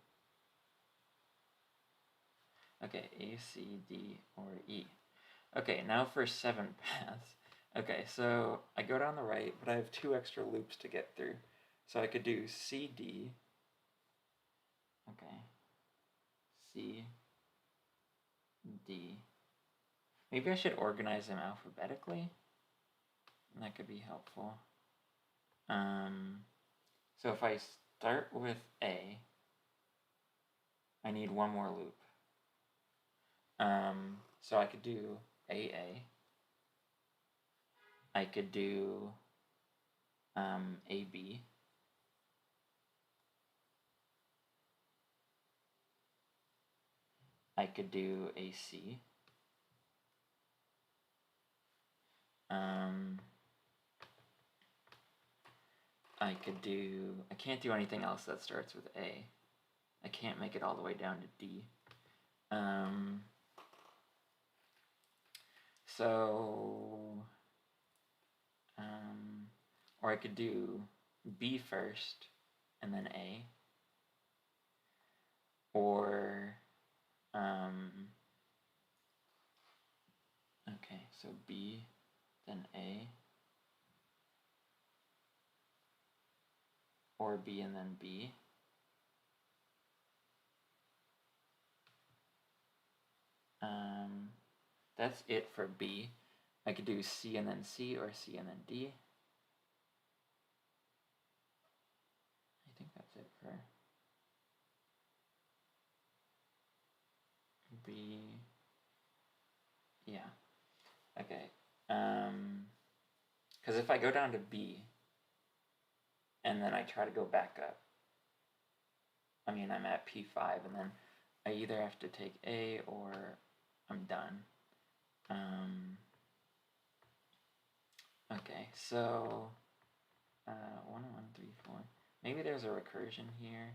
Okay, A, C, D, or E. Okay, now for 7 paths. Okay, so I go down the right, but I have 2 extra loops to get through. So I could do C, D. Okay. C, D. Maybe I should organize them alphabetically. That could be helpful. So if I start with A, I need 1 more loop. So I could do AA. I could do AB. I could do AC. I could do, I can't do anything else that starts with A. I can't make it all the way down to D. Or I could do B first and then A. Or, okay, so B, then A. Or B and then B. That's it for B. I could do C and then C, or C and then D. I think that's it for B. Yeah. Okay. Because if I go down to B, and then I try to go back up, I mean, I'm at P5, and then I either have to take A or I'm done. Okay, so 1, 1, 3, 4. Maybe there's a recursion here.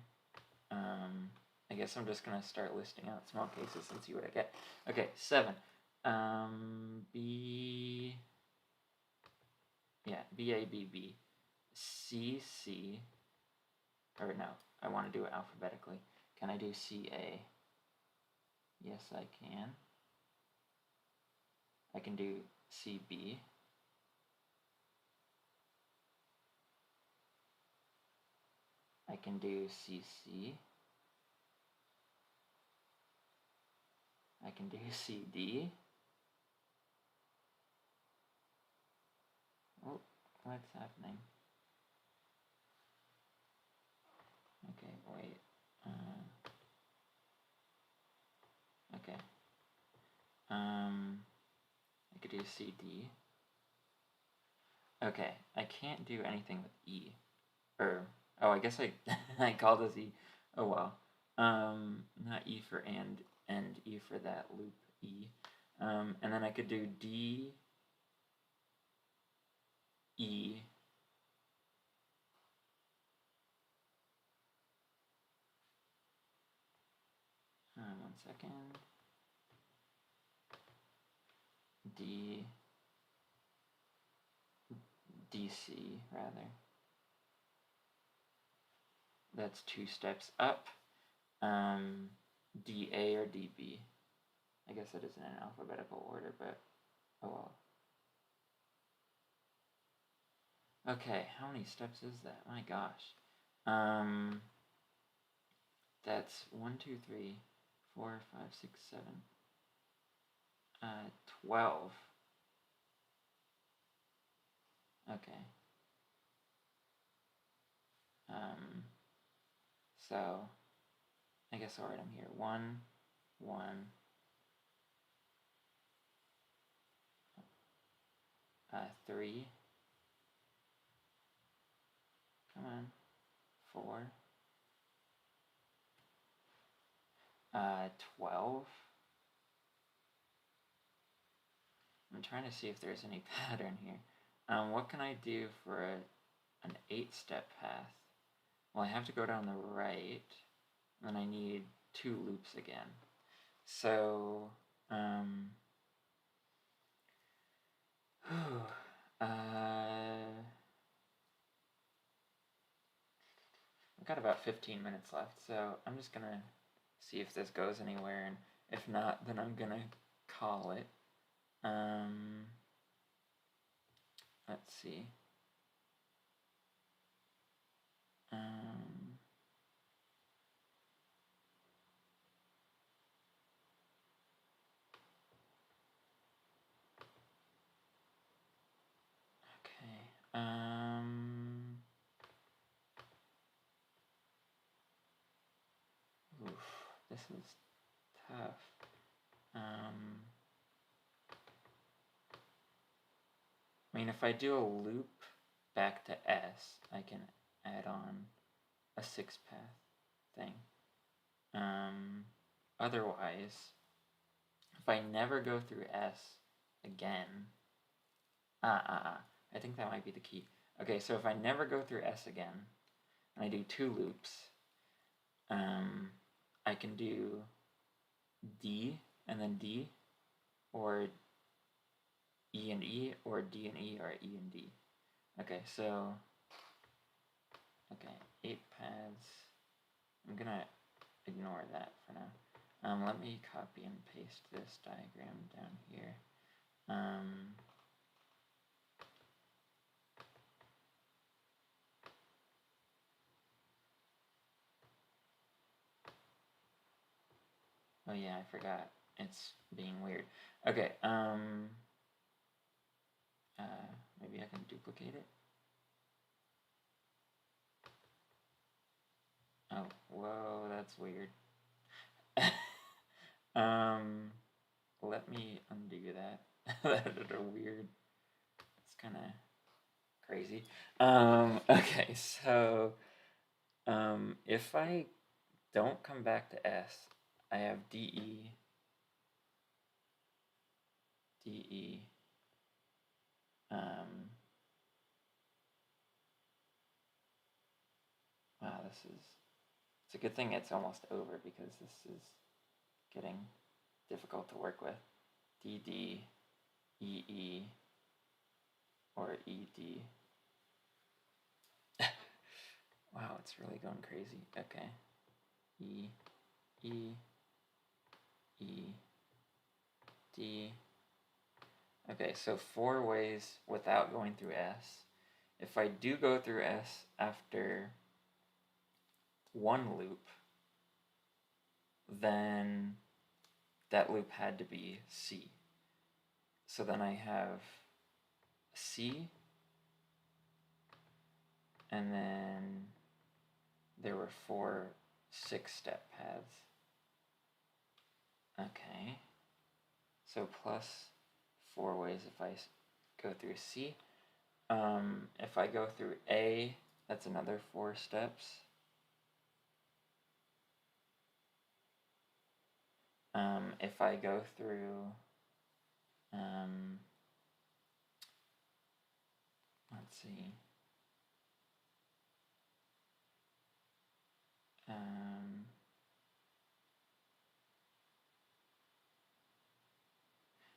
I guess I'm just gonna start listing out small cases and see what I get. Okay, 7. B. Yeah, B A B B. C C. Or no, I want to do it alphabetically. Can I do C A? Yes, I can. I can do C B. I can do CC. I can do CD. Oh, what's happening? Okay, wait. Okay. I could do CD. Okay, I can't do anything with E. Or, oh, I guess I called this E. Oh well. Not E for and E for that loop E. And then I could do D, E. 1 second. D, DC rather. That's 2 steps up. DA or DB. I guess that isn't in alphabetical order, but oh well. Okay, how many steps is that? My gosh. That's 1, 2, 3, 4, 5, 6, 7. 12. Okay. So I guess I'll write them here. 1, 1. 3. Come on. 4. 12. I'm trying to see if there's any pattern here. What can I do for an 8-step path? Well, I have to go down the right, and I need 2 loops again. So, I've got about 15 minutes left, so I'm just gonna see if this goes anywhere, and if not, then I'm gonna call it. Let's see. Okay. Oof, this is tough. I mean, if I do a loop back to S, I can add on a 6-path thing. Otherwise, if I never go through S again, I think that might be the key. Okay, so if I never go through S again, and I do 2 loops, I can do D and then D, or E and E, or D and E, or E and D. Okay, so, 8 paths. I'm gonna ignore that for now. Let me copy and paste this diagram down here. Oh yeah, I forgot. It's being weird. Okay, maybe I can duplicate it. Oh, whoa, that's weird. Let me undo that. That's weird. It's kind of crazy. Okay, so if I don't come back to S, I have DE, wow, it's a good thing it's almost over, because this is getting difficult to work with. DD, EE, or ED. Wow, it's really going crazy. Okay. E, D. Okay, so 4 ways without going through S. If I do go through S after 1 loop, then that loop had to be C. So then I have C, and then there were 4 6-step paths. Okay, so plus 4 ways if I go through C. If I go through A, that's another 4 steps. If I go through, let's see,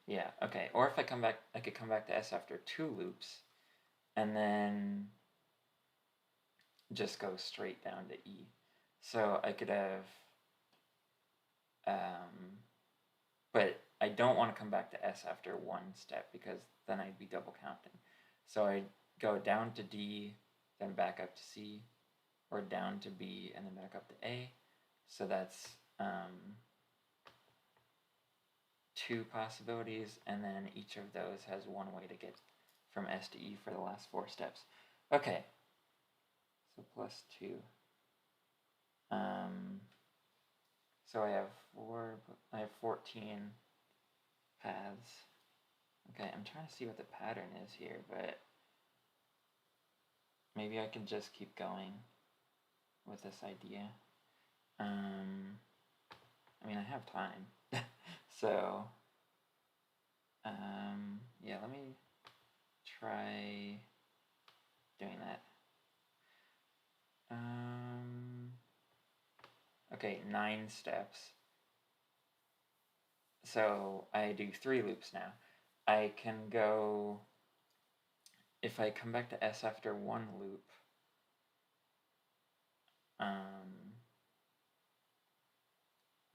yeah, okay, or if I come back, I could come back to S after 2 loops, and then just go straight down to E. So I could have, but I don't want to come back to S after 1 step, because then I'd be double counting. So I'd go down to D, then back up to C, or down to B, and then back up to A. So that's 2 possibilities, and then each of those has 1 way to get from S to E for the last 4 steps. Okay, so plus 2. So I have 14 paths. Okay, I'm trying to see what the pattern is here, but maybe I can just keep going with this idea. I mean, I have time. So, yeah, let me try doing that. Okay, 9 steps. So I do 3 loops now. I can go, if I come back to S after 1 loop,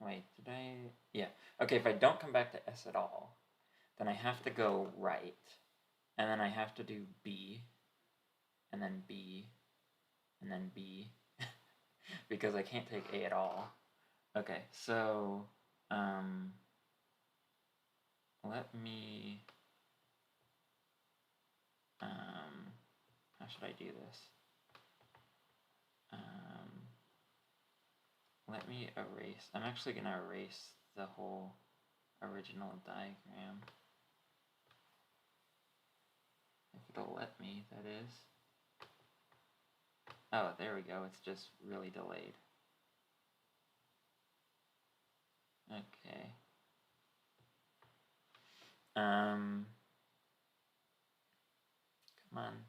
Wait, did I? Yeah. Okay, if I don't come back to S at all, then I have to go right, and then I have to do B, and then B, and then B, because I can't take A at all. Okay, so, let me, how should I do this? Let me erase, I'm actually going to erase the whole original diagram. If it'll let me, that is. Oh, there we go, it's just really delayed. Okay. Come on.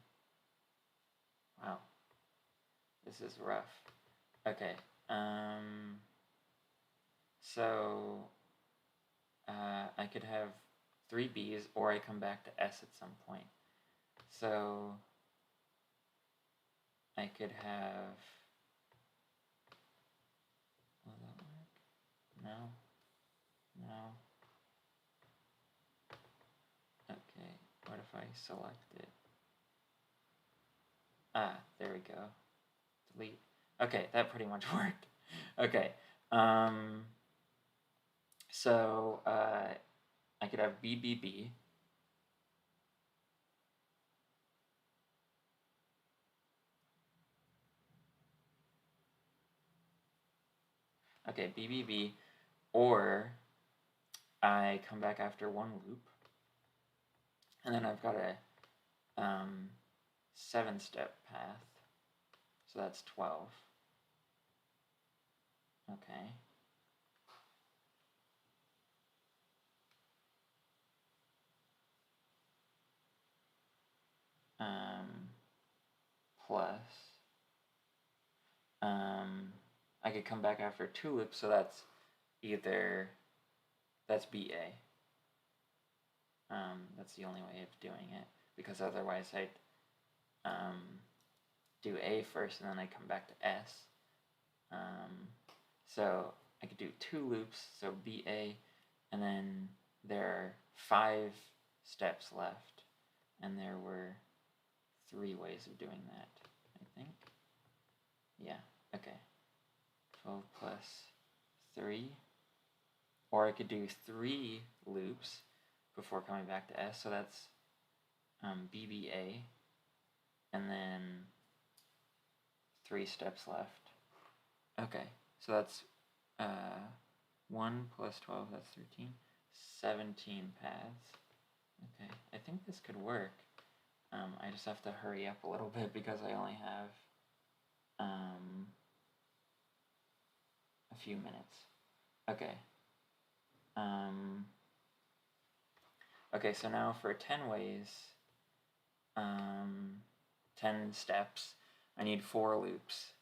Wow. This is rough. Okay. So I could have 3 B's, or I come back to S at some point. So I could have, will that work? No. No. Okay, what if I select it? Ah, there we go. Delete. Okay, that pretty much worked. Okay. So I could have BBB. Okay, BBB, or I come back after one loop, and then I've got a 7-step path, so that's 12. Okay. Plus, I could come back after 2 loops, so that's that's BA. That's the only way of doing it, because otherwise I'd do A first and then I come back to S. So I could do 2 loops, so BA, and then there are 5 steps left, and there were 3 ways of doing that, I think. Yeah, okay. 12 plus 3. Or I could do 3 loops before coming back to S, so that's BBA, and then 3 steps left. Okay, so that's 1 plus 12, that's 13, 17 paths. Okay, I think this could work. I just have to hurry up a little bit because I only have a few minutes. Okay. Okay, so now for 10 ways, 10 steps, I need 4 loops.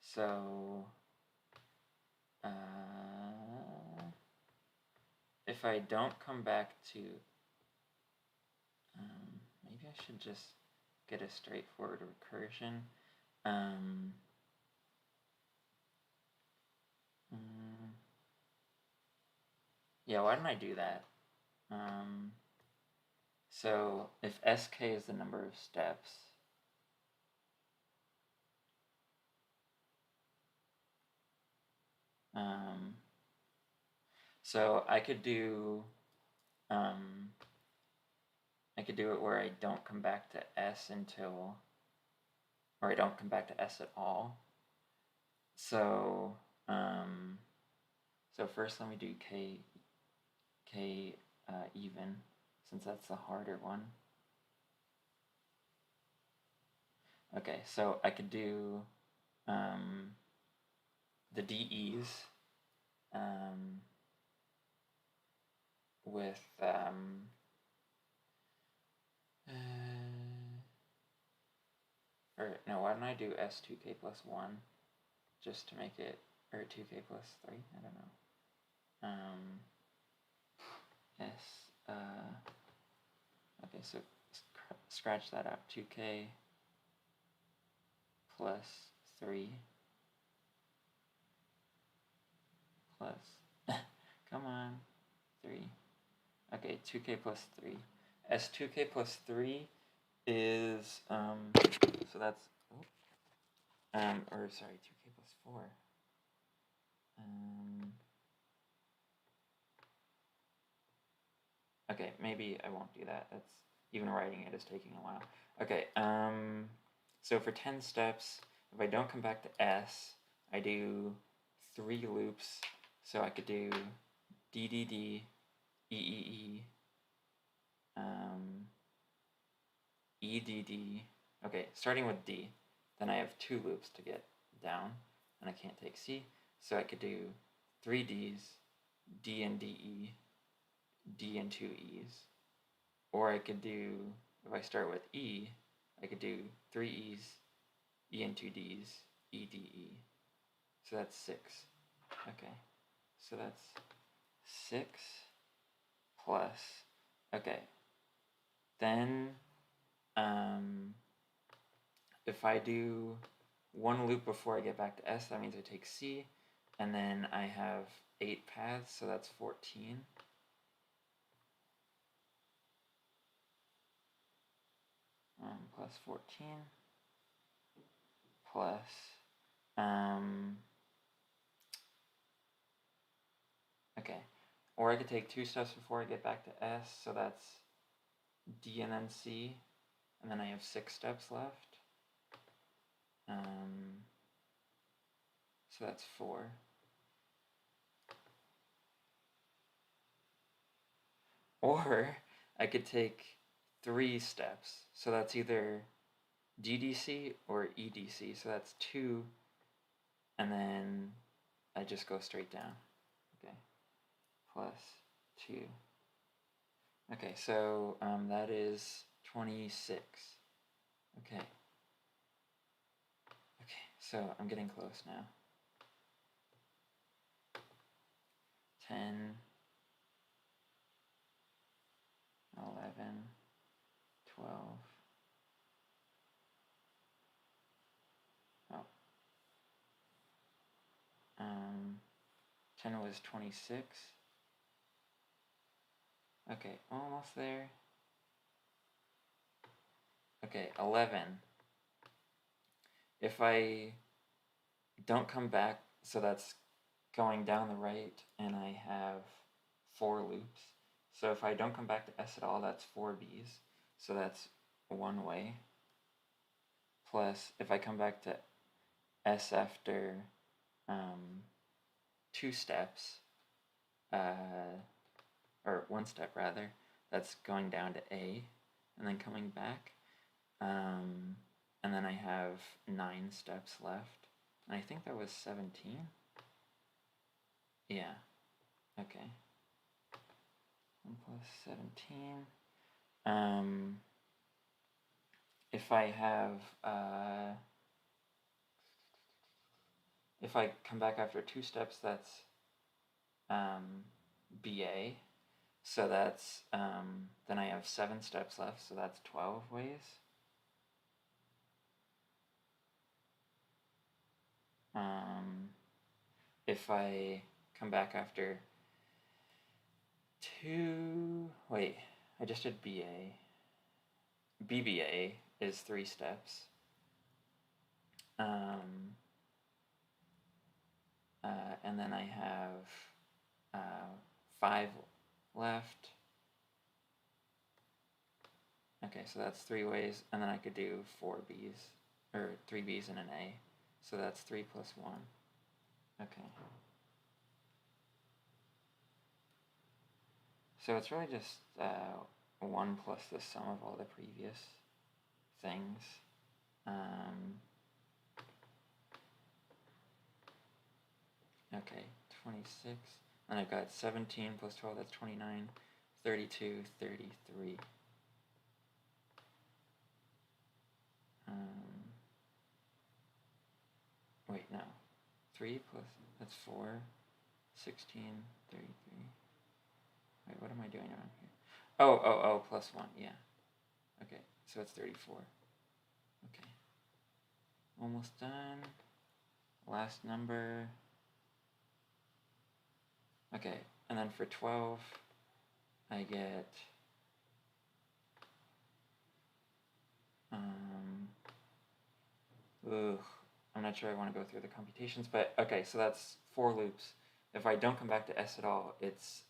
So if I don't come back to, maybe I should just get a straightforward recursion. Yeah, why don't I do that? So if sk is the number of steps, so I could do it where I don't come back to S until, or I don't come back to S at all. So so first let me do k even, since that's the harder one. Okay, so I could do the DEs with or no, why don't I do S2k plus 1 just to make it, or 2k plus 3, I don't know. Okay, so scratch that out, 2k plus 3 plus, come on, 3. Okay, 2k plus 3. S2k plus 3 is, so that's, or sorry, 2k plus 4. Okay, maybe I won't do that. That's, even writing it is taking a while. Okay, so for 10 steps, if I don't come back to S, I do 3 loops. So I could do DDD, EEE, EDD. Okay, starting with D. Then I have 2 loops to get down, and I can't take C. So I could do 3 Ds, D and DE, D and 2 E's. Or I could do, if I start with E, I could do 3 E's, E and 2 D's, E, D, E. So that's 6. Okay, so that's 6 plus, okay, then if I do 1 loop before I get back to S, that means I take C, and then I have 8 paths, so that's 14. Plus 14 plus okay, or I could take 2 steps before I get back to S, so that's D and then C, and then I have 6 steps left. So that's 4. Or I could take 3 steps, so that's either GDC or EDC, so that's 2, and then I just go straight down. Okay, plus 2. Okay, so that is 26. Okay. Okay, so I'm getting close now. 10, 11, 12. Oh. 10 was 26. Okay, almost there. Okay, 11. If I don't come back, so that's going down the right, and I have 4 loops. So if I don't come back to S at all, that's 4 B's. So that's 1 way. Plus, if I come back to S after 2 steps, or 1 step rather, that's going down to A, and then coming back. And then I have 9 steps left. And I think that was 17. Yeah. Okay. 1 plus 17. If I have, if I come back after 2 steps, that's BA. So that's, then I have 7 steps left, so that's 12 ways. If I come back after 2, wait, I just did BA. BBA is 3 steps. And then I have 5 left. Okay, so that's 3 ways, and then I could do 4 B's, or 3 B's and an A. So that's 3 plus 1. Okay. So it's really just 1 plus the sum of all the previous things. Okay, 26. And I've got 17 plus 12, that's 29, 32, 33. Wait, no. 3 plus, that's 4, 16, 33. Wait, what am I doing around here? Oh, plus 1, yeah. Okay, so it's 34. Okay. Almost done. Last number. Okay, and then for 12, I get I'm not sure I want to go through the computations, but okay, so that's 4 loops. If I don't come back to S at all, it's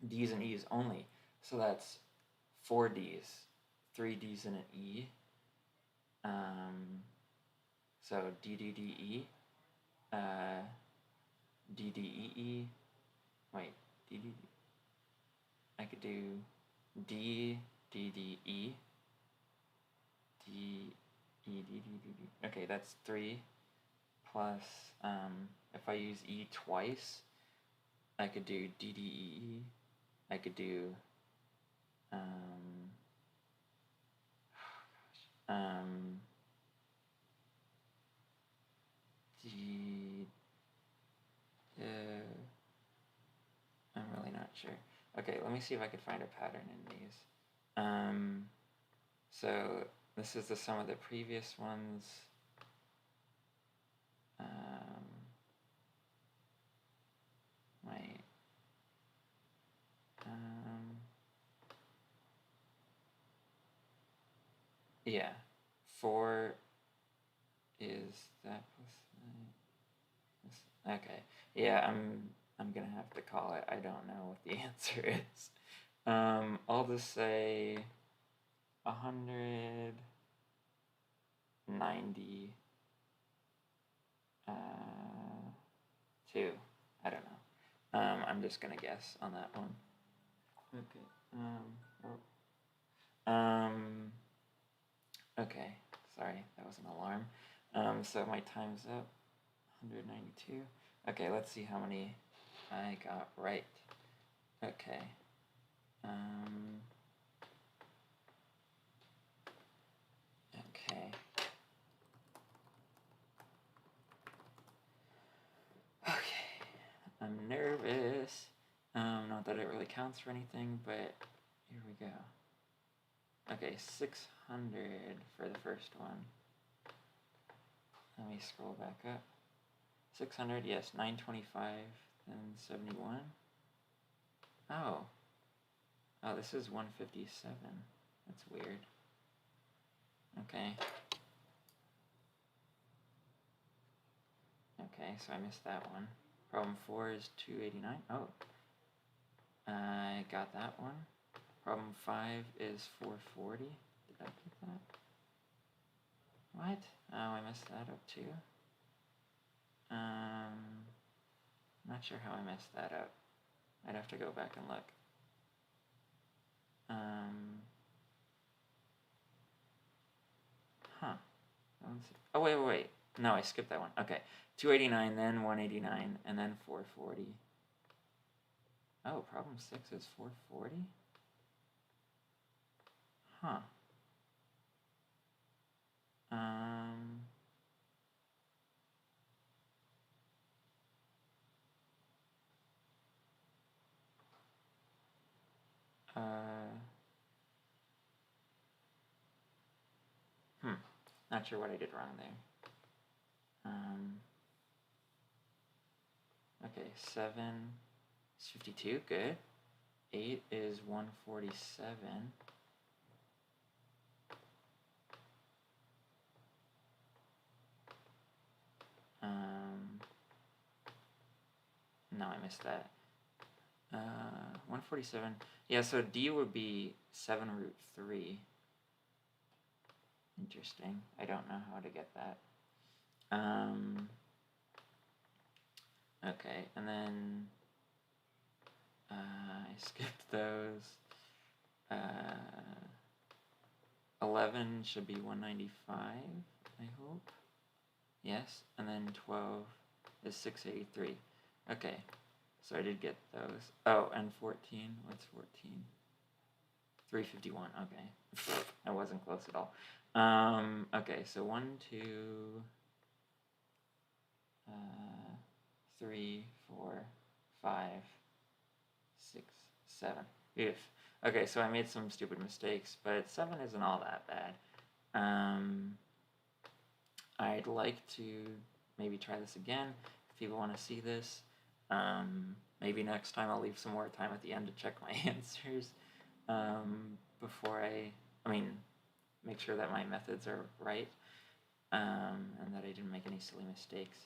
D's and E's only. So that's 4 D's, 3 D's and an E. So D, D, D, E, D, D, E, E. Wait, D, D, D. I could do D, D, D, E, D, E, D, D, D, D. Okay, that's 3 plus, if I use E twice, I could do D, D, E, E. I could do, D, I'm really not sure. Okay, let me see if I could find a pattern in these. So this is the sum of the previous ones. Yeah, 4 is that plus 9. Okay, yeah, I'm gonna have to call it. I don't know what the answer is. I'll just say 190. 2. I don't know. I'm just gonna guess on that one. Okay. Okay. Sorry, that was an alarm. So my time's up. 192. Okay, let's see how many I got right. Okay. Okay. Okay. I'm nervous. Not that it really counts for anything, but here we go. Okay, 600 for the first one. Let me scroll back up. 600, yes, 925, then 71. Oh. Oh, this is 157. That's weird. Okay. Okay, so I missed that one. Problem 4 is 289. Oh. I got that one. Problem 5 is 440. Did I get that? What? Oh, I messed that up too. Not sure how I messed that up. I'd have to go back and look. Oh, wait. No, I skipped that one. Okay. 289, then 189, and then 440. Oh, problem 6 is 440? Huh. Not sure what I did wrong there. Okay, 7 is 52, good. 8 is 147. No, I missed that. 147. Yeah, so D would be 7 root 3. Interesting. I don't know how to get that. Okay, and then I skipped those. 11 should be 195, I hope. Yes, and then 12 is 683. Okay, so I did get those. Oh, and 14, what's 14? 351, okay. I wasn't close at all. Okay, so 1, 2, 3, 4, 5, 6, 7. Oof. Okay, so I made some stupid mistakes, but 7 isn't all that bad. I'd like to maybe try this again if people want to see this. Maybe next time I'll leave some more time at the end to check my answers before I mean, make sure that my methods are right and that I didn't make any silly mistakes.